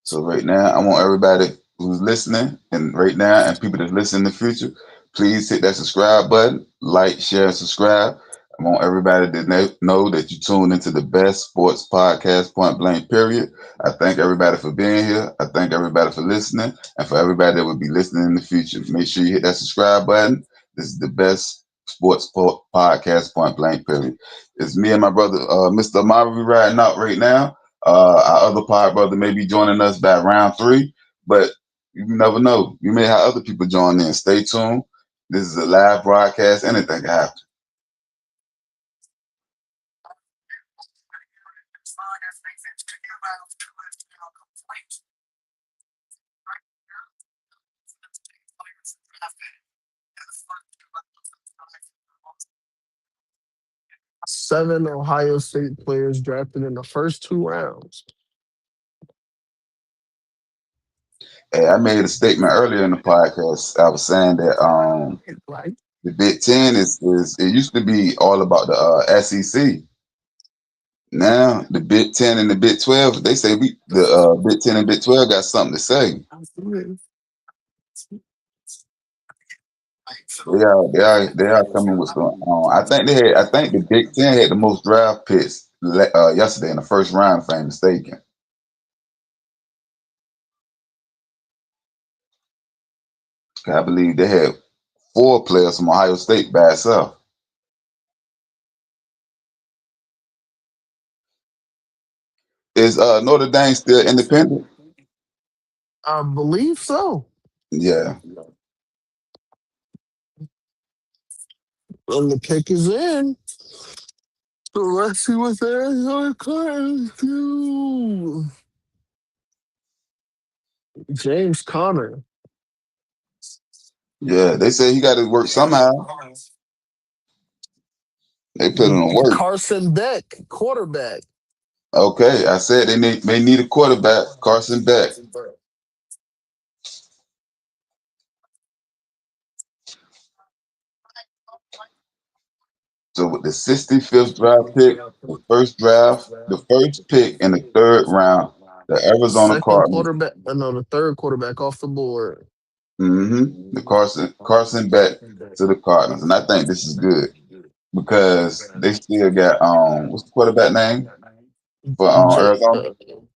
So right now, I want everybody who's listening, and right now, and people that's listening in the future, please hit that subscribe button, like, share, and subscribe. I want everybody to know that you tuned into the best sports podcast, point blank, period. I thank everybody for being here. I thank everybody for listening, and for everybody that will be listening in the future. Make sure you hit that subscribe button. This is the best sports podcast, point blank, period. It's me and my brother, Mr. Amari, riding out right now. Our other pod brother may be joining us by round 3, but you never know. You may have other people join in. Stay tuned. This is a live broadcast. Anything can happen. 7 Ohio State players drafted in the first 2 rounds. Hey, I made a statement earlier in the podcast. I was saying that the Big Ten is it used to be all about the SEC. Now the Big Ten and the Big 12, they say the Big Ten and Big 12 got something to say. They are coming with some. I think the Big Ten had the most draft picks yesterday in the first round, if I'm mistaken. I believe they had 4 players from Ohio State by itself. Is Notre Dame still independent? I believe so. Yeah. And the pick is in. So let's see what the Arizona Cardinals do. James Conner. Yeah, they say he got to work somehow. They put him to work. Carson Beck, quarterback. Okay, I said they need a quarterback. Carson Beck. So with the 65th draft pick, the first pick in the third round, the Arizona Second Cardinals. quarterback. No, the third quarterback off the board. The Carson back to the Cardinals, and I think this is good because they still got what's the quarterback name for J- Arizona?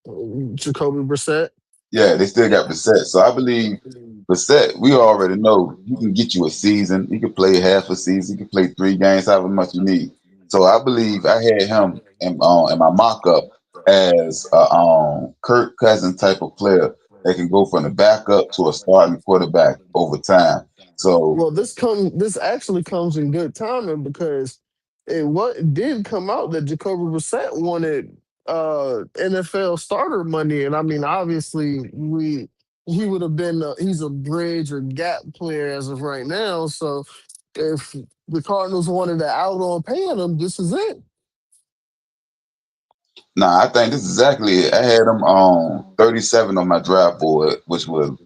uh, Jacoby Brissett. Yeah, they still got Brissett. So I believe Brissett, we already know he can get you a season. He can play half a season. He can play 3 games, however much you need. So I believe I had him in my mock up as a Kirk Cousins type of player that can go from the backup to a starting quarterback over time. So Well, this actually comes in good timing because it did come out that Jacoby Brissett wanted NFL starter money, and I mean, obviously, we he would have been he's a bridge or gap player as of right now. So if the Cardinals wanted to out on paying him, this is it. nah, I think this is exactly it. I had him on 37 on my draft board, which was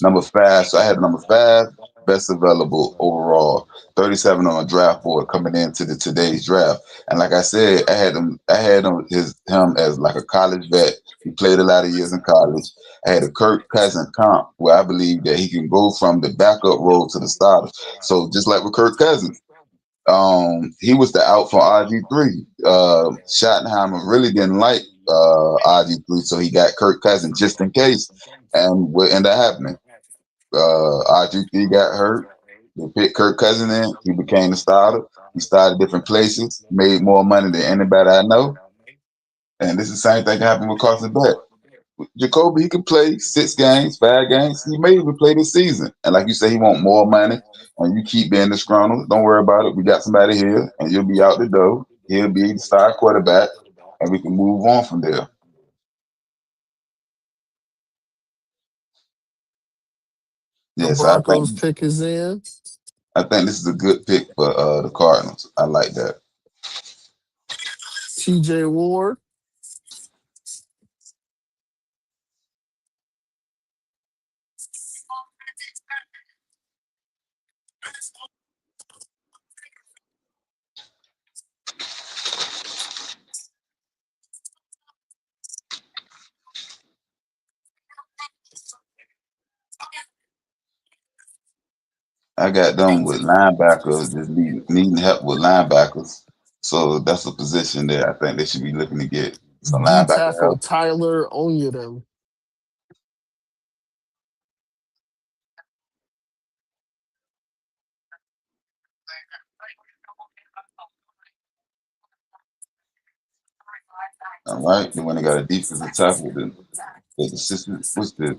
number 5. So I had number 5, best available overall, 37 on a draft board coming into today's draft. And like I said, I had him as like a college vet. He played a lot of years in college. I had a Kirk Cousins comp where I believe that he can go from the backup role to the starter. So just like with Kirk Cousins, he was the out for RG3. Schottenheimer really didn't like RG3, so he got Kirk Cousins just in case. And what ended up happening? RG3 got hurt. They picked Kirk Cousins in. He became the starter. He started different places, made more money than anybody I know. And this is the same thing can happen with Carson Beck. Jacoby, he can play 6 games, 5 games. He may even play this season. And like you say, he want more money. And you keep being disgruntled. Don't worry about it. We got somebody here, and you'll be out the door. He'll be the star quarterback, and we can move on from there. The Yes, Broncos pick is in. I think this is a good pick for the Cardinals. I like that. T.J. Ward. I got them with linebackers, just needing help with linebackers. So that's a position that I think they should be looking to get some D linebacker tackle help. Tyler Onyedem. All right. Then when they got a defensive tackle, then the 60, what's the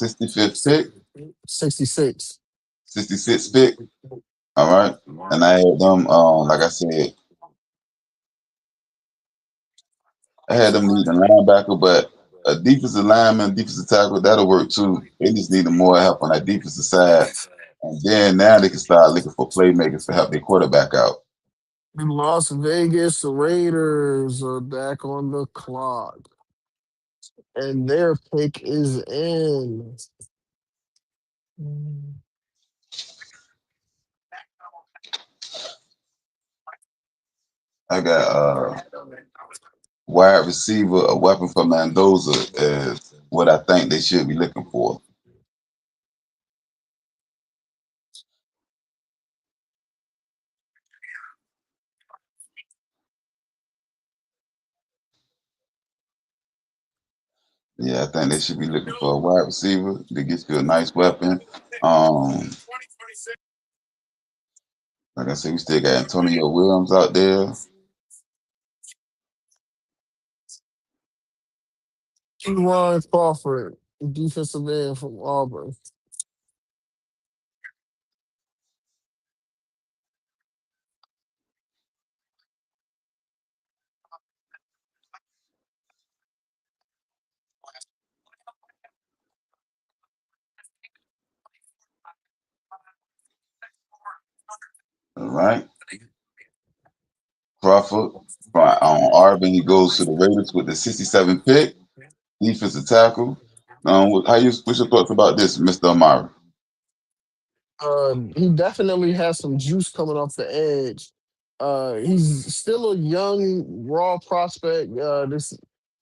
65th pick, 66. 66th pick. All right. And I had them, like I said, I had them need a linebacker, but a defensive lineman, defensive tackle, that'll work too. They just need more help on that defensive side. And then now they can start looking for playmakers to help their quarterback out. The Las Vegas Raiders are back on the clock. And their pick is in. I got wide receiver, a weapon for Mendoza is what I think they should be looking for. Yeah, I think they should be looking for a wide receiver to get you a nice weapon. Um, like I said, we still got Antonio Williams out there. Ron Crawford, defensive end from Auburn. All right, Crawford from Auburn. He goes to the Raiders with the 67 pick, defensive tackle. What's your thoughts about this, Mr. Amari? He definitely has some juice coming off the edge. He's still a young, raw prospect.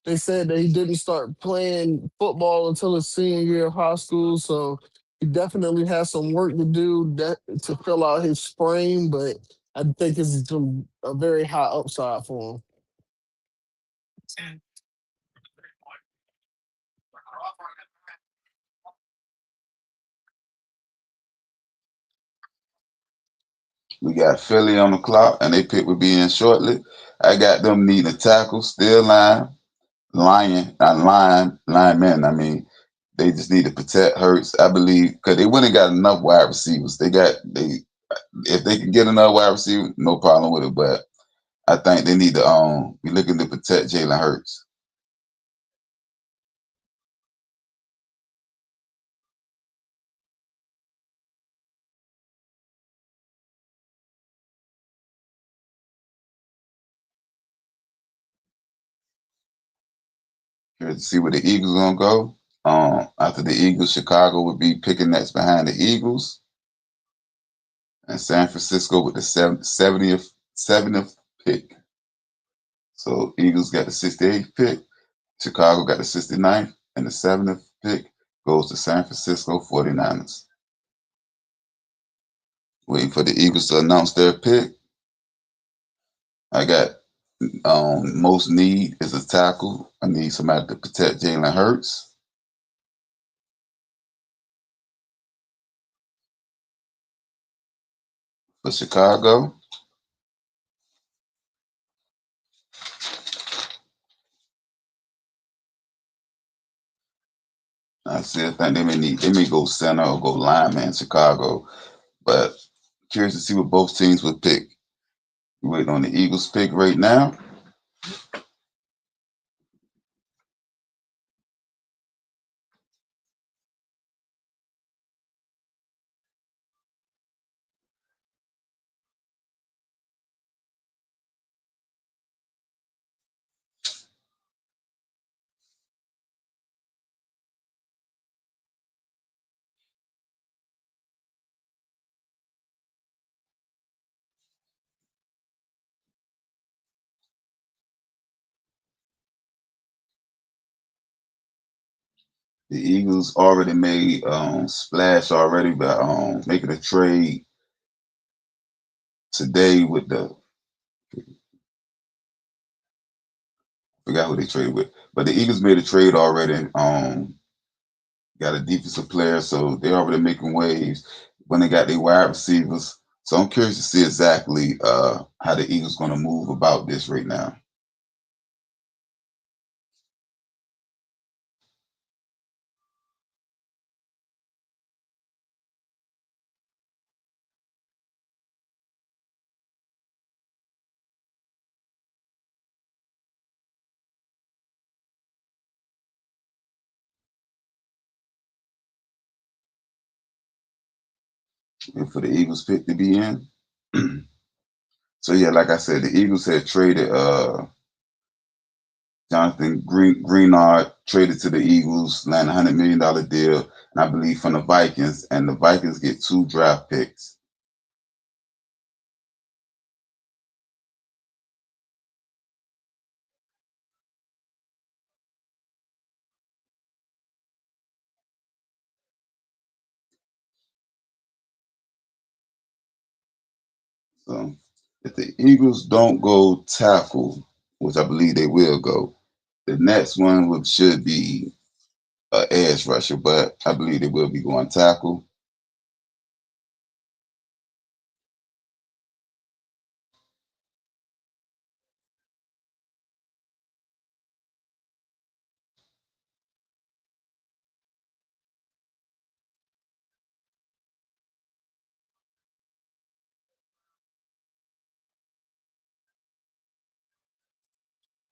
They said that he didn't start playing football until his senior year of high school, so He definitely has some work to do to fill out his frame, but I think it's a very high upside for him. We got Philly on the clock, and they pick will be in shortly. I got them needing a tackle, still lineman. I mean, they just need to protect Hurts, I believe, because they wouldn't got enough wide receivers. If they can get another wide receiver, no problem with it. But I think they need to be looking to protect Jalen Hurts. Here to see where the Eagles gonna go. After the Eagles, Chicago would be picking next behind the Eagles, and San Francisco with the 70th pick. So Eagles got the 68th pick, Chicago got the 69th, and the 70th pick goes to San Francisco 49ers. Waiting for the Eagles to announce their pick. I got most need is a tackle. I need somebody to protect Jalen Hurts. For Chicago, I still think they may go center or go lineman Chicago, but curious to see what both teams would pick. We're waiting on the Eagles pick right now. The Eagles already made splash already by making a trade today with the forgot who they traded with, but the Eagles made a trade already. Got a defensive player, so they're already making waves when they got their wide receivers. So I'm curious to see exactly how the Eagles going to move about this right now. And for the Eagles pick to be in. So yeah, like I said, the Eagles had traded Jonathan Greenard traded to the Eagles, land $100 million deal, and I believe from the Vikings, and the Vikings get 2 draft picks. So if the Eagles don't go tackle, which I believe they will go, the next one should be an edge rusher, but I believe they will be going tackle.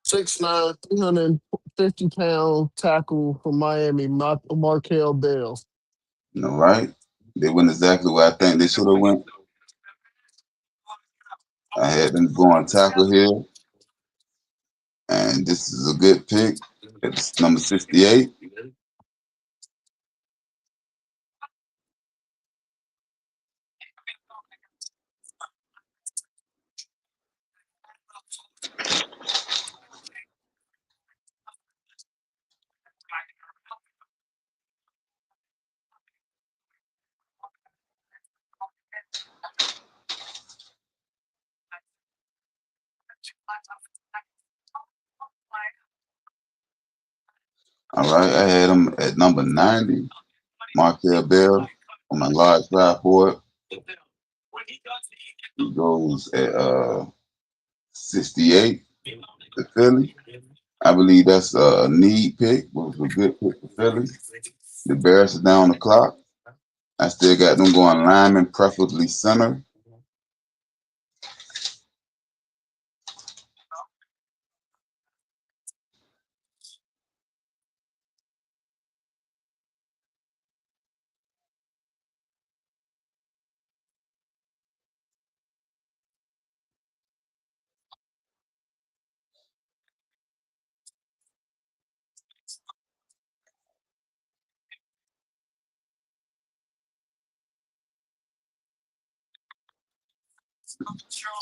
Six 350 pound tackle from Miami, Markel Bell. You know, right? They went exactly where I think they should have went. I had them going tackle here, and this is a good pick. It's number 68. All right, I had him at number 90, Markel Bell on my large drive board. He goes at 68 to Philly. I believe that's a need pick, was a good pick for Philly. The Bears are down the clock. I still got them going lineman, preferably center.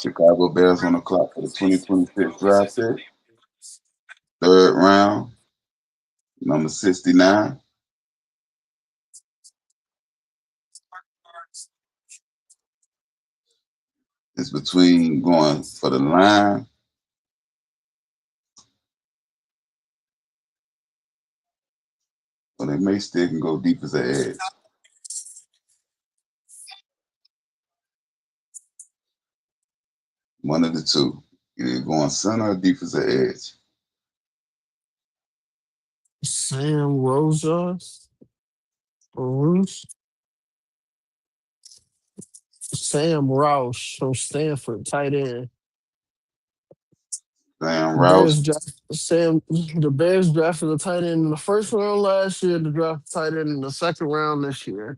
Chicago Bears on the clock for the 2026 draft pick. Third round, number 69. It's between going for the line or they may still can go deep as an edge. One of the two. Either going center or deep as an edge. Sam Rogers, Roush, Sam Roush from Stanford, tight end. Sam The Rouse. Bears draft Sam. The Bears drafted a tight end in the first round last year. The draft tight end in the second round this year.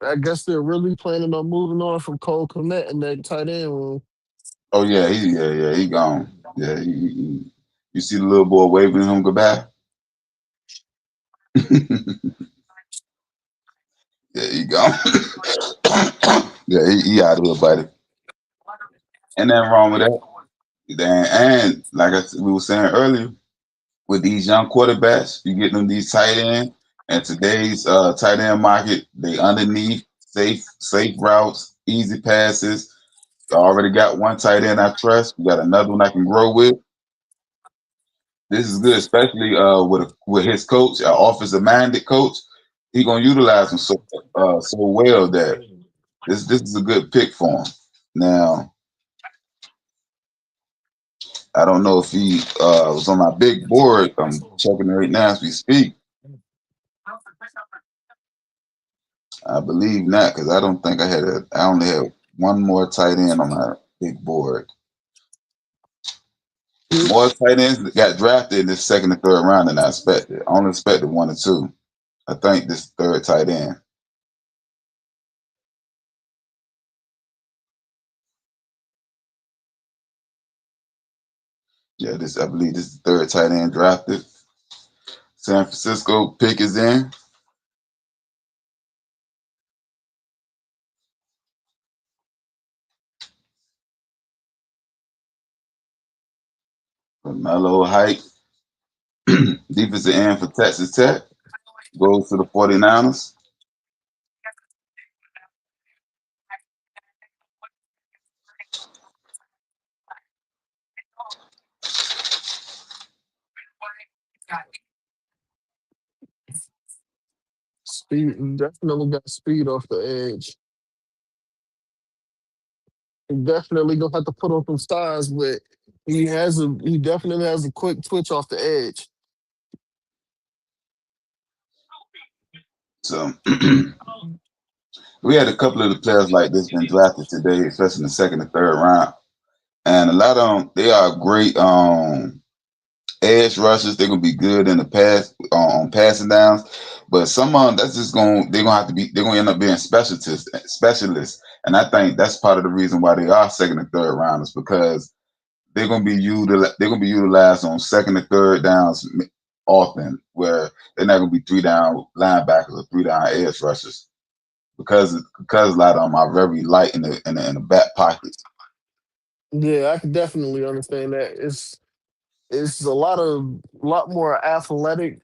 I guess they're really planning on moving on from Cole Kmet in that tight end room. Oh yeah, he gone. Yeah, you see the little boy waving him goodbye. Yeah, he gone. Yeah, he out of here, buddy. Ain't nothing wrong with that. And like we were saying earlier, with these young quarterbacks, you get them these tight end, and today's tight end market, they underneath safe routes, easy passes. I already got one tight end I trust. We got another one I can grow with. This is good, especially with his coach, an offensive minded coach. He gonna utilize him so well that this is a good pick for him. Now I don't know if he was on my big board. I'm checking it right now as we speak. I believe not because I don't think I only had one more tight end on my big board. More tight ends got drafted in this second and third round than I expected. I only expected one or two. I think this third tight end. Yeah, I believe this is the third tight end drafted. San Francisco pick is in. Mellow Height, defensive end for Texas Tech, goes to the 49ers. Speed definitely got speed off the edge. He definitely gonna have to put on some size, but he definitely has a quick twitch off the edge. So we had a couple of the players like this been drafted today, especially in the second and third round. And a lot of them, they are great edge rushers. They're gonna be good in the pass on passing downs. But some of them, they're gonna end up being specialists. And I think that's part of the reason why they are second and third rounders because they're gonna be utilized on second and third downs often, where they're not gonna be three down linebackers or three down edge rushers because a lot of them are very light in the back pocket. Yeah, I can definitely understand that. It's a lot more athletic,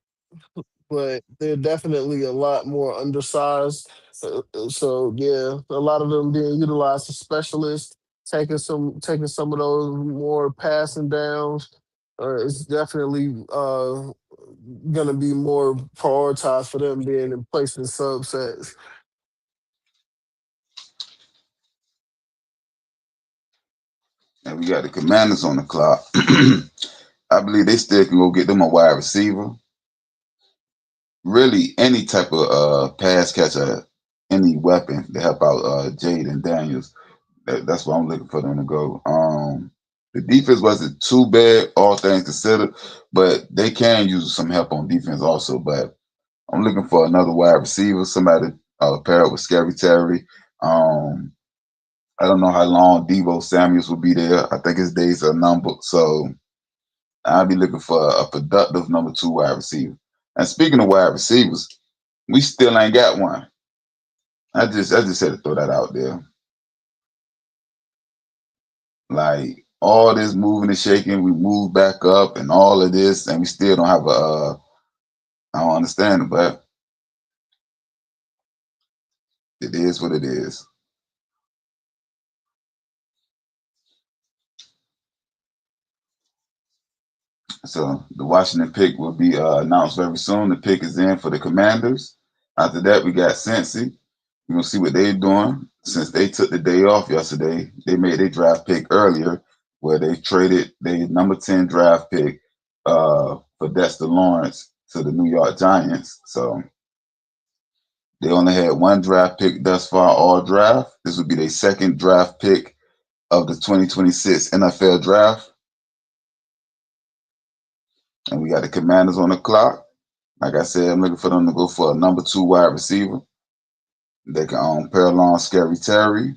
but they're definitely a lot more undersized. So yeah, a lot of them being utilized as specialists. taking some of those more passing downs. It's definitely gonna be more prioritized for them being in placing subsets. And we got the Commanders on the clock. I believe they still can go get them a wide receiver. Really, any type of pass catcher, any weapon to help out Jaden Daniels. That's what I'm looking for them to go. The defense wasn't too bad, all things considered, but they can use some help on defense also. But I'm looking for another wide receiver, somebody pair up with Scary Terry. Um, I don't know how long Devo Samuels will be there. I think his days are numbered. So I'll be looking for a productive number 2 wide receiver. And speaking of wide receivers, we still ain't got one. I just had to throw that out there. Like all this moving and shaking, we move back up and all of this, and we still don't have I don't understand it, but it is what it is. So the Washington pick will be announced very soon. The pick is in for the Commanders. After that, we got Cincy. We're gonna see what they're doing. Since they took the day off yesterday, they made a draft pick earlier where they traded their number 10 draft pick for Dexter Lawrence to the New York Giants. So they only had one draft pick thus far all draft. This would be their second draft pick of the 2026 NFL draft. And we got the Commanders on the clock. Like I said, I'm looking for them to go for a number 2 wide receiver. They can pair along Scary Terry.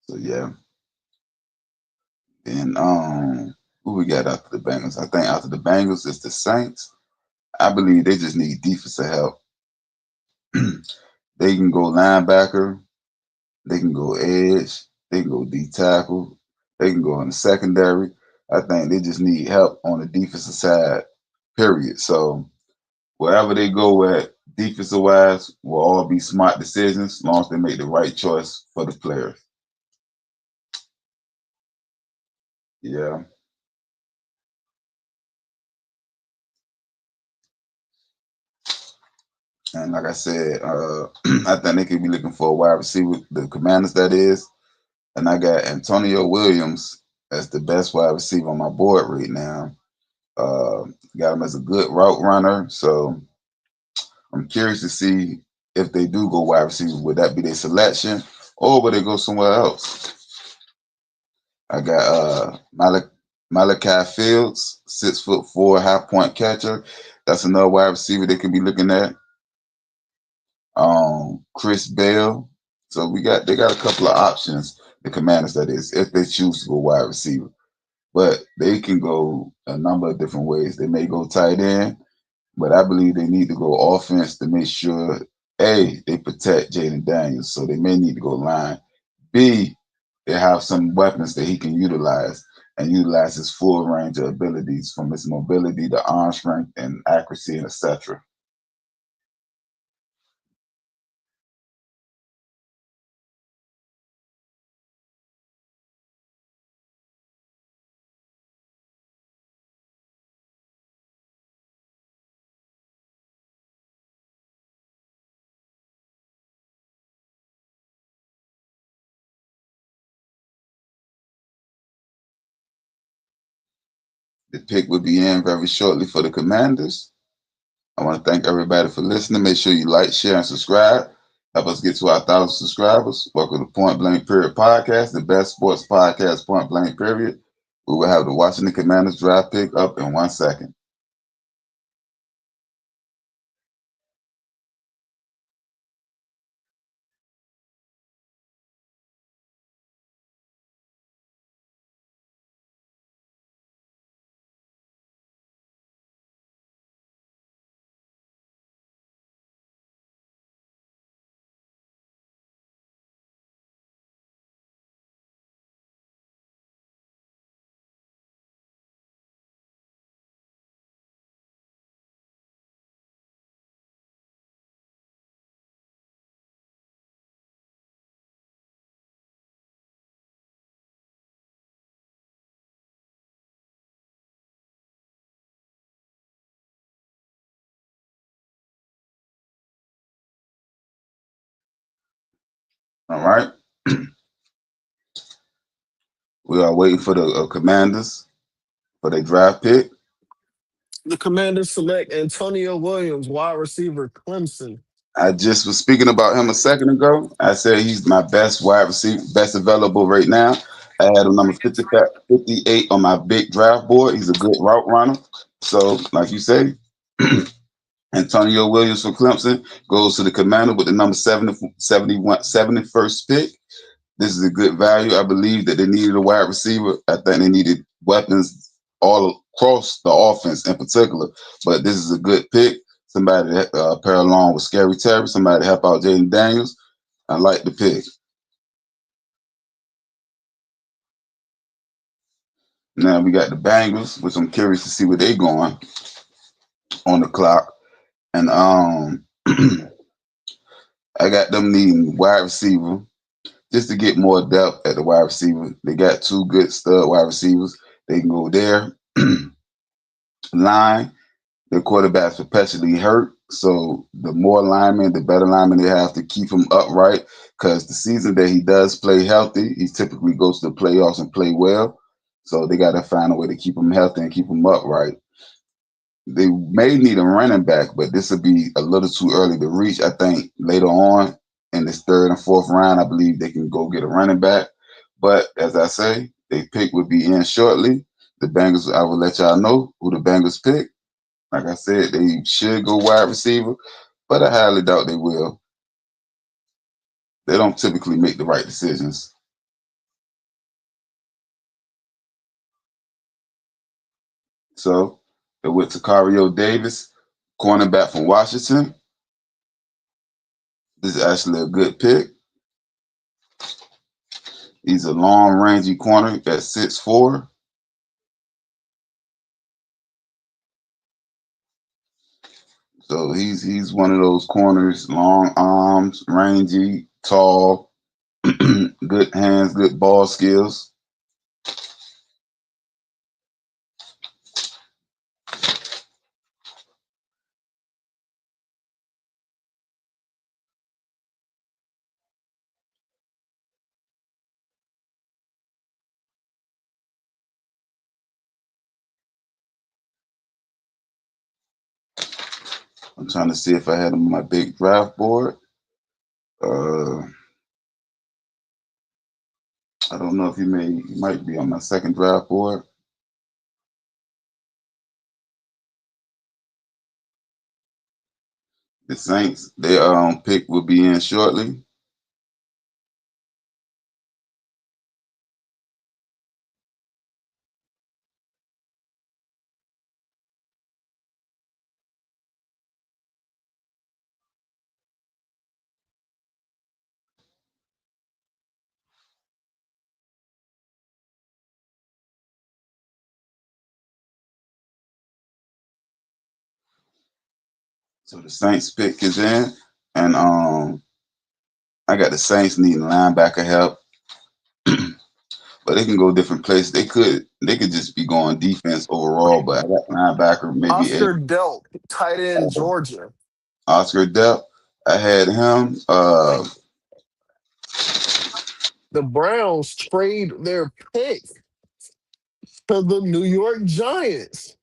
So yeah. And who we got after the Bengals? I think after the Bengals it's the Saints. I believe they just need defensive help. They can go linebacker, they can go edge, they can go D tackle, they can go in the secondary. I think they just need help on the defensive side, period. So wherever they go at defensive wise will all be smart decisions as long as they make the right choice for the players. Yeah. And like I said, I think they could be looking for a wide receiver, the Commanders that is. And I got Antonio Williams as the best wide receiver on my board right now. Uh, got him as a good route runner. So I'm curious to see if they do go wide receiver, would that be their selection or would they go somewhere else? I got Malachi Fields, 6'4" half point catcher. That's another wide receiver they could be looking at. Chris Bell. So they got a couple of options, the Commanders that is, if they choose to go wide receiver. But they can go a number of different ways. They may go tight end, but I believe they need to go offense to make sure A, they protect Jaden Daniels. So they may need to go line. B, they have some weapons that he can utilize and utilize his full range of abilities from his mobility to arm strength and accuracy and etc. The pick will be in very shortly for the Commanders. I want to thank everybody for listening. Make sure you like, share, and subscribe. Help us get to our 1,000 subscribers. Welcome to Point Blank Period Podcast, the best sports podcast, Point Blank Period. We will have the Washington Commanders draft pick up in 1 second. All right. We are waiting for the Commanders for their draft pick. The Commanders select Antonio Williams, wide receiver, Clemson. I just was speaking about him a second ago. I said he's my best wide receiver, best available right now. I had him number 58 on my big draft board. He's a good route runner. So, like you say, Antonio Williams for Clemson goes to the Commander with the number 71st pick. This is a good value. I believe that they needed a wide receiver. I think they needed weapons all across the offense in particular. But this is a good pick. Somebody to pair along with Scary Terry, somebody to help out Jaden Daniels. I like the pick. Now we got the Bengals, which I'm curious to see where they're going on the clock. And I got them needing wide receiver just to get more depth at the wide receiver. They got two good stud wide receivers. They can go there. Line, their quarterback's perpetually hurt. So the more linemen, the better linemen they have to keep him upright. Because the season that he does play healthy, he typically goes to the playoffs and play well. So they got to find a way to keep him healthy and keep him upright. They may need a running back, but this will be a little too early to reach. I think later on in this third and fourth round, I believe they can go get a running back. But as I say, they pick will be in shortly. The Bengals, I will let y'all know who the Bengals pick. Like I said, they should go wide receiver, but I highly doubt they will. They don't typically make the right decisions. So they went to Cario Davis, cornerback from Washington. This is actually a good pick. He's a long rangey corner at 6'4". So he's one of those corners, long arms, rangy, tall, good hands, good ball skills. I'm trying to see if I had him on my big draft board. I don't know if he might be on my second draft board. The Saints, their pick will be in shortly. So the Saints pick is in, and I got the Saints needing linebacker help, but they can go different places. They could just be going defense overall, but I got linebacker maybe Oscar Delp, tight end, Georgia. Oscar Delp. I had him. The Browns trade their pick to the New York Giants.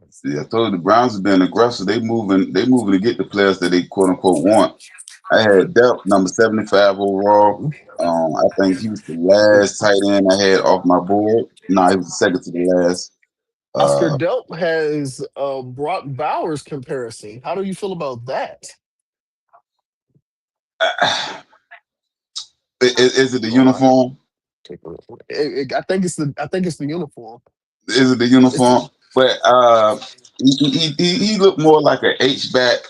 See, I told you the Browns have been aggressive. They moving to get the players that they quote unquote want. I had Delp, number 75 overall. I think he was the last tight end I had off my board. No, he was the second to the last. Oscar Delp has Brock Bowers comparison. How do you feel about that? Is it the uniform? I think it's the uniform. Is it the uniform? But he looked more like an H-back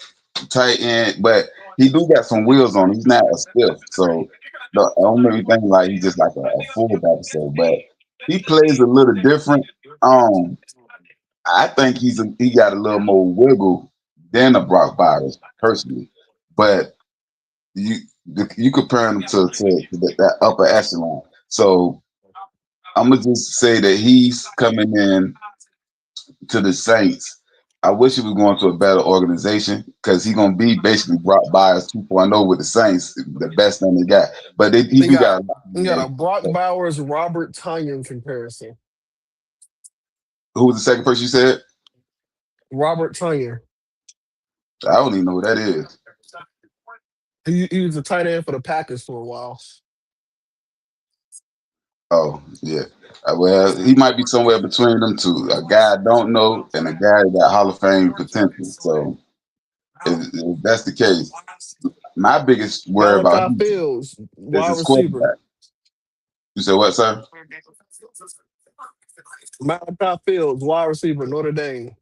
tight end, but he do got some wheels on. He's not a stiff, so I don't really think like he's just like a fullback. So, but he plays a little different. I think he got a little more wiggle than a Brock Bowers personally, but you compare him to that upper echelon. So I'm gonna just say that he's coming in to the Saints I wish he was going to a better organization because he's gonna be basically Brock Bowers 2.0 with the Saints, the best thing they got. But he They do got got a lot to you got a make. Brock Bowers Robert Tunyon comparison. Who was the second person you said? Robert Tunyon. I don't even know who that is. He was a tight end for the Packers for a while. Oh, yeah. Well, he might be somewhere between them two. A guy I don't know and a guy that got Hall of Fame potential. So if that's the case, my biggest worry about Malachi him Fields, is wide his receiver. quarterback. You said what, sir? Malachi Fields, wide receiver, Notre Dame,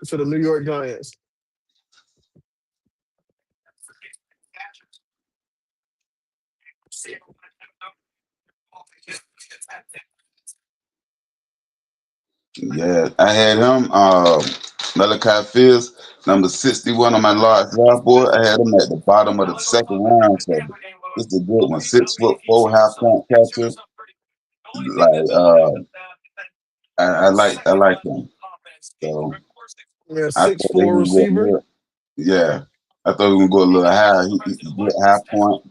to the New York Giants. Yeah, I had him, Malachi Fields, number 61 on my large draft board. I had him at the bottom of the second round. So this is a good one. 6'4", half point catcher. Like I like him. So Yeah, I six thought they four were gonna go a receiver. little, yeah. I thought we were gonna go a little higher. He good half point.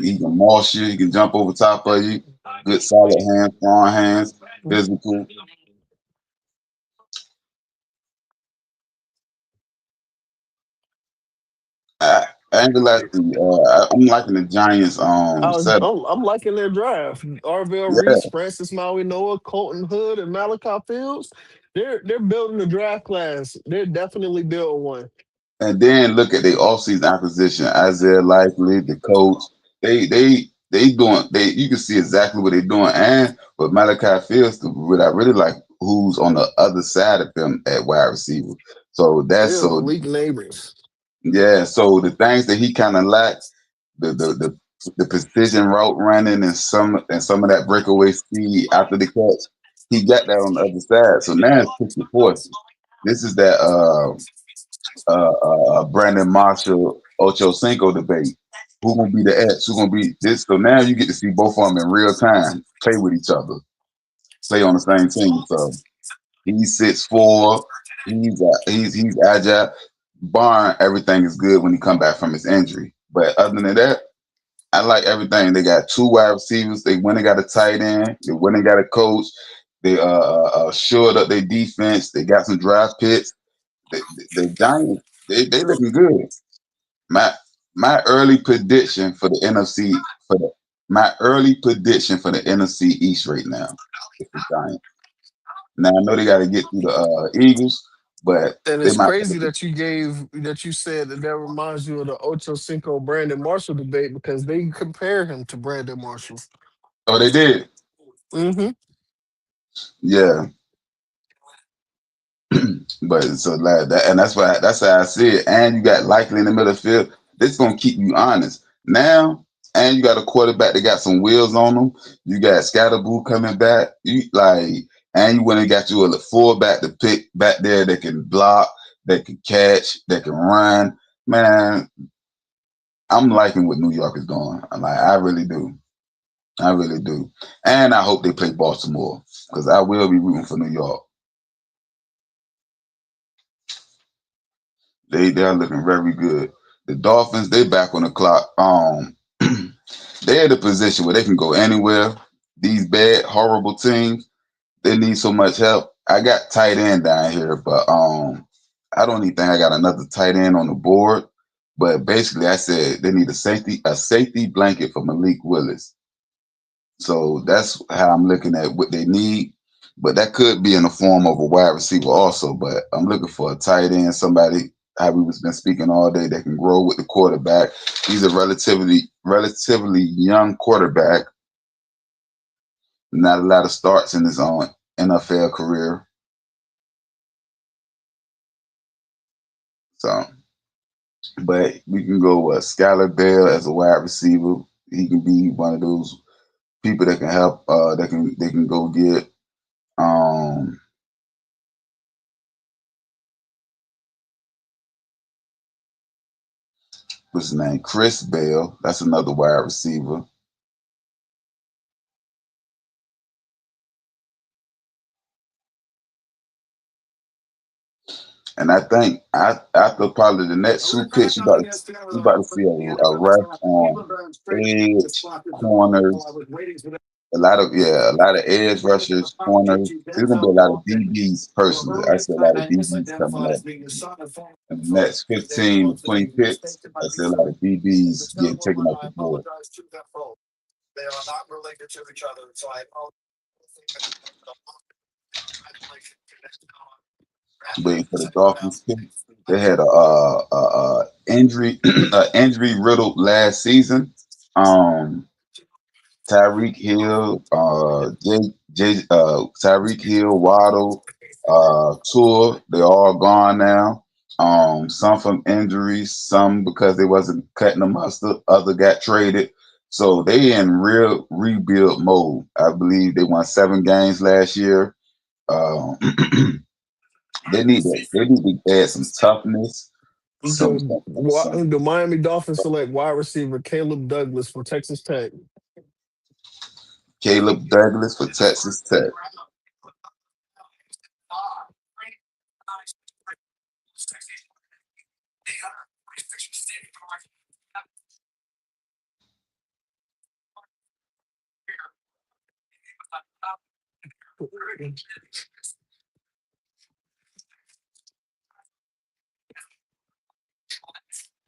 He can maul you. He can jump over top of you. Good solid hands, strong hands, physical. I ain't gonna lie to you. I'm liking the Giants set. I'm liking their draft. Arvell Yeah, Reese, Francis Maui Noah, Colton Hood, and Malachi Fields. They're building the draft class. They're definitely building one. and then look at the offseason acquisition. Isaiah Likely, the coach. They doing they. You can see exactly what they're doing. And with Malachi Fields, what I really like who's on the other side of him at wide receiver. So that's They're so Malik Neighbors. yeah. So the things that he kind of lacks, the precision route running and some of that breakaway speed after the catch, he got that on the other side. So now it's 50-40. This is that Brandon Marshall Ocho Cinco debate. Who gonna be the X? Who gonna be this? So now you get to see both of them in real time play with each other, play on the same team. So he's 6'4". He's agile. Barring everything is good when he come back from his injury. But other than that, I like everything. They got two wide receivers. They went and got a tight end. They went and got a coach. They shored up their defense. They got some draft picks. The Giants, they looking good. My my early prediction for the NFC for the my early prediction for the NFC East right now is the Giants. Now I know they got to get through the Eagles, but And they it's might. crazy that you said that reminds you of the Ocho Cinco Brandon Marshall debate because they compare him to Brandon Marshall. Oh, they did. Hmm. Yeah, but so like that, and that's how I see it. And you got Likely in the middle of the field. This gonna keep you honest now. And you got a quarterback that got some wheels on them. You got Scatterboo coming back. And you went and got you a fullback to pick back there that can block, that can catch, that can run. Man, I'm liking what New York is doing. I really do. I really do. And I hope they play Baltimore because I will be rooting for New York. They're looking very good. The Dolphins, they back on the clock. They're in a position where they can go anywhere. These bad, horrible teams, they need so much help. I got tight end down here, but I don't even think I got another tight end on the board. But basically, I said they need a safety blanket for Malik Willis. So that's how I'm looking at what they need. But that could be in the form of a wide receiver also. But I'm looking for a tight end, somebody how we was been speaking all day that can grow with the quarterback. He's a relatively young quarterback. Not a lot of starts in his own NFL career. So, but we can go with Skylar Bell as a wide receiver. He can be one of those people that can help. They can go get. Um, what's his name? Chris Bell. That's another wide receiver. And I think after probably the next two picks, you about to see a rush on edge corners, a lot of edge rushers, corners. There's gonna be a lot of DBs. Personally, I see a lot of DBs coming up in the next 15 to 20 picks. I see a lot of DBs getting taken off the board. Waiting for the Dolphins pick. They had a injury injury riddled last season. Tyreek Hill, Tyreek Hill, Waddle, Tour, they're all gone now. Some from injuries, some because they wasn't cutting the mustard, other got traded. So they in real rebuild mode. I believe they won 7 games last year. Uh, they need to add some toughness. Some The Miami Dolphins select wide receiver Caleb Douglas for Texas Tech. Caleb Douglas for Texas Tech.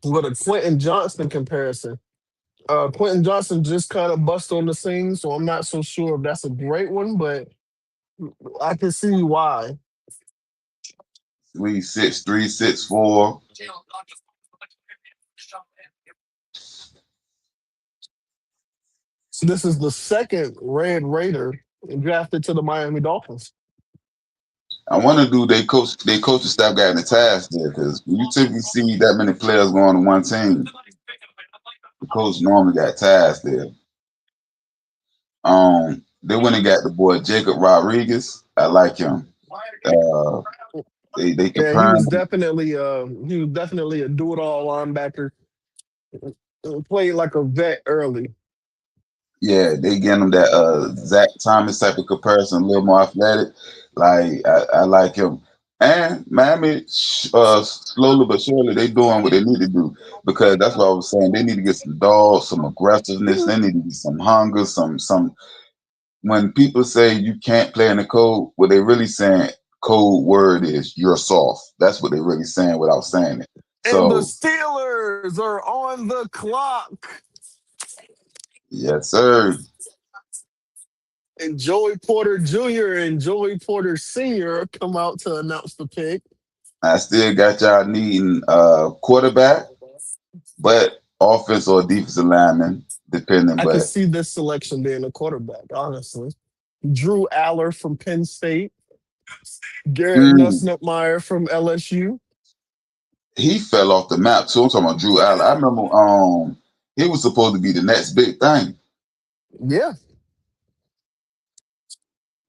With a Quentin Johnston comparison. Quentin Johnson just kind of bust on the scene, so I'm not so sure if that's a great one, but I can see why. 3'6", 6'4". So this is the second Red Raider drafted to the Miami Dolphins. I wonder do they coaching staff got in the task there, because you typically see that many players going to one team. The coach normally got tasked there. They went and got the boy Jacob Rodriguez. I like him. They Yeah, compare him. he was definitely a do-it-all linebacker. Played like a vet early. Yeah, they get him that Zach Thomas type of comparison, a little more athletic. Like I like him. And Miami, slowly but surely, they doing what they need to do, because that's what I was saying. They need to get some dogs, some aggressiveness. They need to get some hunger, some. When people say you can't play in the cold, what they really saying, code word is you're soft. That's what they're really saying without saying it. And the So Steelers are on the clock. yes, sir. And Joey Porter Jr. and Joey Porter Sr. come out to announce the pick. I still got y'all needing quarterback, but offense or defensive lineman, depending. I could But see this selection being a quarterback, honestly. Drew Aller from Penn State, Garrett mm, Nussmeyer from LSU. he fell off the map too. I'm talking about Drew Allen. I remember he was supposed to be the next big thing. Yeah.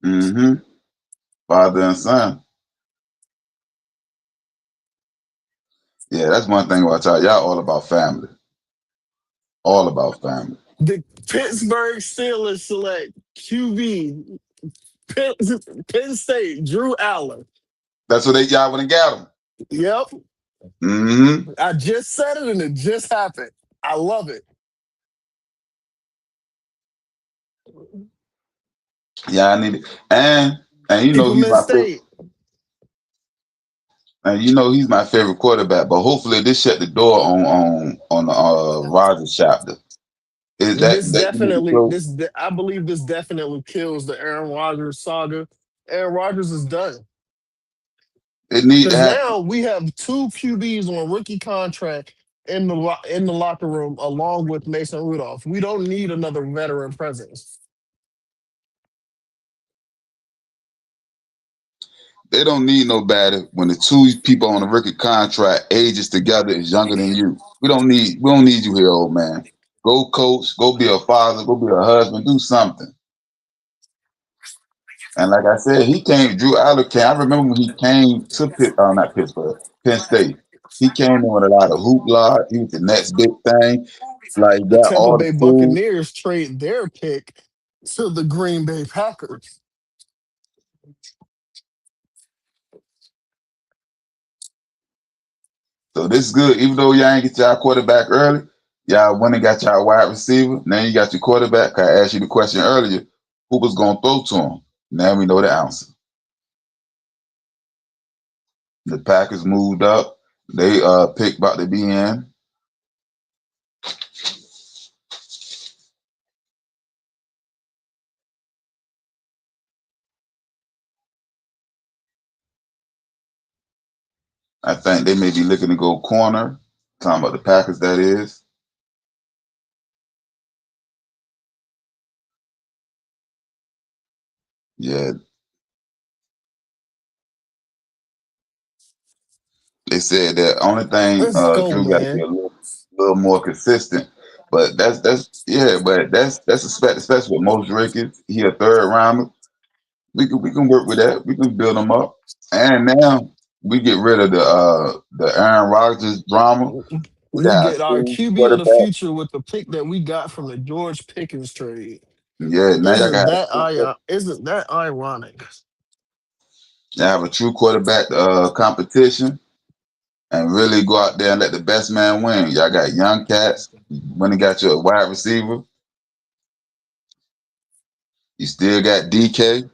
Mm-hmm. Father and son. Yeah, that's one thing about y'all. Y'all all about family. All about family. The Pittsburgh Steelers select QB Penn State, Drew Aller. That's what y'all went and got him. Yep. Mm-hmm. I just said it and it just happened. I love it. Yeah, I need it. And you know he's Peopleman my favorite. State. And you know he's my favorite quarterback. But hopefully this shut the door on the Rodgers chapter. Is that I believe this definitely kills the Aaron Rodgers saga. Aaron Rodgers is done. it need to Because happen? now we have 2 QBs on rookie contract in the locker room along with Mason Rudolph. We don't need another veteran presence. They don't need nobody when the 2 people on the rookie contract ages together is younger than you. We don't need you here, old man. Go coach, go be a father, go be a husband, do something. And like I said, Drew Aller came. I remember when he came to not Pittsburgh, Penn State. He came in with a lot of hoopla. He was the next big thing. Like The that, Tampa all the Bay food. Buccaneers trade their pick to the Green Bay Packers. So this is good. Even though y'all ain't get y'all quarterback early, y'all went and got y'all wide receiver. Now you got your quarterback. I asked you the question earlier, who was going to throw to him? Now we know the answer. The Packers moved up. They pick about to be in. I think they may be looking to go corner. Talking about the Packers, that is. Yeah. They said that only thing Let's go, Drew got to be man. a little more consistent. But that's expected, especially with most rookies. He a third rounder. We can work with that. We can build them up. And now we get rid of the Aaron Rodgers drama. We We got a get our smooth QB of the quarterback. future with the pick that we got from the George Pickens trade. Yeah, now y'all got Isn't that ironic? y'all have a true quarterback competition and really go out there and let the best man win. Y'all got young cats. When you got your wide receiver, you still got DK.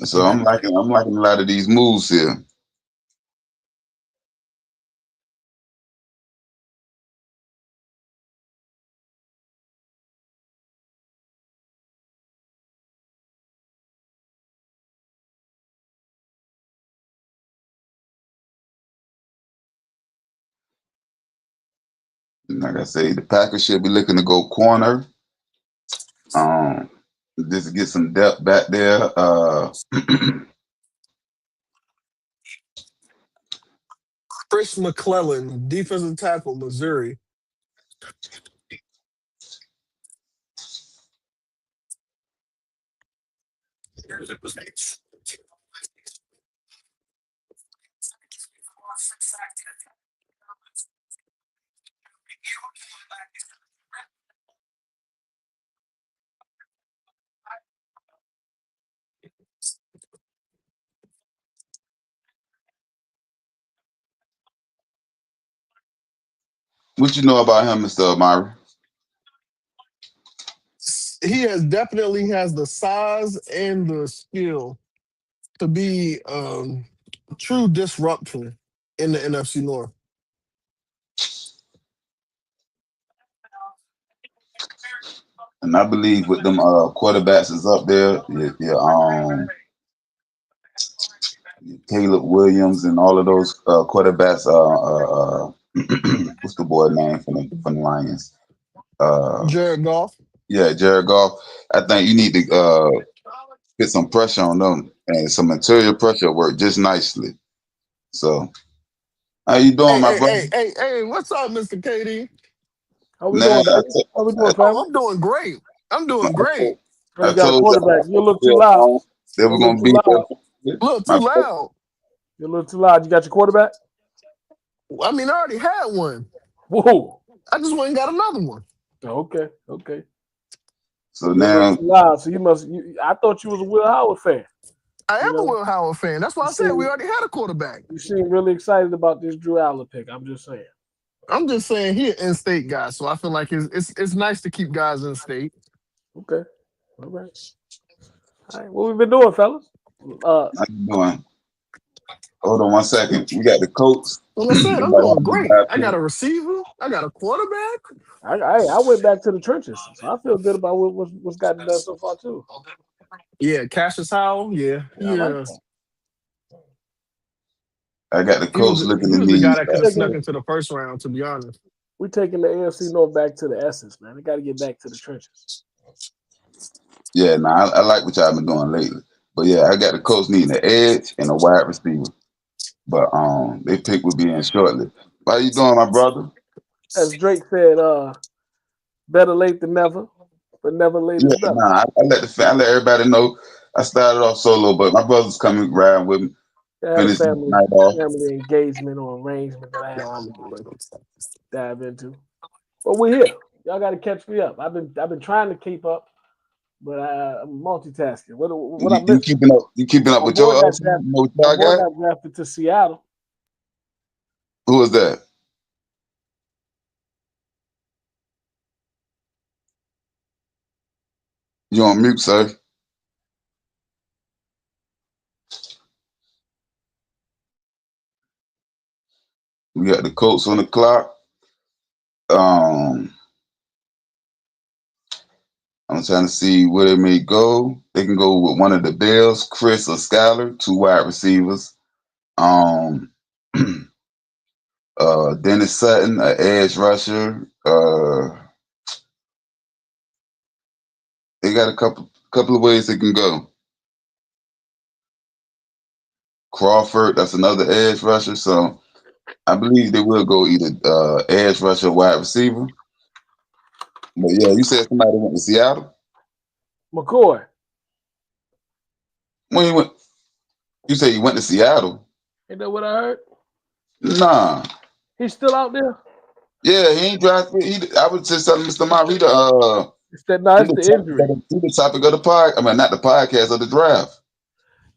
So I'm liking a lot of these moves here. Like I say, the Packers should be looking to go corner. Just to get some depth back there. Chris McClellan, defensive tackle, Missouri. What you know about him, Mr. Amari? He definitely has the size and the skill to be a true disruptor in the NFC North. And I believe with them quarterbacks is up there, Caleb Williams and all of those quarterbacks. What's the boy name from the Lions? Uh, Jared Goff. yeah, Jared Goff. I think you need to put some pressure on them and some interior pressure work just nicely. So, how you Hey, doing, my hey, brother? hey, hey, hey, what's up, Mr. KD? How we Man, doing, family? How we doing, Oh, family? I'm doing great. I'm doing great. Oh, I you got a told quarterback. You're a little too y'all loud. they You're were a little gonna too be loud. there. A little too My loud. You're a little too loud. You got your quarterback? I mean, I already had one. Whoa. I just went and got another one. Okay, okay. so You're a little now too loud. So I thought you was a Will Howard fan. I You am a know, Will Howard fan. That's why you I said we seem already had a quarterback. you seem really excited about this Drew Allen pick. I'm just saying. I'm just saying he an in-state guy, so I feel like it's nice to keep guys in state. Okay. All right. All right. What we been doing, fellas? how you doing? Hold on one second. We got the coach. Well, I said They I'm about to doing have the great. draft I got pick. a receiver. I got a quarterback. I went back to the trenches, so I feel good about what's gotten done so far too. Yeah, Cassius Howell. Yeah, Yeah, I like that. I got the he was coach looking he at was the me. guy that We could have taking snuck into the first round. To be honest. we taking the AFC North back to the essence, man. They got to get back to the trenches. Yeah, nah, I like what y'all been doing lately. But yeah, I got the coach needing an edge and a wide receiver. But they pick will be in shortly. How you doing, my brother? As Drake said, better late than never, but never late Yeah, is better. nah, I let everybody know. I started off solo, but my brother's coming riding with me. I had a Finish the night off. family engagement or arrangement that I had No, to dive into. But we're here. Y'all got to catch me up. I've been trying to keep up, but I'm multitasking. What I You missing? keeping up? You keeping up My with boy your got team? drafted. You know what My y'all boy got? got drafted to Seattle. Who was that? You on mute, sir? We got the Colts on the clock. I'm trying to see where they may go. They can go with one of the Bills, Chris or Skyler, 2 wide receivers. Um, Dennis Sutton, an edge rusher. They got a couple of ways they can go. Crawford, that's another edge rusher. So I believe they will go either edge rusher or wide receiver. But yeah, you said somebody went to Seattle. McCoy. When he went, you say he went to Seattle. Ain't that what I heard? Nah. He's still out there. Yeah, he ain't drafted. I was just telling Mr. Mott, It's he the injury. the topic of the pod. I mean, not the podcast of the draft.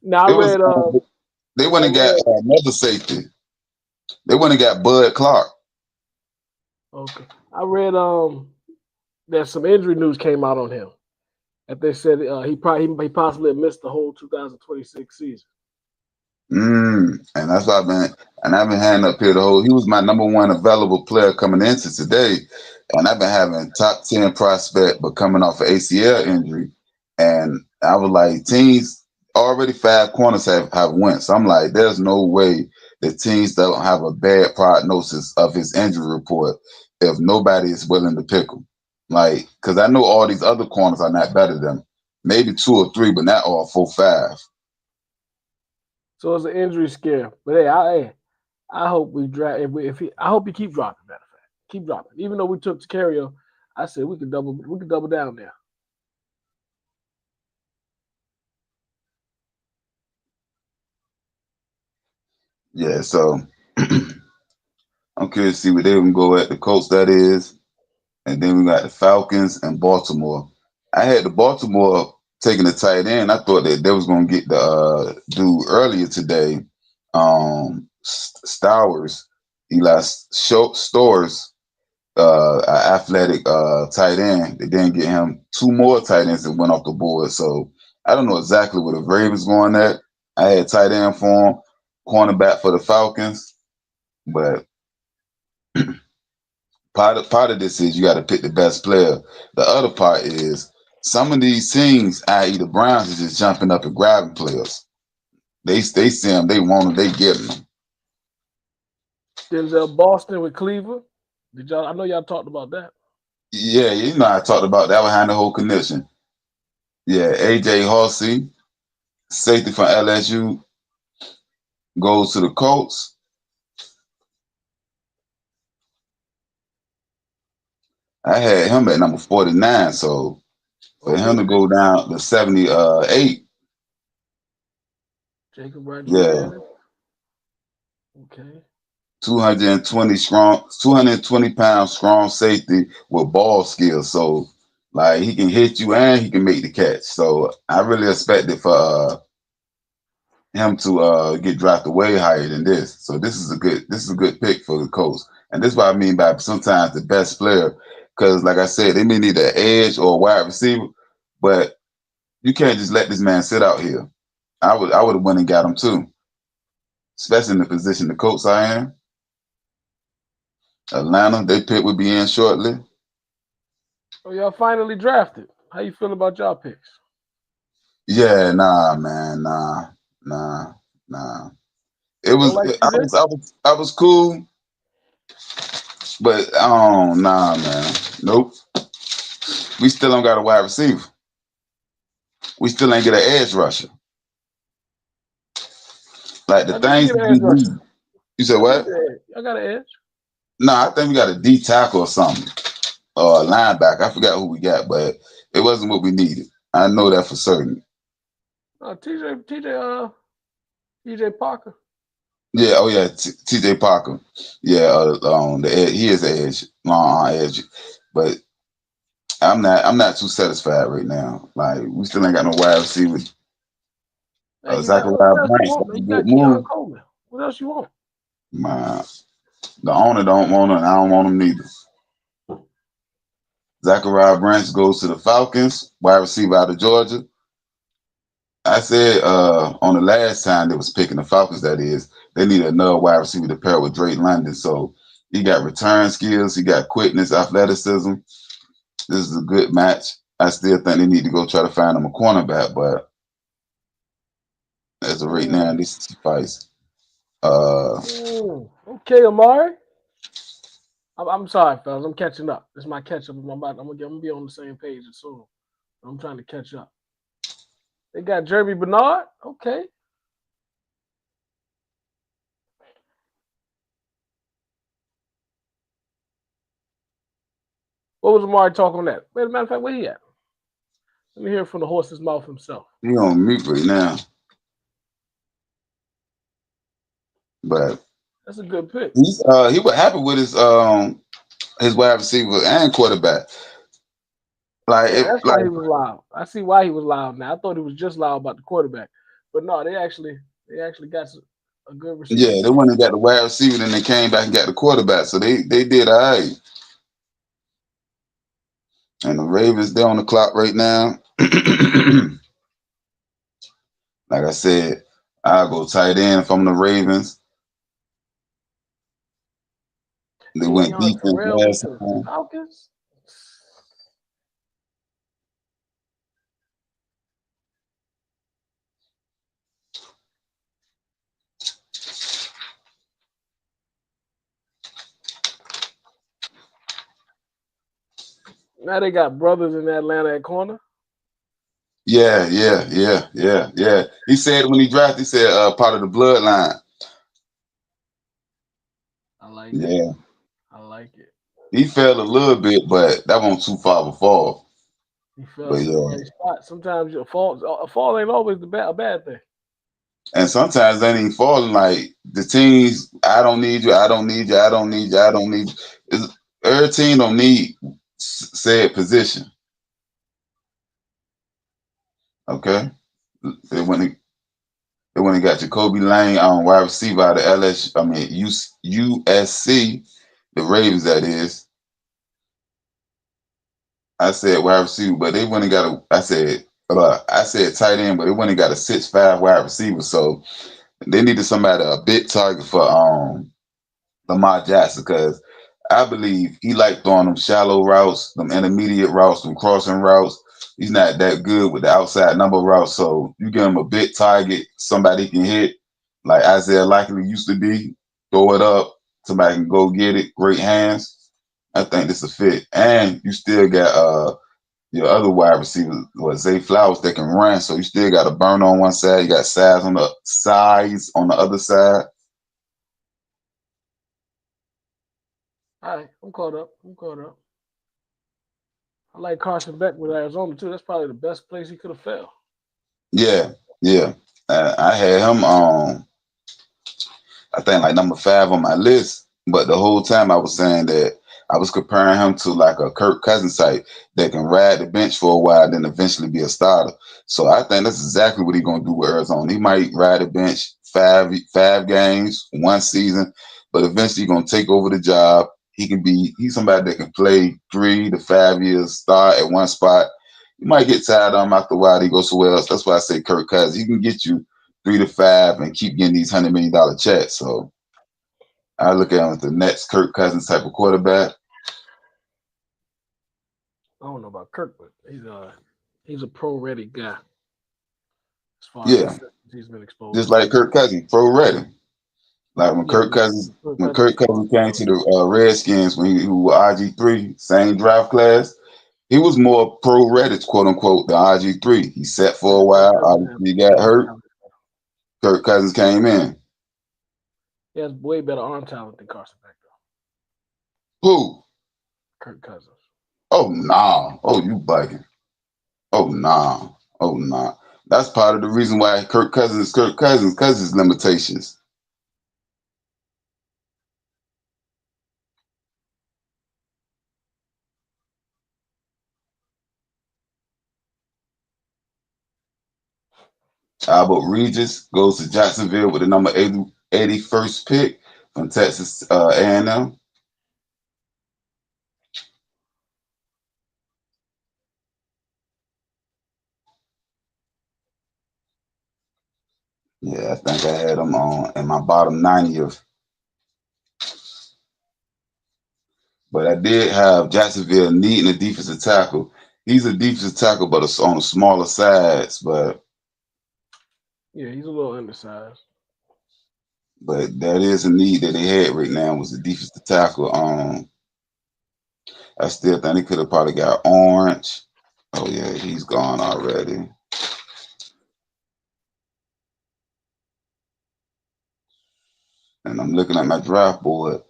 Now It was they went I and got read another safety. They went and got Bud Clark. okay. I read that some injury news came out on him. That they said he possibly missed the whole 2026 season. And that's why I've been handing up here the whole. He was my number one available player coming into today, and I've been having top 10 prospect, but coming off an ACL injury, and I was like, teams already 5 corners have went, so I'm like, there's no way that teams don't have a bad prognosis of his injury report if nobody is willing to pick him, like because I know all these other corners are not better than him. Maybe 2 or 3, but not all 4, 5. So it's an injury scare. But I hope we draft I hope he keep dropping, matter of fact. Keep dropping. Even though we took Tecario, I said we could double down there. Yeah, so I'm curious to see where they can go at. The Colts, that is. And then we got the Falcons and Baltimore. I had the Baltimore taking the tight end. I thought that they was going to get the dude earlier today, Stowers, Eli Stores, athletic tight end. They didn't get him 2 more tight ends that went off the board. So I don't know exactly where the Ravens going at. I had tight end for him, cornerback for the Falcons, but part of this is you got to pick the best player. The other part is some of these teams, i.e. the Browns, is just jumping up and grabbing players. They see them, they want them, they get them. Denzel Boston with Cleveland. Did y'all? I know y'all talked about that. Yeah, you know I talked about that behind the whole connection. Yeah, AJ Horsey, safety from LSU, goes to the Colts. I had him at number 49, so for him to go down to 78, Jacob yeah. Rodriguez. Okay. 220 pound strong safety with ball skills. So like he can hit you and he can make the catch. So I really expected for him to get drafted way higher than this. So this is a good pick for the Colts. And this is what I mean by sometimes the best player. Because like I said, they may need an edge or a wide receiver, but you can't just let this man sit out here. I would have went and got him too. Especially in the position the Colts are in. Atlanta, they pick would be in shortly. Oh, y'all finally drafted. How you feel about y'all picks? Yeah, nah, man, nah. It Don't was, like TJ? I was cool, but nah, man, nope. We still don't got a wide receiver. We still ain't get an edge rusher. Like the I think we things get that an we edge rusher. need. You said I think what? I got an edge. Nah, I think we got a D tackle or something, or a linebacker. I forgot who we got, but it wasn't what we needed. I know that for certain. TJ Parker. Yeah, oh yeah, T.J. Parker. Yeah, the edge, he is edge, long edge, but I'm not too satisfied right now. Like we still ain't got no wide receiver. Hey, you got what Zachariah else you Branch, want, that's man? a You good got Keon move. Coleman. What else you want? My the owner don't want him, and I don't want him neither. Zachariah Branch goes to the Falcons, wide receiver out of Georgia. I said on the last time they was picking the Falcons, that is, they need another wide receiver to pair with Drake London. So he got return skills, he got quickness, athleticism. This is a good match. I still think they need to go try to find him a cornerback, but as of right now, this suffice. Okay, Amari. I'm sorry, fellas. I'm catching up. This is my catch up. I'm gonna be on the same page soon. I'm trying to catch up. They got Jeremy Bernard. Okay. What was Amari talking on that? Wait, a matter of fact, where he at? Let me hear it from the horse's mouth himself. He on mute right now, but That's a good pick. he was happy with his wide receiver and quarterback. Like Yeah, that's why he was loud. I see why he was loud now. I thought he was just loud about the quarterback, but no, they actually got a good receiver. yeah, they went and got the wide receiver, then they came back and got the quarterback. So they did all right. And the Ravens, they're on the clock right now. Like I said, I'll go tight end if I'm the Ravens. They went Kenyon defense Terrell went last to the time. Falcons. Now they got brothers in Atlanta at corner. Yeah. He said when he drafted, he said part of the bloodline. I like it. Yeah. I like it. He fell a little bit, but that wasn't too far of a fall. He fell But to the right spot. Sometimes a fall ain't always a bad thing. and sometimes they ain't falling like the teams. I don't need you. I don't need you. I don't need you. I don't need you. Every team don't need said position. Okay, they went and got Jacoby Lane on wide receiver out of LSU. I mean USC, the Ravens. That is. I said wide receiver, but they went and got a. I said tight end, but they went and got a 6'5" wide receiver. So they needed somebody a big target for Lamar Jackson because I believe he like throwing them shallow routes, them intermediate routes, them crossing routes. He's not that good with the outside number routes. So you give him a big target, somebody can hit, like Isaiah Likely used to be, throw it up, somebody can go get it, great hands. I think this is a fit. And you still got your other wide receiver, Zay Flowers, that can run. So you still got a burn on one side, you got size on the other side. All right, I'm caught up. I like Carson Beck with Arizona too. That's probably the best place he could have fell. Yeah. I had him I think like number 5 on my list, but the whole time I was saying that I was comparing him to like a Kirk Cousins type that can ride the bench for a while, then eventually be a starter. So I think that's exactly what he's gonna do with Arizona. He might ride the bench five games, one season, but eventually he's gonna take over the job. He's somebody that can play 3 to 5 years, start at one spot. You might get tired of him after a while. He goes somewhere else. That's why I say Kirk Cousins. He can get you 3 to 5 and keep getting these $100 million checks. So I look at him as the next Kirk Cousins type of quarterback. I don't know about Kirk, but he's a pro ready guy. As far Yeah, as he's been exposed, just like Kirk Cousins, pro ready. Like when yeah, Kirk Cousins came to the Redskins when he was RG3, same draft class, he was more pro ready, quote unquote, than RG3. He sat for a while. RG3 got hurt. Kirk Cousins came in. He has way better arm talent than Carson Beck, Who? Kirk Cousins. Oh nah. Oh, you bugging. Oh nah. Oh nah. That's part of the reason why Kirk Cousins is Kirk Cousins, because his limitations. Albert Regis goes to Jacksonville with the number 81st pick from Texas A&M. Yeah, I think I had him on in my bottom 90th. But I did have Jacksonville needing a defensive tackle. He's a defensive tackle, but it's on the smaller sides. But he's a little undersized. But that is a need that they had right now was the defensive tackle. I still think they could have probably got Orange. Oh yeah, he's gone already. And I'm looking at my draft board.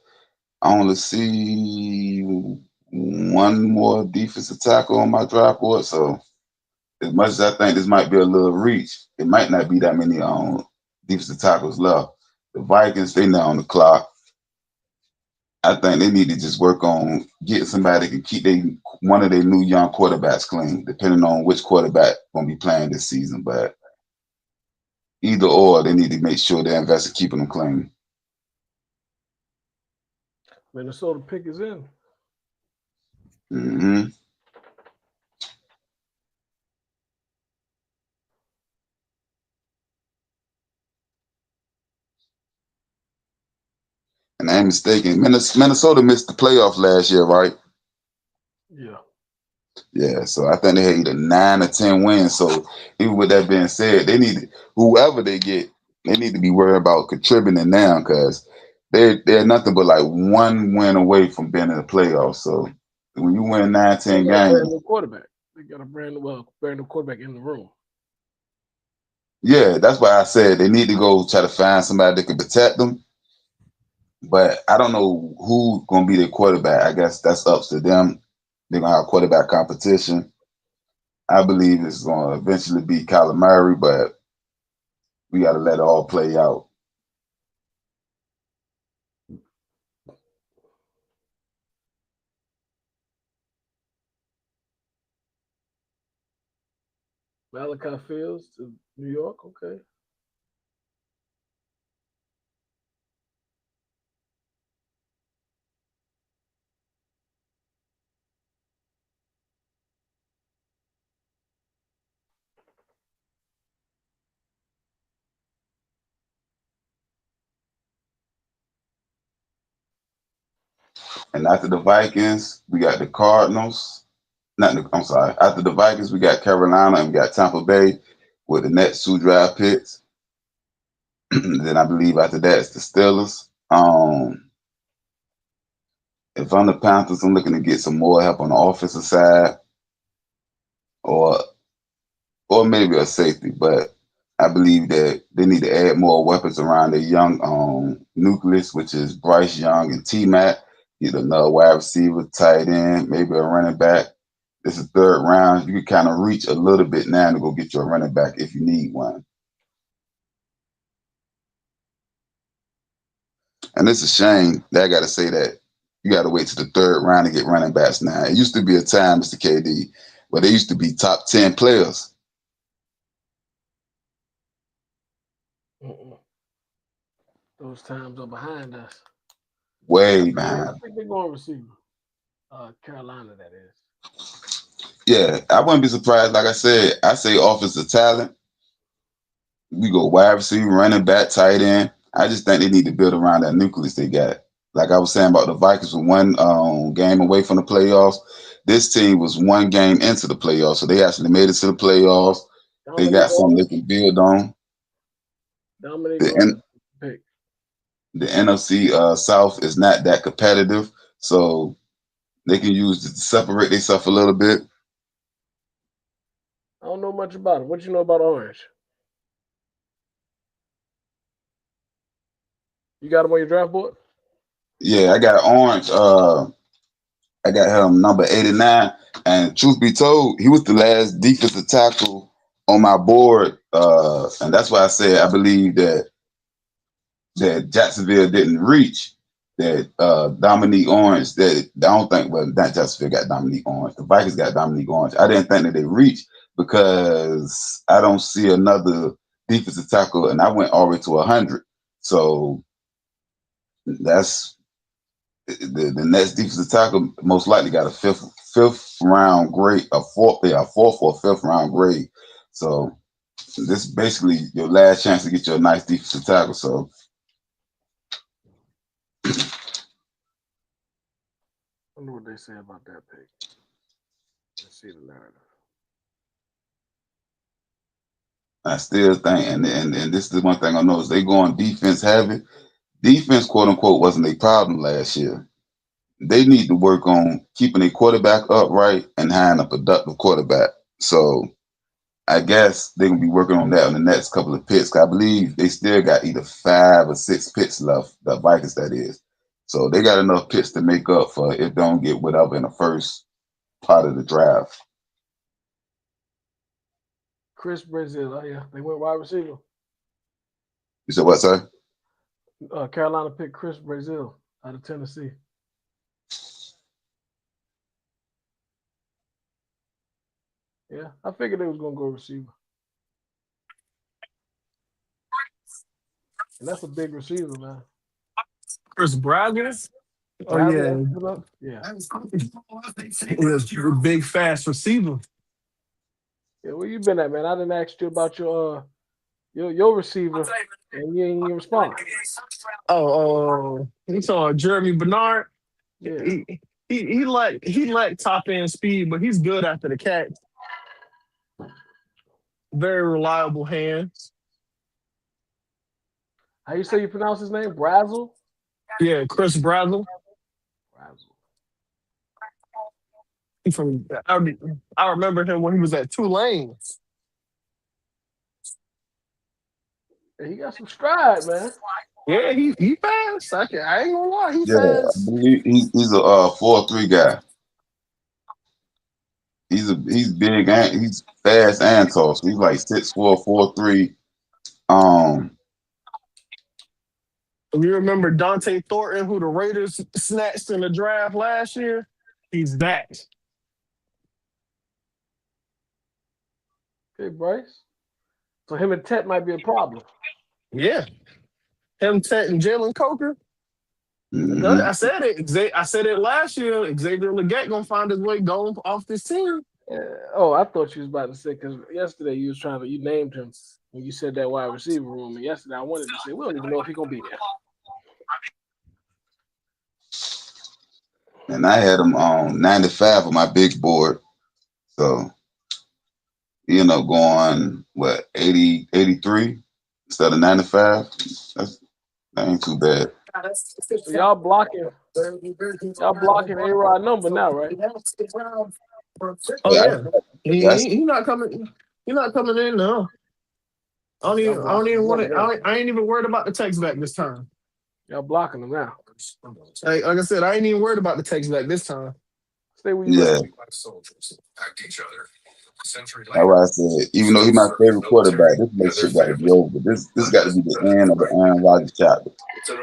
I only see one more defensive tackle on my draft board. So as much as I think this might be a little reach, it might not be that many defensive tackles left. The Vikings, they now on the clock. I think they need to just work on getting somebody that can keep one of their new young quarterbacks clean, depending on which quarterback going to be playing this season. But either or, they need to make sure they invest in keeping them clean. Minnesota pick is in. Mm-hmm. And I ain't mistaken, Minnesota missed the playoff last year, right? Yeah. Yeah, so I think they had either 9 or 10 wins. So even with that being said, they need whoever they get, they need to be worried about contributing now because they're nothing but like one win away from being in the playoffs. So when you win 9, 10 They got a brand games, new quarterback. They got a brand new quarterback in the room. yeah, that's why I said they need to go try to find somebody that can protect them. But I don't know who's going to be their quarterback. I guess that's up to them. They're going to have quarterback competition. I believe it's going to eventually be Kyler Murray, but we got to let it all play out. Malachi Fields to New York. Okay. And after the Vikings, we got the Cardinals. I'm sorry. After the Vikings, we got Carolina and we got Tampa Bay with the next 2 draft picks. Then I believe after that it's the Steelers. If I'm the Panthers, I'm looking to get some more help on the offensive side, or maybe a safety. But I believe that they need to add more weapons around their young nucleus, which is Bryce Young and T-Mac. Get another wide receiver, tight end, maybe a running back. This is 3rd round. You can kind of reach a little bit now to go get your running back if you need one. And it's a shame that I got to say that you got to wait to the 3rd round to get running backs now. It used to be a time, Mr. KD, where they used to be top 10 players. Those times are behind us. Way I behind. think they're going receiver. Carolina, that is. Yeah, I wouldn't be surprised. Like I said, I say offensive talent. We go wide receiver, running back, tight end. I just think they need to build around that nucleus they got. Like I was saying about the Vikings were one game away from the playoffs. This team was 1 game into the playoffs, so they actually made it to the playoffs. They got something they can build on. The NFC South is not that competitive, so they can use it to separate themselves a little bit. I don't know much about it. What you know about Orange? You got him on your draft board? Yeah, I got Orange. I got him number 89. And truth be told, he was the last defensive tackle on my board. And that's why I said I believe that Jacksonville didn't reach. That Dominique Orange, that I don't think, well, not Jacksonville got Dominique Orange. The Vikings got Dominique Orange. I didn't think that they reached because I don't see another defensive tackle, and I went all the way to 100. So that's the next defensive tackle most likely got a fifth round grade, a fourth or fifth round grade. So this is basically your last chance to get you a nice defensive tackle. So I wonder what they say about that pick. Let's see the narrative. I still think, and this is the one thing I know is they going defense heavy. Defense, quote unquote, wasn't a problem last year. They need to work on keeping a quarterback upright and having a productive quarterback. So I guess they're gonna be working on that in the next couple of picks. I believe they still got either 5 or 6 picks left, the Vikings that is. So they got enough picks to make up for if they don't get whatever in the first part of the draft. Chris Brazil, oh yeah, they went wide receiver. You said what, sir? Carolina picked Chris Brazil out of Tennessee. Yeah, I figured they was gonna go receiver, and that's a big receiver, man. Chris Brazil. Oh Brazil, yeah, yeah. he was a big fast receiver. Yeah, where you been at, man? I didn't ask you about your receiver, and you ain't even respond. You saw Jeremy Bernard. Yeah, He lacked top end speed, but he's good after the catch. Very reliable hands. how you say you pronounce his name? Brazil. Yeah, Chris Brazil. Brazil. I remember him when he was at Tulane. Yeah, he got some stride, man. Yeah, he fast. I ain't gonna lie, he Yeah, I fast. believe he's a 4-3 guy. He's big and he's fast and tall. So he's like 6'4", 4'3". You remember Dante Thornton, who the Raiders snatched in the draft last year? He's back. Okay, Bryce. So him and Tet might be a problem. Yeah. Him, Tet, and Jalen Coker. Mhm. I said it. I said it last year. Xavier Legette gonna find his way going off this team. I thought you was about to say, because yesterday you named him when you said that wide receiver room, and yesterday I wanted to say we don't even know if he's gonna be there. And I had him on 95 on my big board. So he ended up going 80, 83 instead of 95. That ain't too bad. So y'all blocking A-Rod number now, right? Oh Yeah, yeah, he not coming. He not coming in now. I ain't even worried about the text back this time. Y'all blocking him now. Like I said, I ain't even worried about the text back this time. Stay where you Yeah. at. That's why I said, even though he's my favorite quarterback, this relationship got to be over. This got to be the end of the Aaron Rodgers chapter.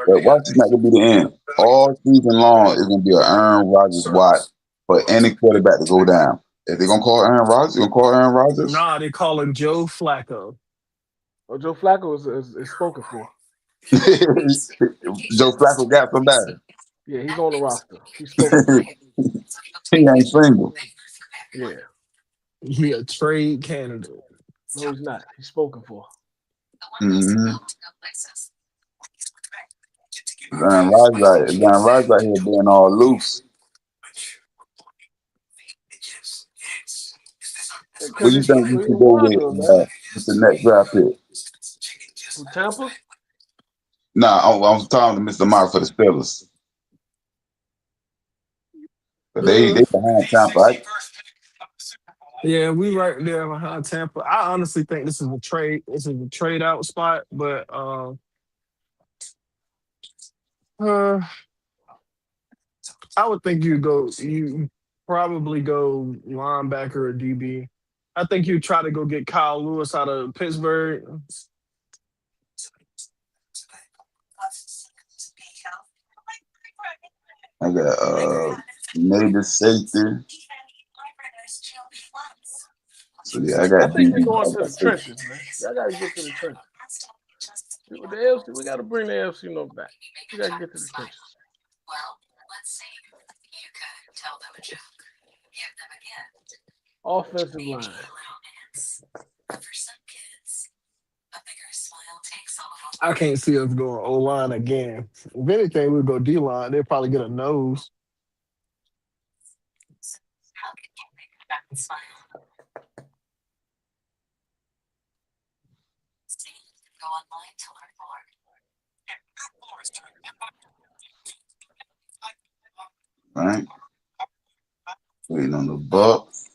But watch is not going to be the end. All season long is going to be an Aaron Rodgers watch for any quarterback to go down. If they're going to call Aaron Rodgers, they're going to call Aaron Rodgers. Nah, they call him Joe Flacco. Oh, Joe Flacco is spoken for. Joe Flacco got somebody. Yeah, he's on the roster. He's spoken for. He ain't single. Yeah. He a trade candidate. No, he's not. He's spoken for. Mm-hmm. Aaron Rodgers out here being all loose. What do you think we should go with the next draft pick? From Tampa? Nah, I was talking to Mr. Mark for the Steelers. But they behind Tampa, right? Yeah, we right there behind Tampa. I honestly think this is a trade. This is a trade out spot, but I would think you probably go linebacker or DB. I think you try to go get Kyle Lewis out of Pittsburgh. I got maybe safety. So yeah, I I got think we're DB. going to the trenches, man. Y'all gotta get to the trenches. With the AFC, we gotta bring the AFC North back. We gotta get to the trenches. Offensive line. I can't see us going O line again. If anything, we'll go D line. They'll probably get a nose. All right. Waiting on the Bucks.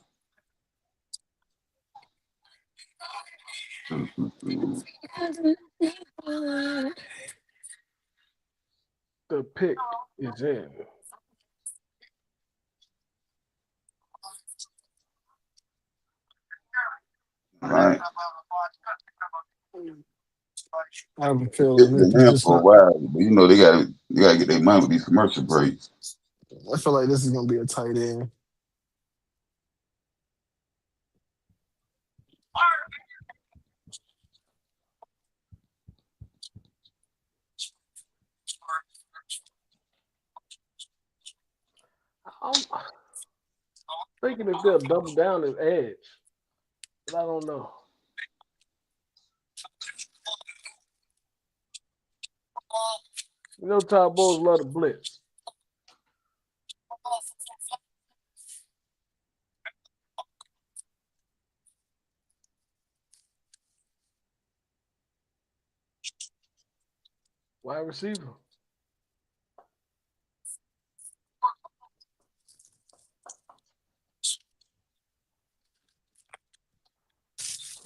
The pick is in. All right. I have a It's feeling been this is there just for a not. while, but you know they gotta get their money with these commercial breaks. I feel like this is gonna be a tight end. I'm thinking if they'll double down as edge, but I don't know. You know, Todd Bowles love to blitz. Wide receiver.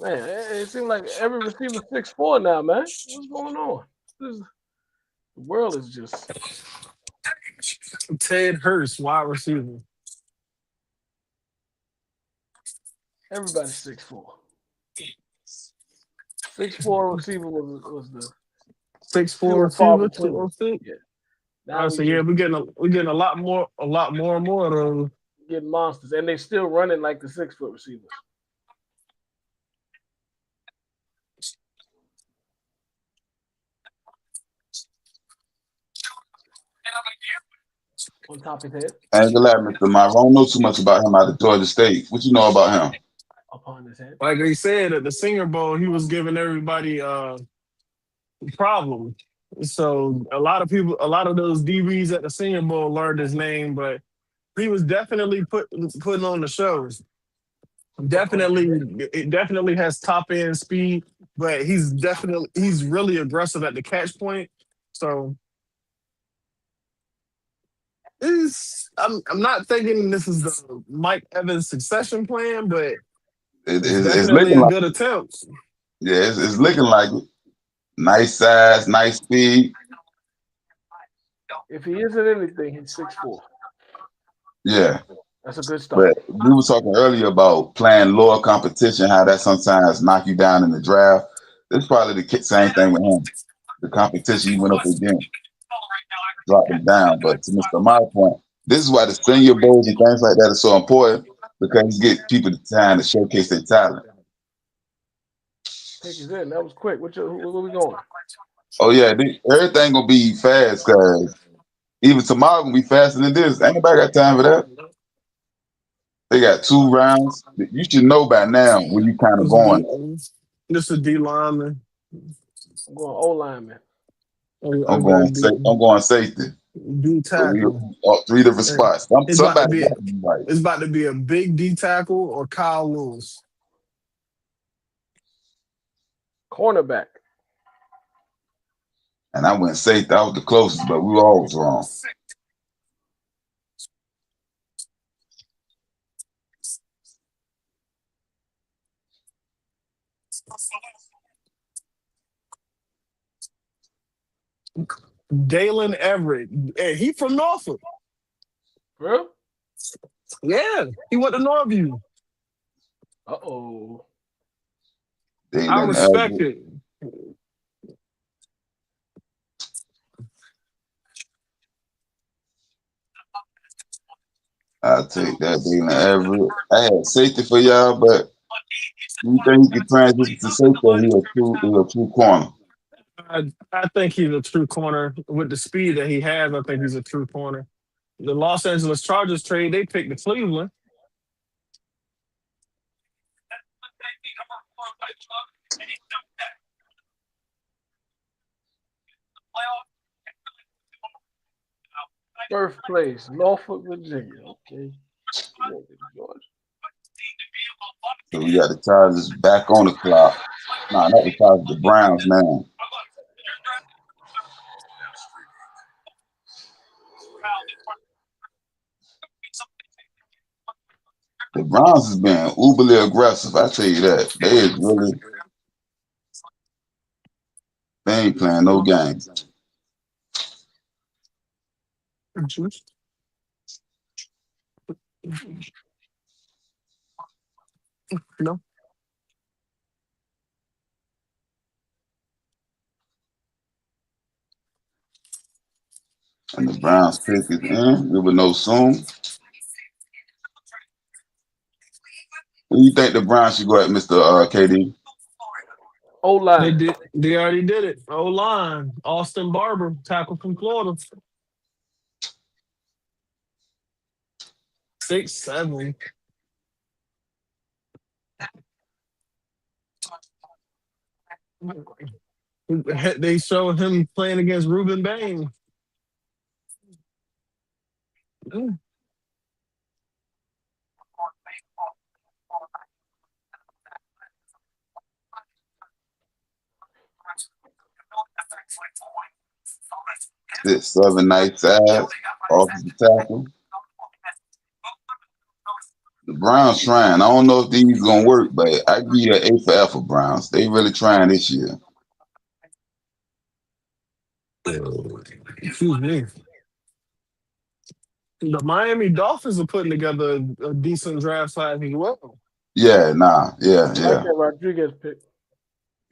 Man, it seems like every receiver 6'4" now, man. What's going on? The world is just Ted Hurst, wide receiver. everybody's 6'4". 6'4" receiver was the 6'4" few and far receiver, between. 206. Yeah. Now So yeah, we're getting a lot more and more of those. getting monsters, and they still running like the 6-foot receivers. On top of his head, I ain't gonna lie, Mr. Myron. I don't know too much about him out of Georgia State. What you know about him? upon his head. Like they said at the Senior Bowl, he was giving everybody problems. So a lot of those DBs at the Senior Bowl learned his name, but he was definitely putting on the shows. It definitely has top end speed, but he's really aggressive at the catch point. So I'm not thinking this is the Mike Evans succession plan, but it's It's definitely looking a like good attempt. it's looking like it. Nice size, nice speed. If he isn't anything, he's 6'4". Yeah. That's a good start. But we were talking earlier about playing lower competition, how that sometimes knock you down in the draft. It's probably the same thing with him. The competition he went up against dropped him down. But to Mr. My point, this is why the senior bowls and things like that are so important, because you get people the time to showcase their talent. Pick is in. That was quick. Where we going? Oh yeah, everything gonna be fast, cause even tomorrow gonna be faster than this. Ain't nobody got time for that. They got 2 rounds. You should know by now where you kind of going. This is D lineman. I'm going O lineman. I'm going safety. D tackle. 3 different spots. It's about Somebody got to be right. It's about to be a big D tackle or Kyle Lewis. Cornerback. And I went safety. I was the closest, but we were always wrong. Dalen Everett. Hey, he from Norfolk. Real? Yeah, he went to Norview. Uh-oh. I respect it. I'll take that, Dalen Everett. I had safety for y'all, but Do you think he can transition to safety or he a true corner? I think he's a true corner with the speed that he has. I think he's a true corner. The Los Angeles Chargers trade, they picked the Cleveland. Birthplace, Norfolk, Virginia. Okay. Georgia. So we got the Chargers back on the clock. Nah, not the Chargers, the Browns now. The Browns has been uberly aggressive. I tell you that. They ain't playing no games. No. And the Browns pick is in. We will know soon. Who you think the Browns should go at, Mr. KD? O They line. did. They already did it. O line, Austin Barber, tackle from Florida. 6'7". They show him playing against Ruben Bain. Six, 7 nights out. Offensive tackle. The Browns trying. I don't know if these gonna work, but I give you an A for effort, Browns. They really trying this year. Excuse me. The Miami Dolphins are putting together a decent draft class as well. Yeah, nah, yeah. Like that Rodriguez pick.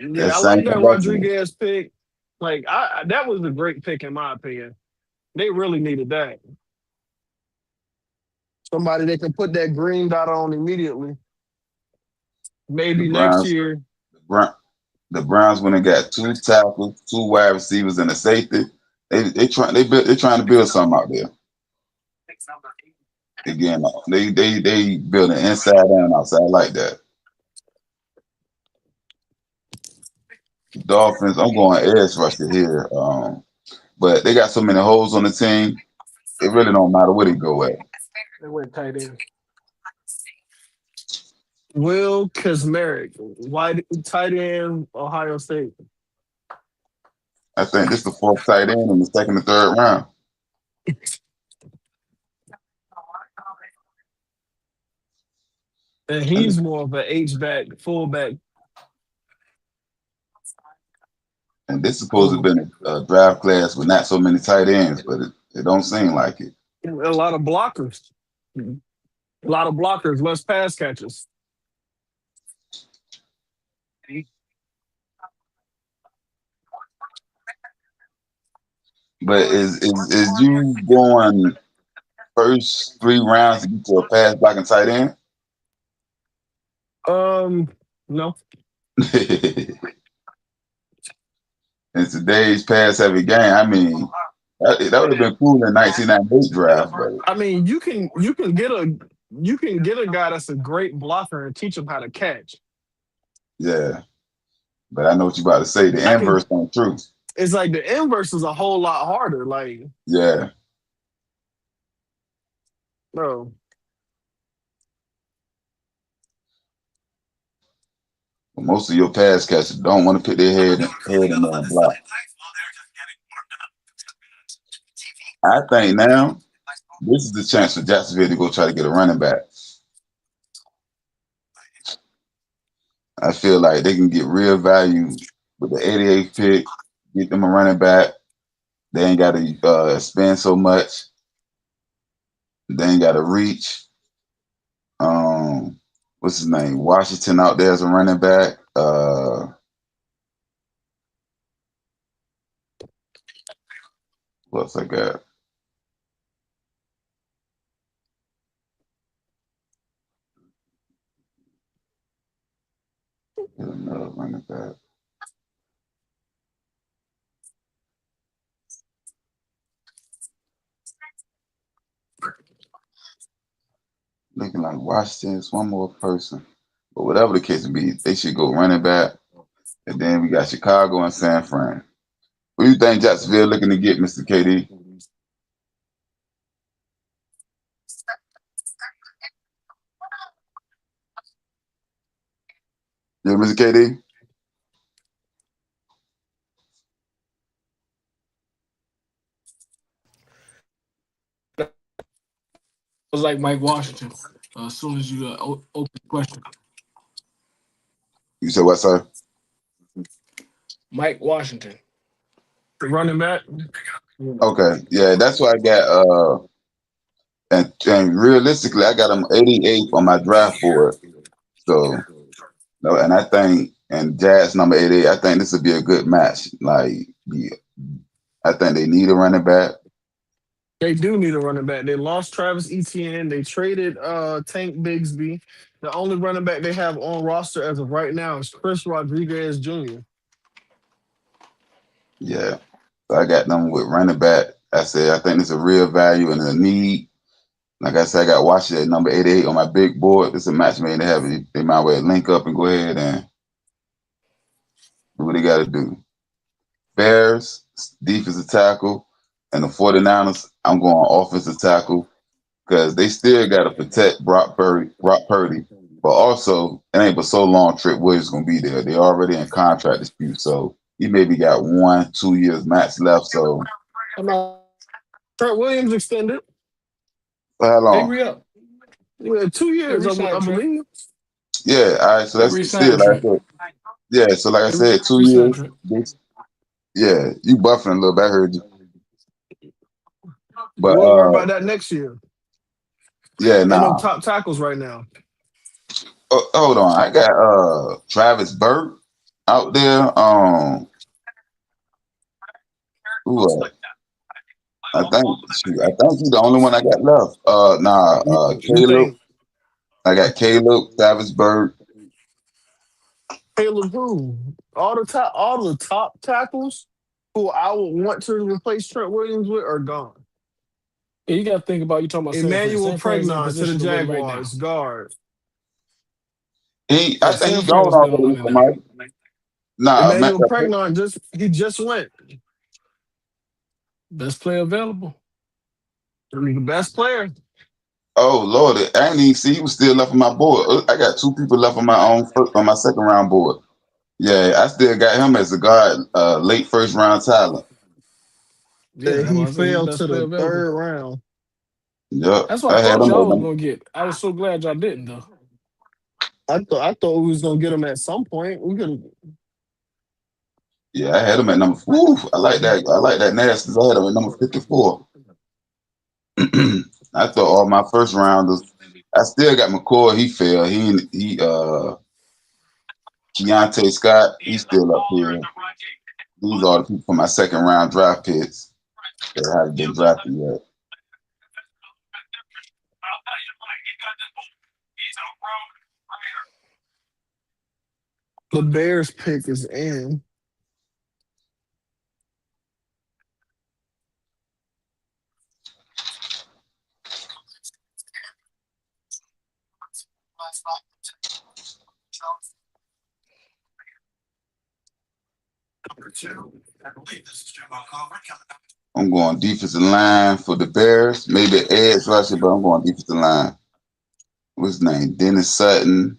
Yeah, That I same like that Buffalo. Rodriguez pick. Like that was a great pick in my opinion. They really needed that. Somebody they can put that green dot on immediately. The Maybe next Browns, year. the Browns when they got 2 tackles, 2 wide receivers, and a safety. They're trying to build something out there. Again, they build it inside and outside like that. The Dolphins, I'm going edge rusher here. But they got so many holes on the team, it really don't matter where they go at. They went tight end. Will Kazmarek, wide tight end, Ohio State. I think this is the 4th tight end in the 2nd and 3rd round. And he's more of an H-back, fullback. And this is supposed to have been a draft class with not so many tight ends, but it don't seem like it. A lot of blockers. A lot of blockers, less pass catches. But is you going first 3 rounds to get to a pass blocking tight end? No. In today's pass heavy game, I mean, that would have been cool in 1998 draft, but I mean, you can get a guy that's a great blocker and teach him how to catch. yeah. But I know what you about to say. The inverse ain't true. It's like the inverse is a whole lot harder. Like, Yeah. bro. But most of your pass catchers don't want to put their head in there and block. I think now this is the chance for Jacksonville to go try to get a running back. I feel like they can get real value with the 88th pick, get them a running back. They ain't got to spend so much. They ain't got to reach. What's his name? Washington out there as a running back. What else I got? looking like Washington's one more person. But whatever the case may be, they should go running back. And then we got Chicago and San Fran. Who do you think Jacksonville looking to get, Mr. KD? Yeah, Mr. KD? was like Mike Washington. As soon as you open the question, You said what, sir? Mike Washington. Running back. Okay. Yeah, that's why I got and realistically I got him 88th on my draft board. So no, and I think and Jazz number 88, I think this would be a good match. Like I think they need a running back. They do need a running back. They lost Travis Etienne. They traded Tank Bigsby. The only running back they have on roster as of right now is Chris Rodriguez Jr. Yeah. So I got them with running back. I said I think it's a real value and a need. Like I said, I got Washington at number 88 on my big board. It's a match made to have it. They might well link up and go ahead and do what they got to do. Bears, defensive tackle, and the 49ers, I'm going offensive tackle because they still got to protect Brock Purdy, but also it ain't but so long Trent Williams going to be there. They already in contract dispute, so he maybe got 1-2 years max left. So Trent Williams extended. for how long? Hurry up. Yeah, 2 years, I Re-sign, Trent. believe. Yeah, all right. So that's Re-sign, still like Trent. yeah. So like I said, 2 Re-sign, years. Trent. Yeah, you buffing a little bit. I heard you. But We'll worry about that next year. yeah, Ain't no nah. top tackles right now. Hold on, I got Travis Burt out there. Who else? I think he's the only one I got left. You Caleb. think I got Caleb, Travis Burt. Caleb who? All the top tackles who I would want to replace Trent Williams with are gone. Yeah, you got to think about you talking about San Fran. Emmanuel San Fran's in Pregnon to the position to win right now. Jaguars, guard. I think he's San gone Fran spending already money for now. Mike. Nah, Emmanuel Pregnon just went. Best player available. He's the best player. Oh Lord, I didn't even see he was still left on my board. I got 2 people left on my second round board. Yeah, I still got him as a guard, late first round talent. Yeah, He he's the fell best to player the available. third round. Yep, That's what I had thought him. y'all was gonna get. I was so glad y'all didn't though. I thought we was gonna get him at some point. We could. Yeah, I had him at number. Woo, I like that. I like that nasty. I had him at number 54. I thought all my first rounders. I still got McCoy. He fell. Keontae Scott. He's still up here. These are the people from my second round draft picks that haven't been drafted yet. The Bears pick is in. I'm going defensive line for the Bears. Maybe edge rusher, but I'm going defensive line. What's his name? Dennis Sutton.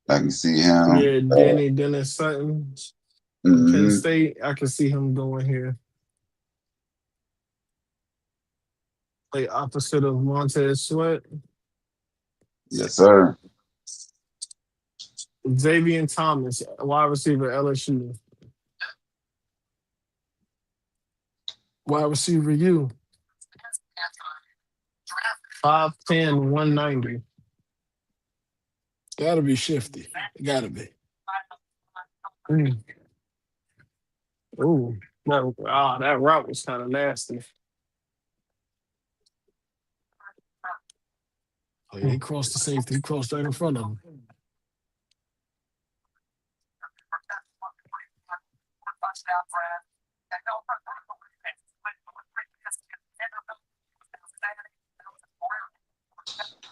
I can see him. Yeah, Dennis Sutton. Penn State. I can see him going here. Play opposite of Montez Sweat. Yes, sir. Xavier Thomas, wide receiver, LSU. Wide receiver, you. 5'10", 190. Gotta be shifty. Gotta be. Ooh, that route was kind of nasty. Oh, yeah, he crossed the safety. He crossed right in front of him.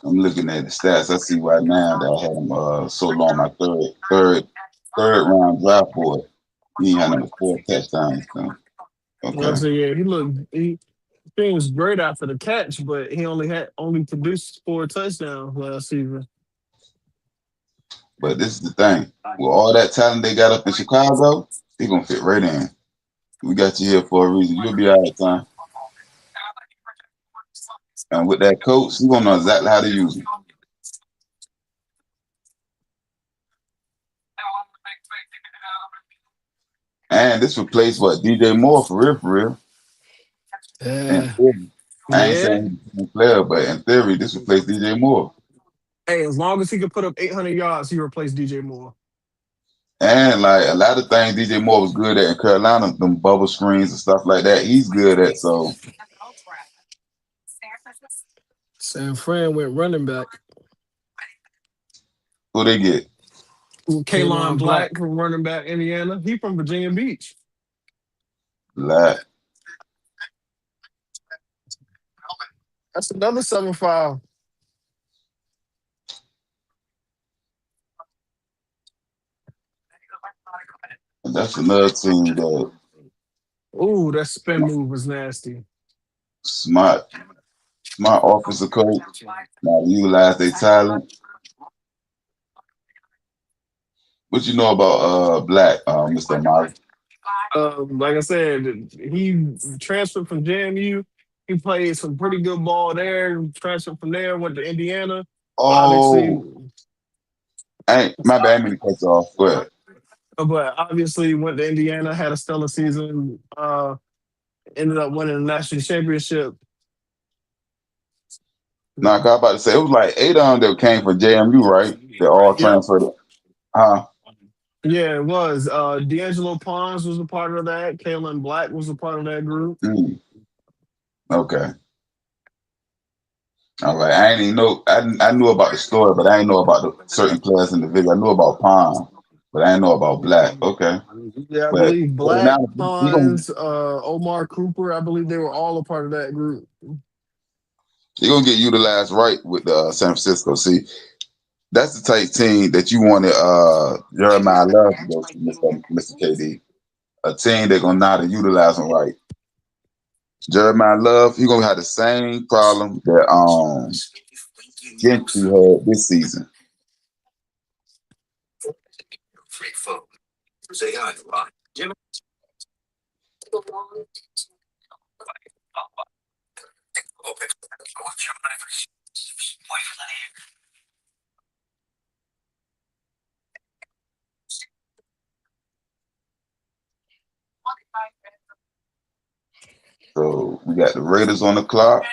I'm looking at the stats. I see right now that I had him so long my third round draft board. He ain't had number 4 touchdowns. So. Okay. So yeah, he seems great after the catch, but he only produced 4 touchdowns last season. But this is the thing. With all that talent they got up in Chicago, he gonna fit right in. We got you here for a reason. You'll be all right, son. And with that coach, he gonna know exactly how to use him. And this replaced what DJ Moore for real. In theory. I ain't Yeah. saying he's a player, but in theory, this replaced DJ Moore. Hey, as long as he could put up 800 yards, he replaced DJ Moore. And like a lot of things DJ Moore was good at in Carolina, them bubble screens and stuff like that, he's good at. So San Fran went running back. who they get? Kalon Black from running back Indiana. He from Virginia Beach. Black. That's another 7-5. And that's another team that Ooh, that spin move was nasty. smart offensive coach. Now utilize their talent. What you know about Black, Mr. Amari? Like I said, he transferred from JMU. He played some pretty good ball there. Transferred from there, went to Indiana. Obviously, My bad, I didn't mean to cut you off. Go ahead. but obviously went to Indiana, had a stellar season. Ended up winning the national championship. Now, I was about to say, it was like 8 of them that came from JMU, right? They all transferred. Yeah, it was. D'Angelo Pons was a part of that. Kalon Black was a part of that group. Okay. All right. I ain't even know. I knew about the story, but I didn't know about the certain players in the video. I knew about Pons, but I didn't know about Black. Okay. Yeah, I But believe Black, now Pons, Omar Cooper. I believe they were all a part of that group. you're gonna get utilized right with San Francisco. See, that's the type team that you wanted Jeremiah Love to go to, Mr. KD. A team they're gonna know how to utilize him right. Jeremiah Love, he's gonna have the same problem that Gentry had this season. So we got the Raiders on the clock.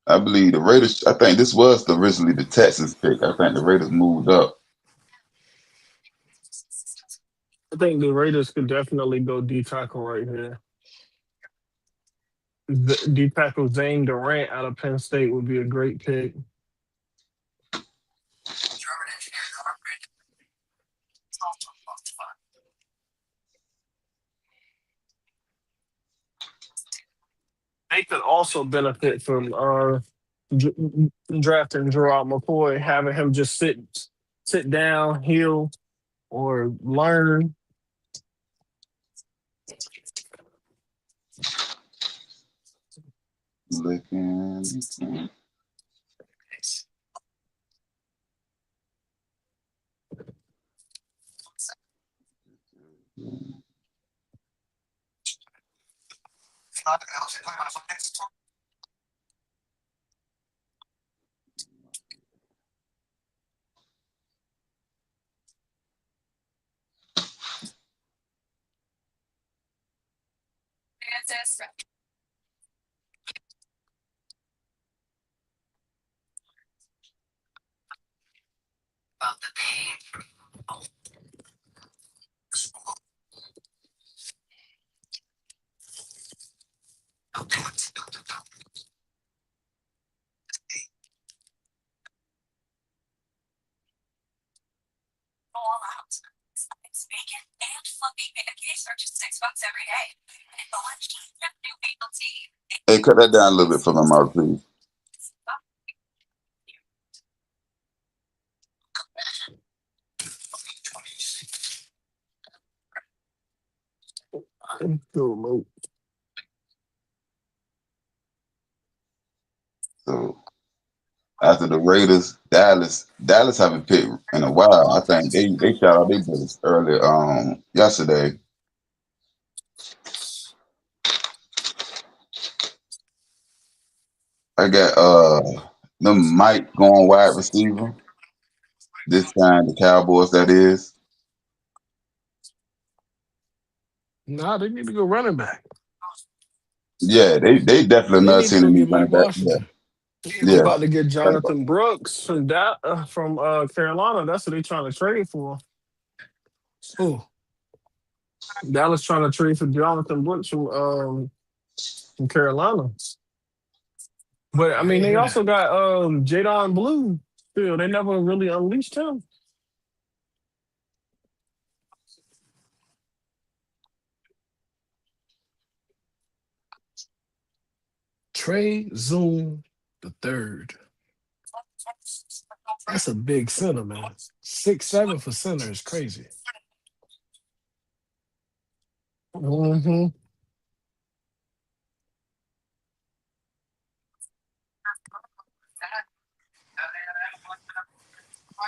I believe the Raiders. I think this was originally the Texans pick. I think the Raiders moved up. I think the Raiders could definitely go D tackle right here. D tackle Zane Durant out of Penn State would be a great pick. They could also benefit from drafting Gerard McCoy, having him just sit down, heal, or learn. Looking. Hey, Hey, cut that down a little bit for my mouth, please. So after the Raiders, Dallas haven't picked in a while. I think they shot out their bullets early yesterday. I got them Mike going wide receiver. This time the Cowboys, that is. Nah, they need to go running back. Yeah, they definitely They another need to team go that get need Mike running back. Yeah, Washington. They yeah. about to get Jonathan Brooks from Carolina. That's what they trying to trade for. Who? Dallas trying to trade for Jonathan Brooks from Carolina. But I I mean, ain't they hear also that. got Jadon Blue. Still, they never really unleashed him. Trey Zoom the third. That's a big center, man. 6'7" for center is crazy. Mm-hmm.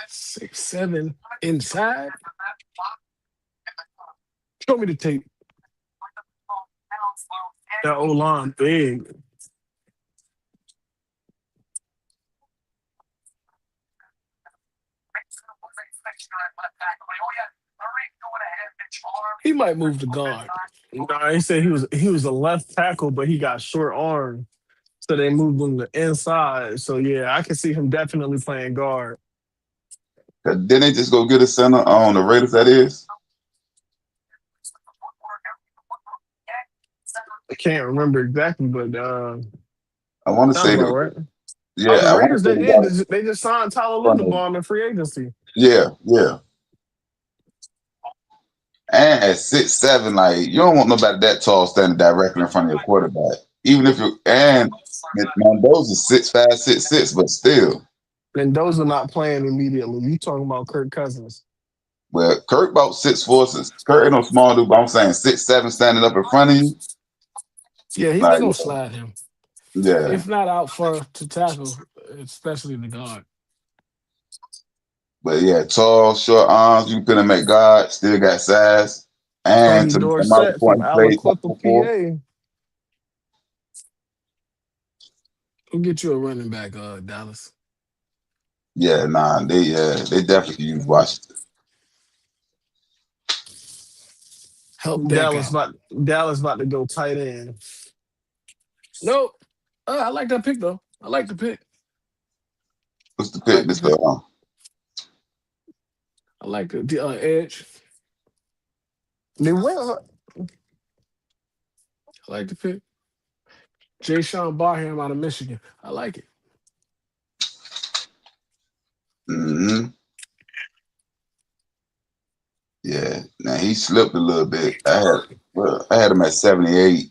6'7" inside. Show me the tape. That O line big. He might move to guard. Nah, he said he was a left tackle, but he got short arm, so they moved him to inside. So yeah, I can see him definitely playing guard. Didn't they just go get a center on the Raiders? That is. I can't remember exactly, but I want to sounds say about that. right. Yeah, Oh, the I want to Raiders say they they did. got it They just signed Tyler from them. Linderbaum in free agency. Yeah, yeah. And at 6'7", like you don't want nobody that tall standing directly in front of your quarterback. Even if you and Mendoza's 6'5", 6'6", but still. And those are not playing immediately. You talking about Kirk Cousins? Well, Kirk about 6'4", 6. Kirk ain't no small dude, but I'm saying 6'7" standing up in front of you. Yeah, they're Like, gonna slide him. yeah. If not out for to tackle, especially the guard. But yeah, tall, short arms, you can put him at guard, still got size. And Tony to my Dorsett point, from he played Aliquippa, before. PA. We'll get you a running back, Dallas. Yeah, nah, they definitely use Washington. Help Dak Dallas out. about Dallas about to go tight end. Nope. I like that pick though. I like the pick. What's the I pick? like the This pick. I like the edge. They went. I like the pick. Jay Sean Barham out of Michigan. I like it. Mm-hmm. Yeah. Now he slipped a little bit. I had him at 78.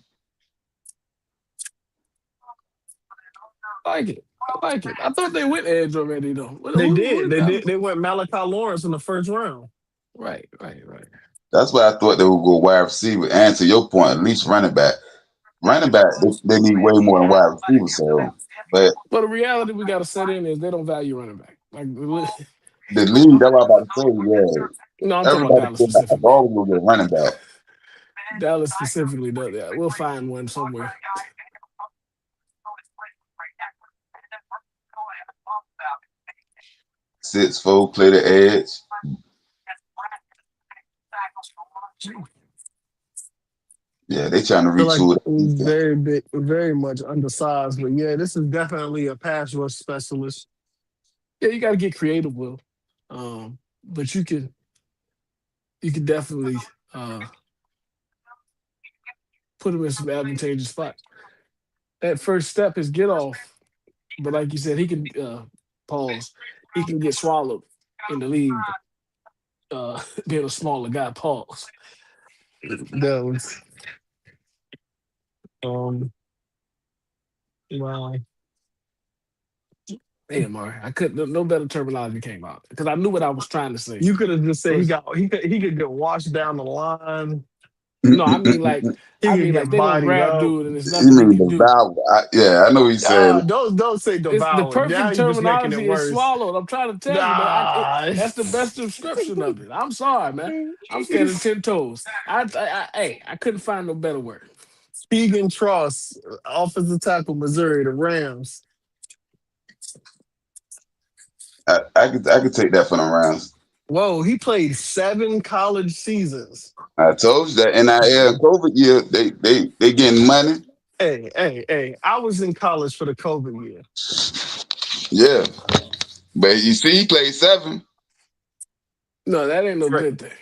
I like it. I like it. I thought they went edge already though. They Who did. did They did. Dallas? They went Malachi Lawrence in the first round. Right. That's why I thought they would go wide receiver. And to your point, at least running back. Running back, they need way more than wide receiver. So, but But the reality we got to set in is they don't value running back. Like, no, the league, that's what I'm about to say. Yeah, I'm talking about everybody Dallas said that specifically. always will get running back. Dallas specifically does that. We'll find one somewhere. 6'4", play the edge. Yeah, they trying to Feel like retool the defense. very big, very much undersized. But yeah, this is definitely a pass rush specialist. Yeah, you got to get creative, Will. But you can definitely put him in some advantageous spot. That first step is get off, but like you said, he can pause. He can get swallowed in the league. Being a smaller guy, pause. That was, um, Wow. Damn, Murray. I couldn't. No better terminology came out because I knew what I was trying to say. You could have just said Was- he could get washed down the line. no, I mean like He could they get gonna bodied grab up. dude and there's You nothing he mean can do. devour? Yeah, I know what you're saying. Don't say It's the devour. Now perfect you're just making it terminology is worse. swallowed. I'm trying to tell you, man. Nah. That's the best description of it. I'm sorry, man. I'm standing 10 toes. I couldn't find no better word. Keegan Truss, offensive tackle, Missouri, the Rams. I could take that for the rounds. Whoa, he played 7 college seasons. I told you that NIL COVID year, they getting money. Hey! I was in college for the COVID year. Yeah, but you see, he played 7. No, that ain't no Right. good thing.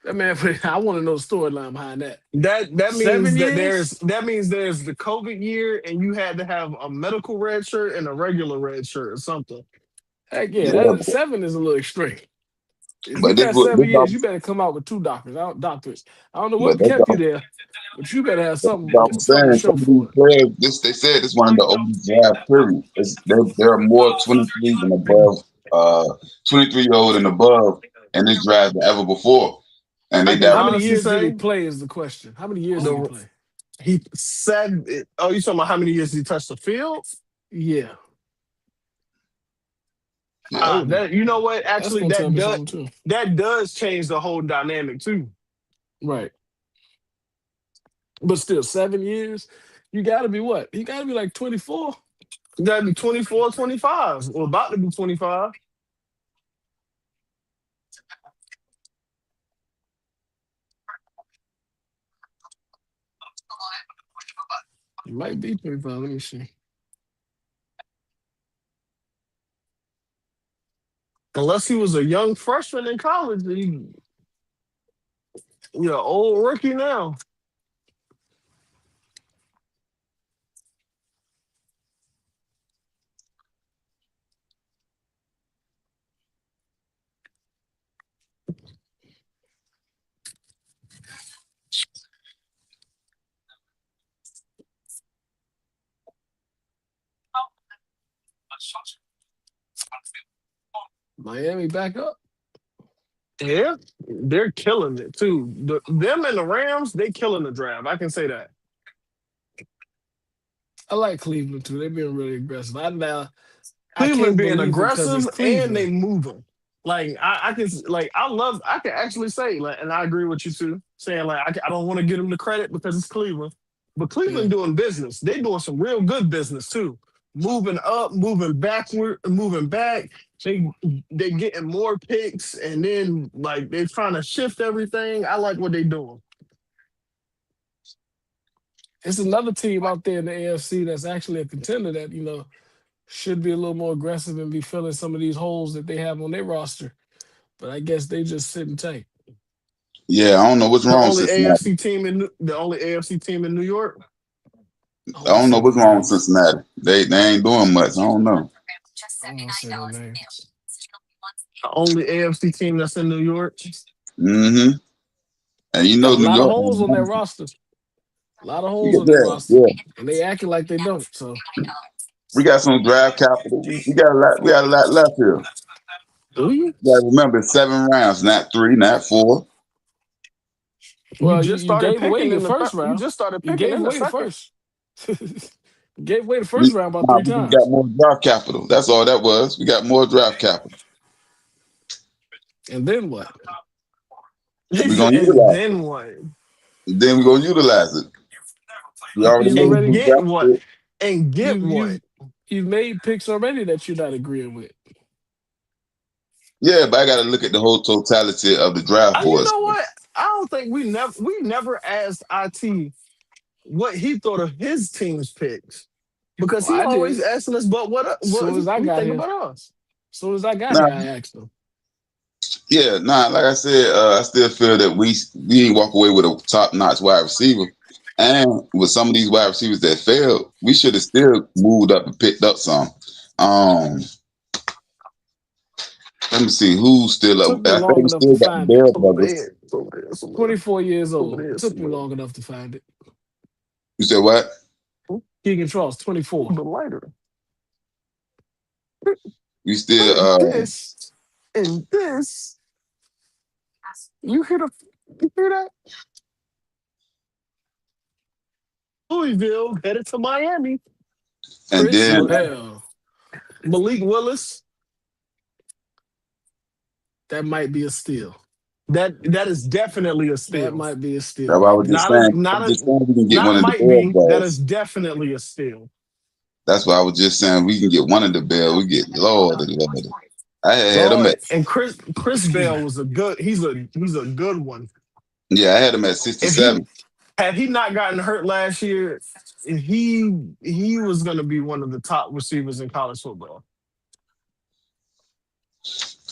That man, I want to know the storyline behind that. That means 7 that years? there's the COVID year, and you had to have a medical red shirt and a regular red shirt or something. Heck yeah, Yeah. 7 is a little extreme. If But you this got what 7 years, you better come out with 2 doctors. I don't know what but that's kept you there, but you better have what something I'm to saying. show Some of for these it. players, they said it's one of the oldest draft periods. There are more 23s and above, 23-year-old and above in this draft than ever before. And I they can How that many honestly years did he say play is the question. How many years did he play? he said, "Oh, you talking about how many years he touched the field?" Yeah. yeah. That you know what? That's Actually, gonna tell me something too. that does change the whole dynamic too. Right. But still, 7 years, you gotta be what? You gotta be like 24. You gotta be 24, 25, or about to be 25. You might be 25. Let me see. Unless he was a young freshman in college, you're an old rookie now. Miami back up. Yeah, they're killing it too. Them and the Rams, they killing the draft. I can say that. I like Cleveland too. They've been really aggressive. I Cleveland can't being believe it because aggressive it's and they Cleveland. moving. Like I can actually say like, and I agree with you too, saying like I don't want to give them the credit because it's Cleveland, but Yeah. Cleveland doing business. They doing some real good business too. Moving up, moving backward, moving back. They getting more picks, and then like they're trying to shift everything. I like what they doing. It's another team out there in the AFC that's actually a contender that, should be a little more aggressive and be filling some of these holes that they have on their roster. But I guess they just sitting tight. Yeah, I don't know what's The wrong with only Cincinnati. AFC team in New York. I don't know what's wrong with Cincinnati. They ain't doing much. I don't know. I won't say their name. The only AFC team that's in New York. Mm-hmm. And you Got know a New lot of York. holes on their roster. A lot of holes on their Yeah, roster. yeah. And they acting like they don't. So We got some draft capital. We got a lot. We got a lot left here. Do you? You gotta remember, 7 rounds, not 3, not 4. well, just you started gave away picking your in the first you round. just started You picking gave in the away the second. first. You gave away the first round about 3 We just times. got more draft capital. That's all that was. We got more draft capital. And then what? We're gonna And utilize then it. what? Then we're gonna utilize it. We already You've made And already some get draft what? picks. And get what? You've made picks already that you're not agreeing with. Yeah, but I gotta look at the whole totality of the draft You for us. know what? I don't think we never asked IT what he thought of his team's picks because Well, he I always did. asking us, but what Soon as I he got think here. about us? As soon as I got Nah, here, I asked him. yeah, nah. Like I said, I still feel that we didn't walk away with a top-notch wide receiver, and with some of these wide receivers that failed, we should have still moved up and picked up some. Let me see who's still Took up. me I think long we enough to still got the find it. Bear Over brothers. there, over there, somewhere. 24 years Over old. there Took me somewhere. long enough to find it. You said what? Keegan Charles, 24. The lighter. We still This and this. You hear that? Louisville headed to Miami. and Chris then Hell, Malik Willis. that might be a steal. That is definitely a That steal. might be a steal. that's why I was just Not a, saying. not I a, was just saying we can get not one of the might be. Bears That guys. is definitely a steal. That's why I was just saying we can get one of the Bears. We get Lord. I had him Lord, at and Chris Bell was a good. He's a good one. I had him at If 67. had he not gotten hurt last year, he was going to be one of the top receivers in college football.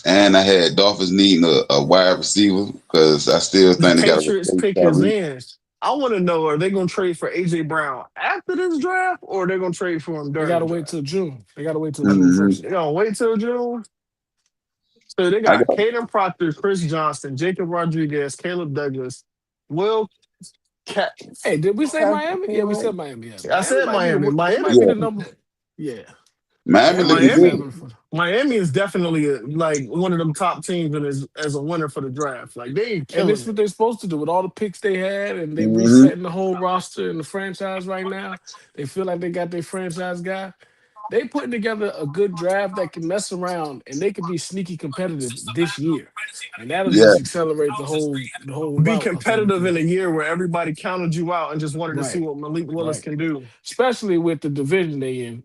And I had Dolphins needing a wide receiver because I still The think they got to Patriots replace pick his Tyreek. in. I want to know: are they going to trade for AJ Brown after this draft, or are they going to trade for him They during? gotta the wait draft? till June. They gotta wait till Mhm. June first. They gonna wait till June. So they I got got Caden Proctor, Chris Johnson, Jacob Rodriguez, Caleb Douglas, Will. Hey, did we say Miami? Yeah, we said Miami. Yeah. I said Miami. They Miami. might be Yeah. the number. Yeah. Miami looking Miami. good. Miami is definitely like one of them top teams and as a winner for the draft. Like they ain't And killing this is what it. they're supposed to do with all the picks they had, and they Mhm. resetting the whole roster and the franchise right now. They feel like they got their franchise guy. They putting together a good draft that can mess around and they can be sneaky competitive this year, and that'll Yeah. just accelerate the whole Be route of competitive in everything. a year where everybody counted you out and just wanted to see Right, what Malik Willis right. can do. Especially with the division they in.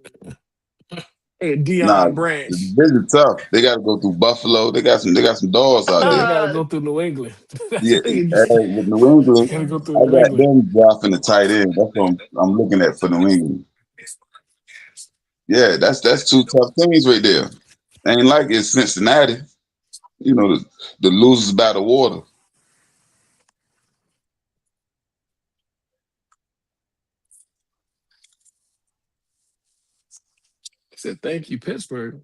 And Nah, Deion the Branch. division tough. They got to go through Buffalo. They got some dogs out No, they there. gotta go through New England. Yeah, Nigga, with New They England, gotta go through I New got England. them dropping the tight end. That's what I'm looking at for New England. Yeah, that's two tough teams right there. Ain't like it's Cincinnati. You know, the losers by the water. I said, thank you, Pittsburgh.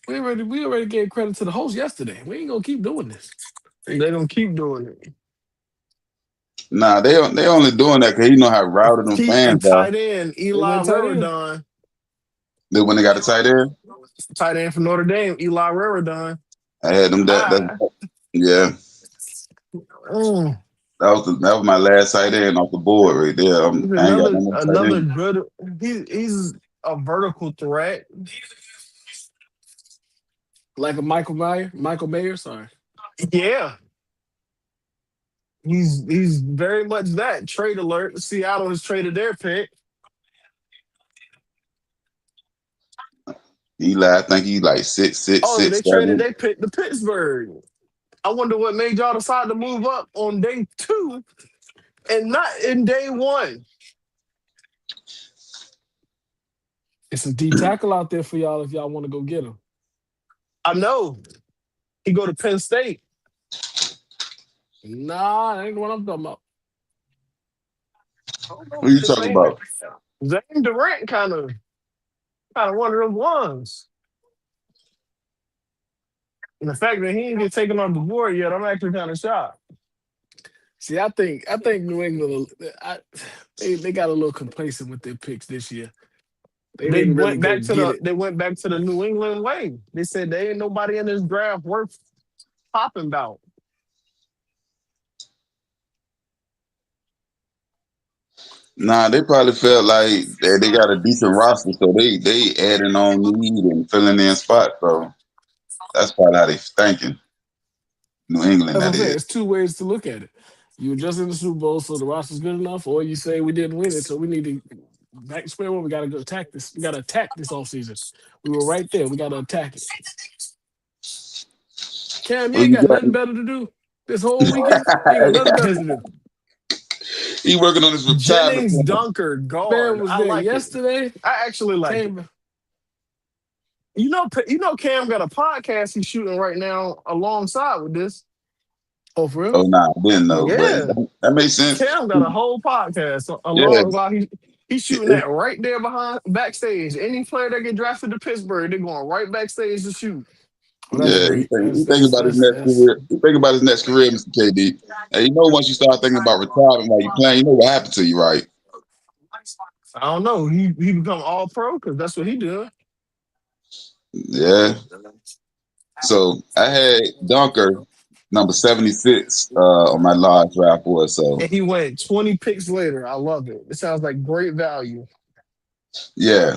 We already gave credit to the host yesterday. We ain't gonna keep doing this. they gonna keep doing it. Nah, they only doing that because you know how routed them Keep fans a are. tight end, They Eli went tight end. Raradon. Then when they got a tight end, Tight end from Notre Dame, Eli Raradon. I had them. Yeah, Mm. that was my last tight end off the board right there. He's I ain't got no more tight another end. good. He's a vertical threat. Like a Michael Mayer, sorry. Yeah, he's very much that. Trade alert. Seattle has traded their pick. Eli, I think he like 6'6", Oh, they traded 6'7". their pick to Pittsburgh. I wonder what made y'all decide to move up on day 2 and not in day 1. It's a D tackle out there for y'all if y'all want to go get him. I know. He go to Penn State. Nah, that ain't what I'm talking about. Who you talking about? Zane Durant kind of one of those ones. And the fact that he didn't get taken off the board yet, I'm actually kind of shocked. See, I think New England, they got a little complacent with their picks this year. They didn't really go get it. They went back to the New England way. They said there ain't nobody in this draft worth popping about. Nah, they probably felt like they got a decent roster, so they adding on need and filling in spots. So that's probably how they thinking. New England, That's what that I'm saying. is. It's two ways to look at it. You were just in the Super Bowl, so the roster's good enough, or you say we didn't win it, so we need to back to square one. We got to go attack this. We got to attack this offseason. We were right there. We got to attack it. Cam, you ain't got nothing better to do this whole weekend. You ain't got nothing better to do. He working on his retirement. Jennings Dunker guard. Man was I there like yesterday. I actually like it. You know, Cam got a podcast he's shooting right now alongside with this. Oh, for real? Oh, nah, I didn't know. Yeah. But that makes sense. Cam got a whole podcast while he's shooting that right there behind backstage. Any player that get drafted to Pittsburgh, they're going right backstage to shoot. Oh, that's Yeah, great. he think about his next That's. career. He think about his next career, Mr. KD. And you know, once you start thinking about retirement while you playing, you know what happened to you, right? I don't know. He become all pro because that's what he did. Yeah. So I had Dunker number 76 on my large draft board. So And he went 20 picks later. I love it. It sounds like great value. yeah,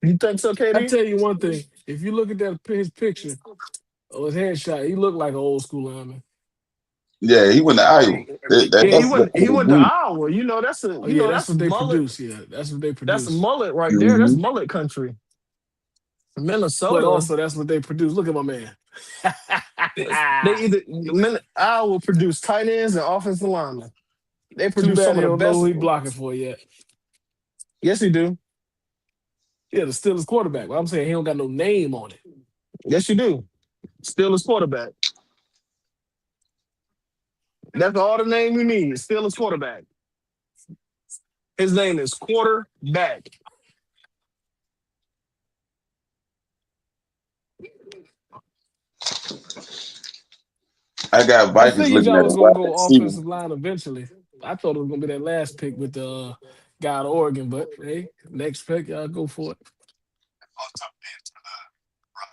You think so, I KD? tell you one thing: if you look at his picture or his headshot, he looked like an old school lineman. yeah, he went to Iowa. Yeah, he That's went. He what went to they Iowa. You know, that's a. Oh You yeah, know, that's that's what they mullet. produce. Yeah, that's what they That's produce. mullet right there. That's hmm mullet country. But Minnesota. also, that's what they produce. Look at my man. They either Iowa produce tight ends and offensive linemen. They Too produce bad some he of the don't know who best. he blocking for yet. Yes, he do. Yeah, the Steelers quarterback. But I'm saying he don't got no name on it. Yes, you do. Steelers quarterback. That's all the name you need. Steelers quarterback. His name is quarterback. I got I Vikings figured looking y'all at a was gonna wide go receiver. offensive line eventually. I thought it was gonna be that last pick with the guy out of Oregon, but hey, next pick, y'all go for it.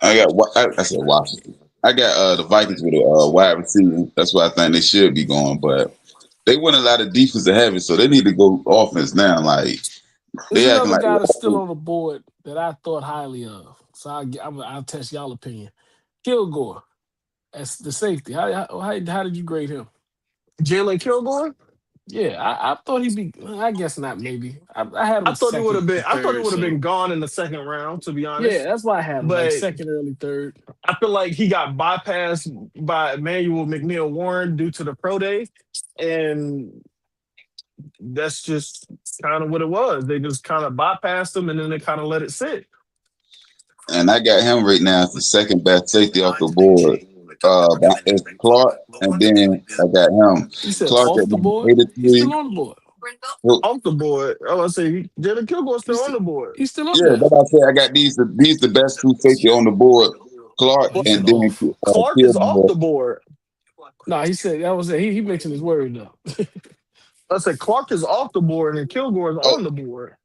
I said Washington. I got the Vikings with a wide receiver. That's where I think they should be going, but they went a lot of defensive heavy, so they need to go offense now. Like There's they acting another like guy that's still on the board that I thought highly of. So I'll test y'all opinion. Kilgore as the safety. How did you grade him? Jalen Kilgore. Yeah, I thought he'd be. I guess not. Maybe I had him I thought he would second have been. or I thought he third. would have So been gone in the second round, to be yeah, honest. that's why I had him like But second, early third. I feel like he got bypassed by Emmanuel McNeil Warren due to the pro day, and that's just kind of what it was. They just kind of bypassed him, and then they kind of let it sit. and I got him right now as the second best safety off the board. It's Clark, and then I got him You said Clark off at the number board. He's still 83. on the board. Well, Off the board. Oh, I say Jalen Kilgore's He's still on still, the board. he's still up yeah, there. but I said I got these the best two safety on the board. Clark Oh, he said and then off. Clark is off Kilgore. the board. No, he said that was it. He mentioned his word though. I said Clark is off the board and Kilgore is Oh, on the board.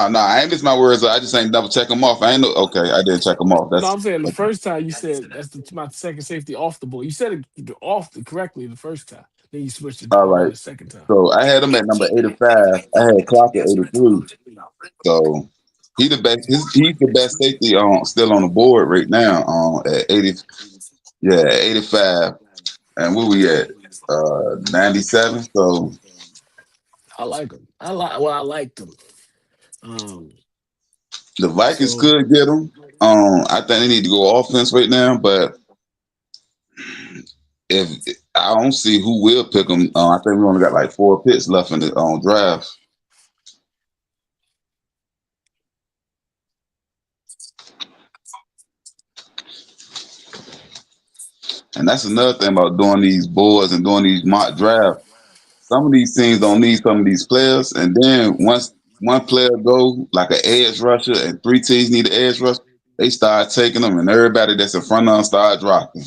nah, I ain't missed my words. I just ain't double check them off. I ain't know. Okay, I didn't check them off. No, That's I'm saying the first time you said that's my second safety off the board. You said it correctly the first time. Then you switched it all on right. the second time. So I had him at number 85. I had Clark at 83. So he the best. He's the best safety on still on the board right now. At 80. Yeah, at 85. And where we at? 97. So I like him. I liked him. Um, the Vikings so could get him. I think they need to go offense right now, but if I don't see who will pick him, I think we only got like 4 picks left in the draft. And that's another thing about doing these boards and doing these mock drafts. Some of these teams don't need some of these players, and then once one player go like an edge rusher, and 3 teams need an edge rusher, they start taking them, and everybody that's in front of them start dropping.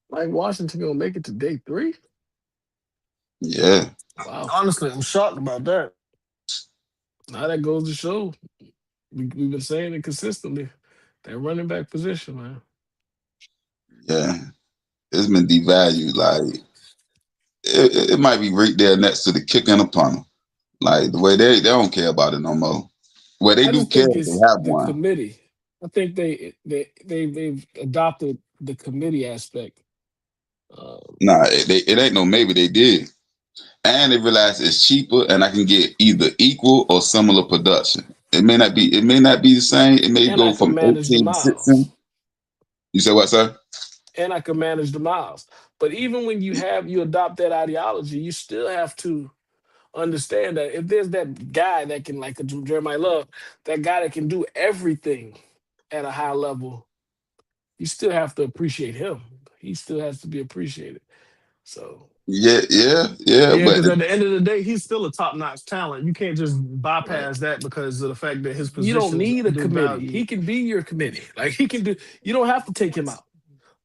like Washington gonna make it to day 3. Yeah, Wow. Honestly, I'm shocked about that. Now that goes to show we've been saying it consistently. That running back position, man. yeah, it's been devalued. Like it might be right there next to the kick and the punter. Like the way they don't care about it no more. Well, they I do just care think if they it's have the one. committee. I think they've adopted the committee aspect. Nah, it ain't no maybe they did. And they realize it's cheaper and I can get either equal or similar production. It may not be the same. It may And I go can from manage the 18 to miles. 16. You say what, sir? And I can manage the miles. But even when you adopt that ideology, you still have to understand that if there's that guy that can, like a Jeremiah Love, that guy that can do everything at a high level, you still have to appreciate him. He still has to be appreciated. So Yeah. Yeah, But because at the end of the day, he's still a top-notch talent. You can't just bypass that because of the fact that his You don't position's need a committee. undervalued. He can be your committee. Like he can do. You don't have to take him out.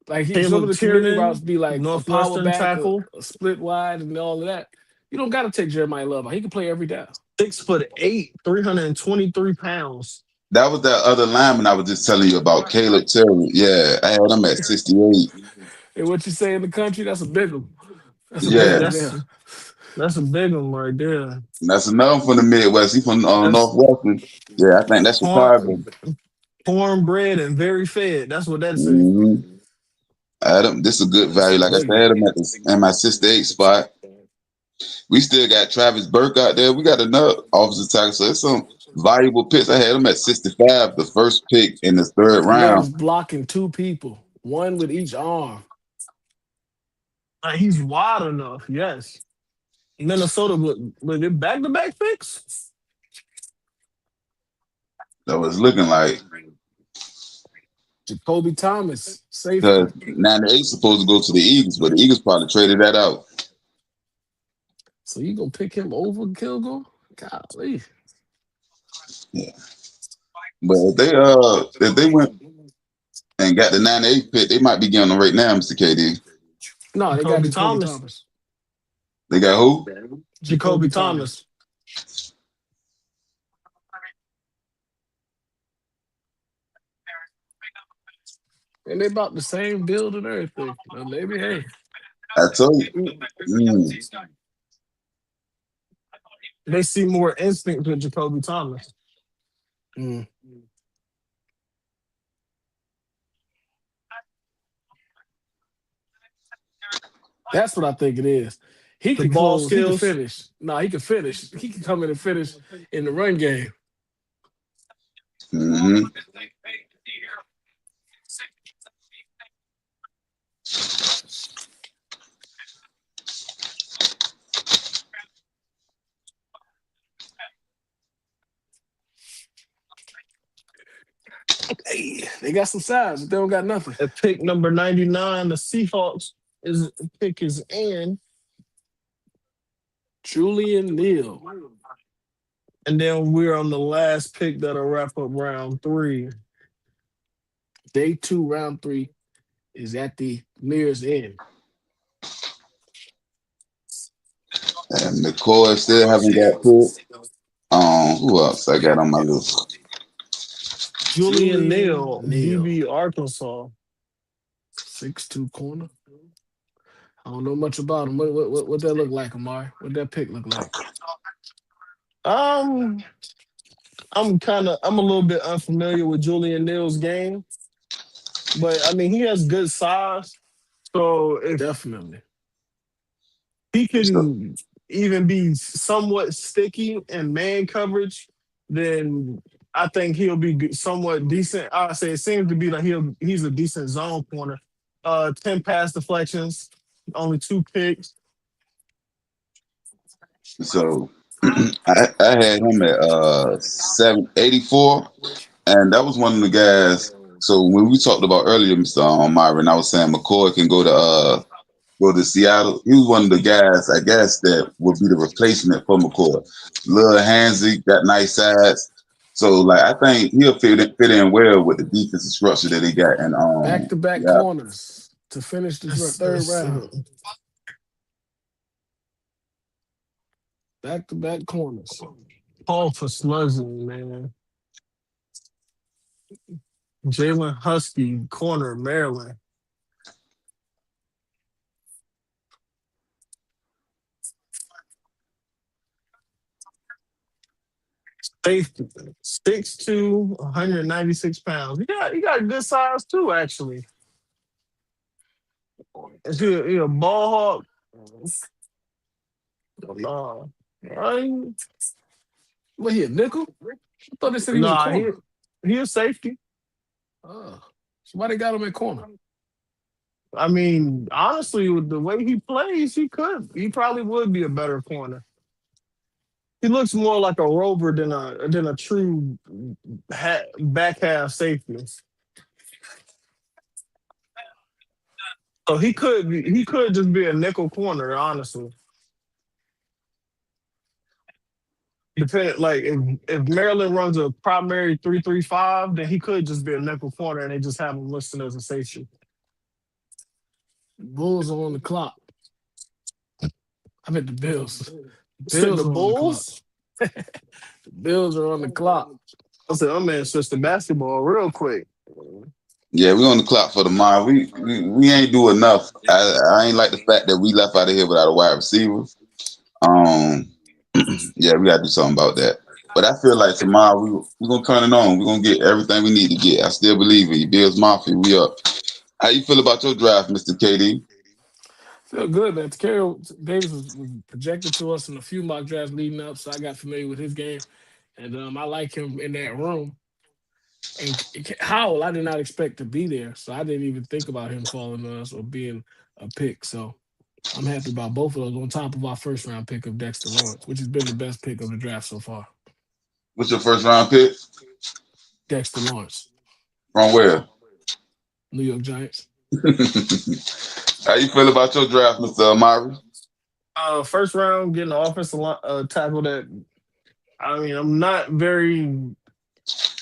Like some of Caleb the committee routes Tiernan, be like a power Northwestern back, tackle, a split wide, and all of that. You don't got to take Jeremiah Love out. He can play every down. 6'8", 323 pounds. that was that other lineman I was just telling you about, Caleb Terry. Yeah, I had him at 68. And what you say in the country, that's a big one. That's a big Yeah, Yeah, one there. that's a big one right there. that's another from the Midwest. He from That's Northwestern. Yeah, I think that's Chicago. cornbread and very fed. That's what that say. hmm Adam, this is a good That's a value. Like I big said, I one. had him at in my 68 spot. We still got Travis Burke out there. We got another offensive tackle. So it's some valuable picks. I had him at 65, the first pick in the third That man's round. blocking two people, one with each arm. He's wide enough. Yes. Minnesota with it back-to-back picks. That was looking like Jacoby Thomas, safety. because 98 supposed to go to the Eagles, but the Eagles probably traded that out. So you gonna pick him over Kilgore? Golly. Yeah. But if they went and got the 98 pick, they might be getting them right now, Mr. KD. No, they got Jacoby Jacoby Thomas. Thomas. They got who? Jacoby Thomas. And they about the same build and everything. Well, maybe, hey. I told you. They see more instinct with Jacoby Thomas. Mm. That's what I think it is. He The could ball close. He could skills. finish. No, he could finish. He could come in and finish in the run game. Mm-hmm. Hey, they got some size, but they don't got nothing. At pick number 99, the Seahawks pick is in. Julian Neal. And then we're on the last pick that'll wrap up round 3. Day 2, round 3 is at the nearest end. And McCoy still haven't got picked. Who else I got on my list? Julian Neal, DB Arkansas. 6'2" corner. I don't know much about him. What that look like, Amari? What that pick look like? I'm a little bit unfamiliar with Julian Neal's game, but I mean he has good size, so if Definitely. he can even be somewhat sticky in man coverage, then I think he'll be somewhat decent. I say it seems to be like he's a decent zone corner. 10 pass deflections, only 2 picks. So I had him at 784, and that was one of the guys. So when we talked about earlier, Mr. Myron, I was saying McCoy can go to Seattle. He was one of the guys, I guess, that would be the replacement for McCoy. Lil Hansie, got nice size. So like I think he'll fit in well with the defensive structure that they got. And back-to-back corners to finish the third round. Back-to-back corners. Paul for sluzzing, man. Jalen Husky, corner, Maryland. Safety, 6'2", 196 pounds. He got a good size too, actually. Is he a ball hawk? No. What, he a nickel? I thought they said he was a Nah, corner. he a safety. So why they got him at corner? I mean, honestly, with the way he plays, he probably would be a better corner. He looks more like a rover than a true back half safety. So he could just be a nickel corner, honestly. Depend like if Maryland runs a primary 3-3-5, then he could just be a nickel corner and they just have him listed as a safety. Bulls are on the clock. I bet the Bills. Sit the Bills are on the clock. Bulls. The Bills are on the clock. I said, my man switched to basketball real quick. Yeah, we on the clock for tomorrow. We ain't do enough. I ain't like the fact that we left out of here without a wide receiver. Yeah, we gotta do something about that. But I feel like tomorrow we gonna turn it on. We're gonna get everything we need to get. I still believe in you. Bills Mafia, we up. How you feel about your draft, Mr. KD? Feel good, man. Takeo Davis was projected to us in a few mock drafts leading up, so I got familiar with his game, and I like him in that room. And Howell, I did not expect to be there, so I didn't even think about him falling on us or being a pick. So I'm happy about both of those on top of our first round pick of Dexter Lawrence, which has been the best pick of the draft so far. What's your first round pick? Dexter Lawrence, From where? New York Giants. How you feel about your draft, Mr. Amari? First round, getting the offensive tackle that. I mean, I'm not very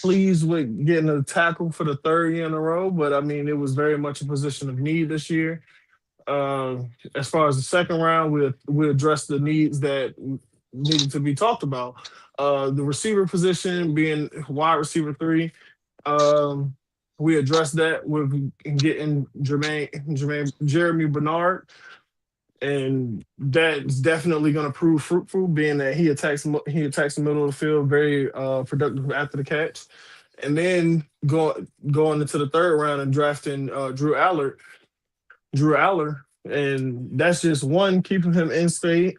pleased with getting a tackle for the third year in a row, but I mean, it was very much a position of need this year. As far as the second round, we addressed the needs that needed to be talked about. The receiver position being wide receiver 3. We addressed that with getting Jeremy Bernard, and that's definitely going to prove fruitful, being that he attacks the middle of the field, very productive after the catch. And then going into the third round and drafting Drew Aller, and that's just one, keeping him in state.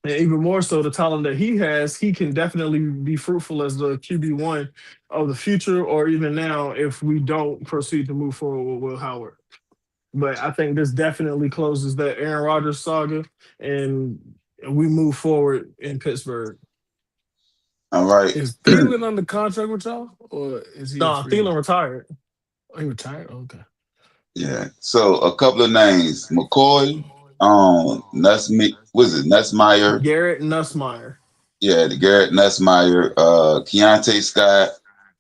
And even more so, the talent that he has, he can definitely be fruitful as the QB1 of the future, or even now if we don't proceed to move forward with Will Howard. But I think this definitely closes that Aaron Rodgers saga, and we move forward in Pittsburgh. All right. Is Thielen under contract with y'all, or is he? No, Thielen retired. Oh, he retired? Oh, okay. Yeah. So a couple of names: McCoy, Nussmeyer? Garrett Nussmeyer. Yeah, the Garrett Nussmeyer, Keontae Scott,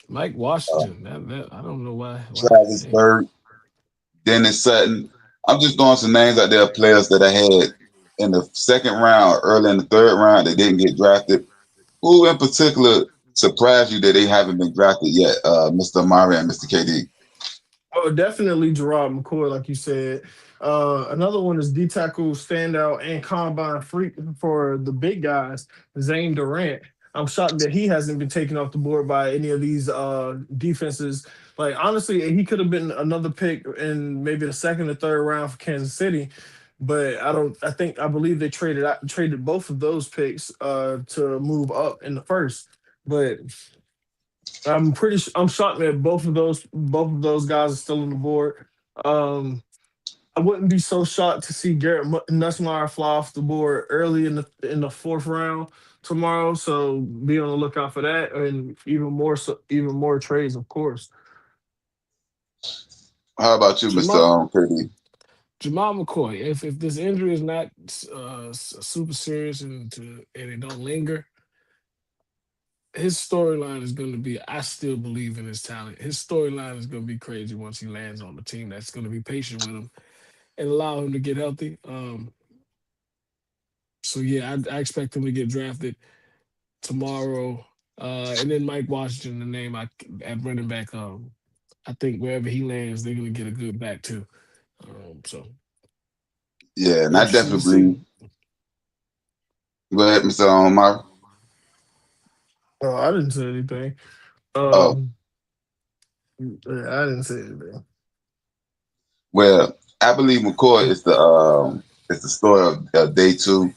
Mike Washington. That I don't know why. Travis Bird, Dennis Sutton. I'm just throwing some names out there of players that I had in the second round, early in the third round, that didn't get drafted. Who in particular surprised you that they haven't been drafted yet, Mr. Amari and Mr. KD? Oh, definitely Gerard McCoy, like you said. Another one is D tackle standout and combine freak for the big guys, Zane Durant. I'm shocked that he hasn't been taken off the board by any of these defenses. Like, honestly, he could have been another pick in maybe the second or third round for Kansas City, but I believe they traded both of those picks to move up in the first. But I'm shocked that both of those guys are still on the board. I wouldn't be so shocked to see Garrett Nussmeyer fly off the board early in the fourth round tomorrow. So be on the lookout for that, and even more trades, of course. How about you, Mr. KD? Jamal McCoy. If this injury is not super serious and it don't linger, his storyline is going to be. I still believe in his talent. His storyline is going to be crazy once he lands on the team that's going to be patient with him and allow him to get healthy. So yeah, I expect him to get drafted tomorrow. And then Mike Washington, the name at running back. I think wherever he lands, they're gonna get a good back too. So yeah, and I definitely believe. Go ahead, Mr. Omar. Oh, I didn't say anything. I didn't say anything. Well, I believe McCoy is the story of day 2.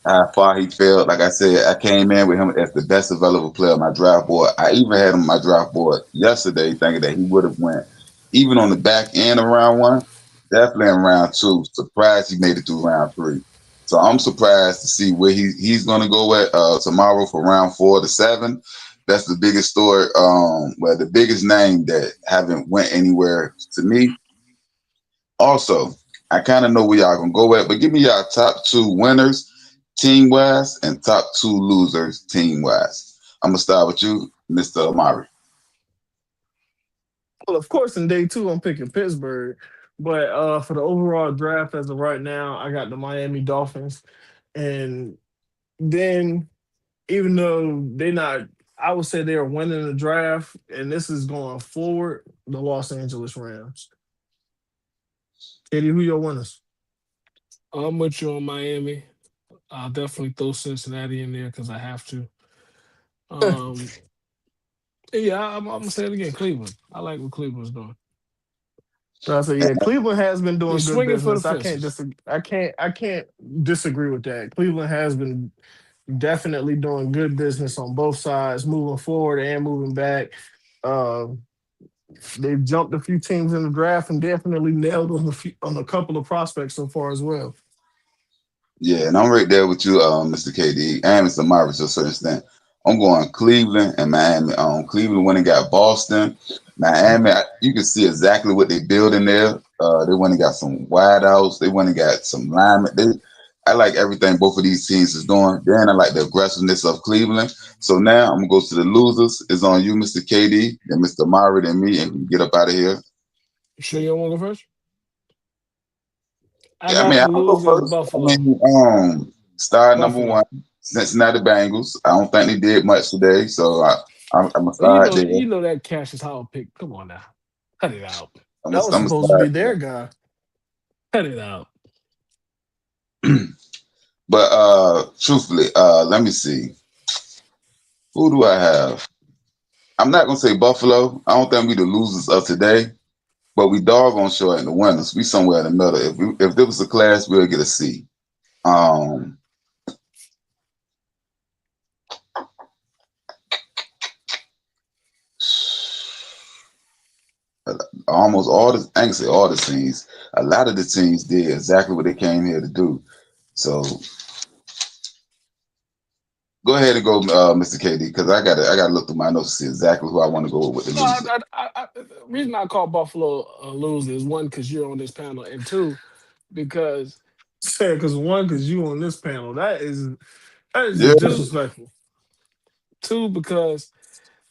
How far he fell. Like I said, I came in with him as the best available player on my draft board. I even had him on my draft board yesterday, thinking that he would have went even on the back end of round 1, definitely in round 2. Surprised he made it through round 3. So I'm surprised to see where he's going to go at tomorrow for round 4 to 7. That's the biggest story. The biggest name that haven't went anywhere to me Also, I kind of know where y'all gonna go at, but give me y'all top 2 winners team wise and top 2 losers team wise. I'm gonna start with you, Mr. Amari. Well, of course, in day two, I'm picking Pittsburgh. But for the overall draft as of right now, I got the Miami Dolphins. And then, even though they not, I would say they're winning the draft, and this is going forward, the Los Angeles Rams. Katie, who your winners? I'm with you on Miami. I'll definitely throw Cincinnati in there because I have to. Um, yeah, I'm gonna say it again. Cleveland. I like what Cleveland's doing. So I say, yeah, Cleveland has been You're doing good swinging for the business. I can't fences. disagree. I can't disagree with that. Cleveland has been definitely doing good business on both sides, moving forward and moving back. Uh, they've jumped a few teams in the draft and definitely nailed on a couple of prospects so far as well. Yeah, and I'm right there with you, Mr. KD and Mr. Amari to a certain extent. I'm going Cleveland and Miami. Cleveland went and got Boston. Miami, you can see exactly what they build in there. They went and got some wideouts. They went and got some linemen. I like everything both of these teams is doing. Then I like the aggressiveness of Cleveland. So now I'm gonna go to the losers. It's on you, Mr. KD, and Mr. Amari, and me, and we can get up out of here. You sure you don't want to go first? I Yeah, I got mean, the I'll go losers first. I Buffalo. mean, star number Buffalo. one, Cincinnati Bengals. I don't think they did much today, so I'm gonna Well, you start know, there. you know that Cassius Howard pick. Come on now, cut it out. That was I'm gonna supposed to be start their guy. Cut it out. there. But truthfully, let me see. Who do I have? I'm not gonna say Buffalo. I don't think we the losers of today, but we doggone sure in the winners. We somewhere in the middle. If there was a class, we'll get a C. Um, almost all the, I can say all the teams. A lot of the teams did exactly what they came here to do. So go ahead and go, Mr. KD, because I gotta look through my notes to see exactly who I want to go with the No, loser. the reason I call Buffalo a loser is one because you're on this panel, and two because Say because one, because you on this panel, that is Yeah, just disrespectful. two because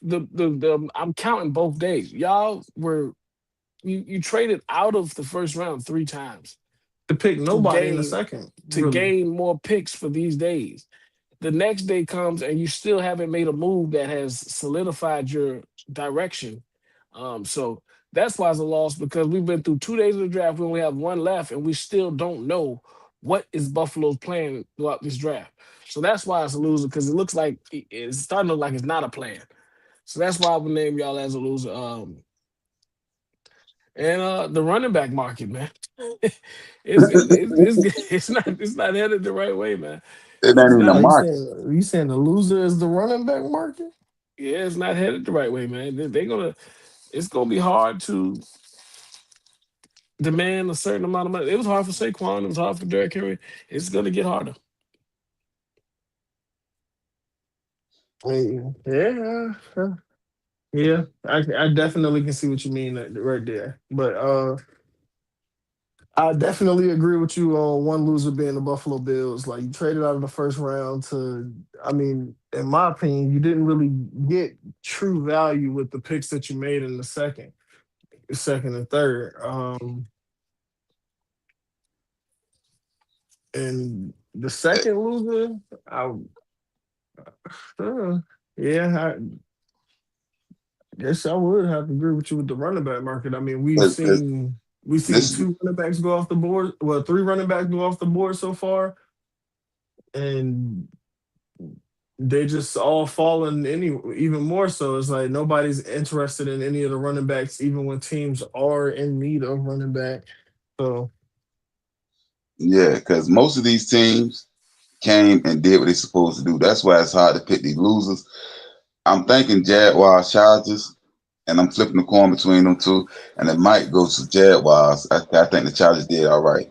the I'm counting both days. Y'all were you traded out of the first round 3 times To pick to nobody in the gain second, really. more picks for these days. The next day comes and you still haven't made a move that has solidified your direction. So that's why it's a loss because we've been through 2 days of the draft. We only have one left, and we still don't know what is Buffalo's plan throughout this draft. So that's why it's a loser because it looks like it's starting to look like it's not a plan. So that's why I would name y'all as a loser. And the running back market, man, it's not headed the right way, man. it ain't It's even a Oh, not. mark. you saying the loser is the running back market? Yeah, it's not headed the right way, man. They're gonna. It's gonna be hard to demand a certain amount of money. It was hard for Saquon. It was hard for Derrick Henry. It's gonna get harder. Yeah, yeah. I definitely can see what you mean right there. But I definitely agree with you on one loser being the Buffalo Bills. Like you traded out of the first round to, I mean, in my opinion, you didn't really get true value with the picks that you made in the second and third. And the second loser, uh, yeah, I guess I would have to agree with you with the running back market. I mean, It's, it's, we've seen this, two running backs go off the board. Well, three running backs go off the board so far, and they just all fallen even more so. It's like nobody's interested in any of the running backs, even when teams are in need of running back. So yeah, because most of these teams came and did what they're supposed to do. That's why it's hard to pick these losers. I'm thinking Jaguars, Chargers, and I'm flipping the coin between them two, and it might go to Jaguars. I think the Chargers did all right.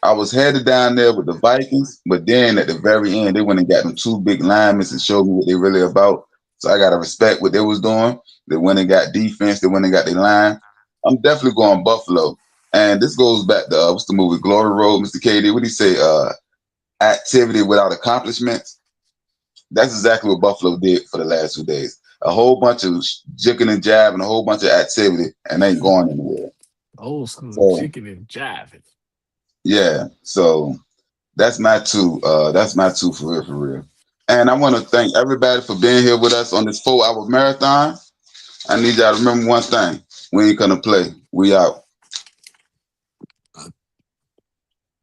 I was headed down there with the Vikings, but then at the very end, they went and got them two big linemen and showed me what they really about. So I gotta respect what they was doing. They went and got defense. They went and got their line. I'm definitely going Buffalo. And this goes back to what's the movie Glory Road, Mr. KD? What do you say? Activity without accomplishments. That's exactly what Buffalo did for the last 2 days. A whole bunch of jigging and jabbing, a whole bunch of activity, and ain't going anywhere. Old school So chicken and jiving. yeah, so that's my two. That's my two for real, for real. And I want to thank everybody for being here with us on this 4-hour marathon. I need y'all to remember one thing: we ain't gonna play. We out.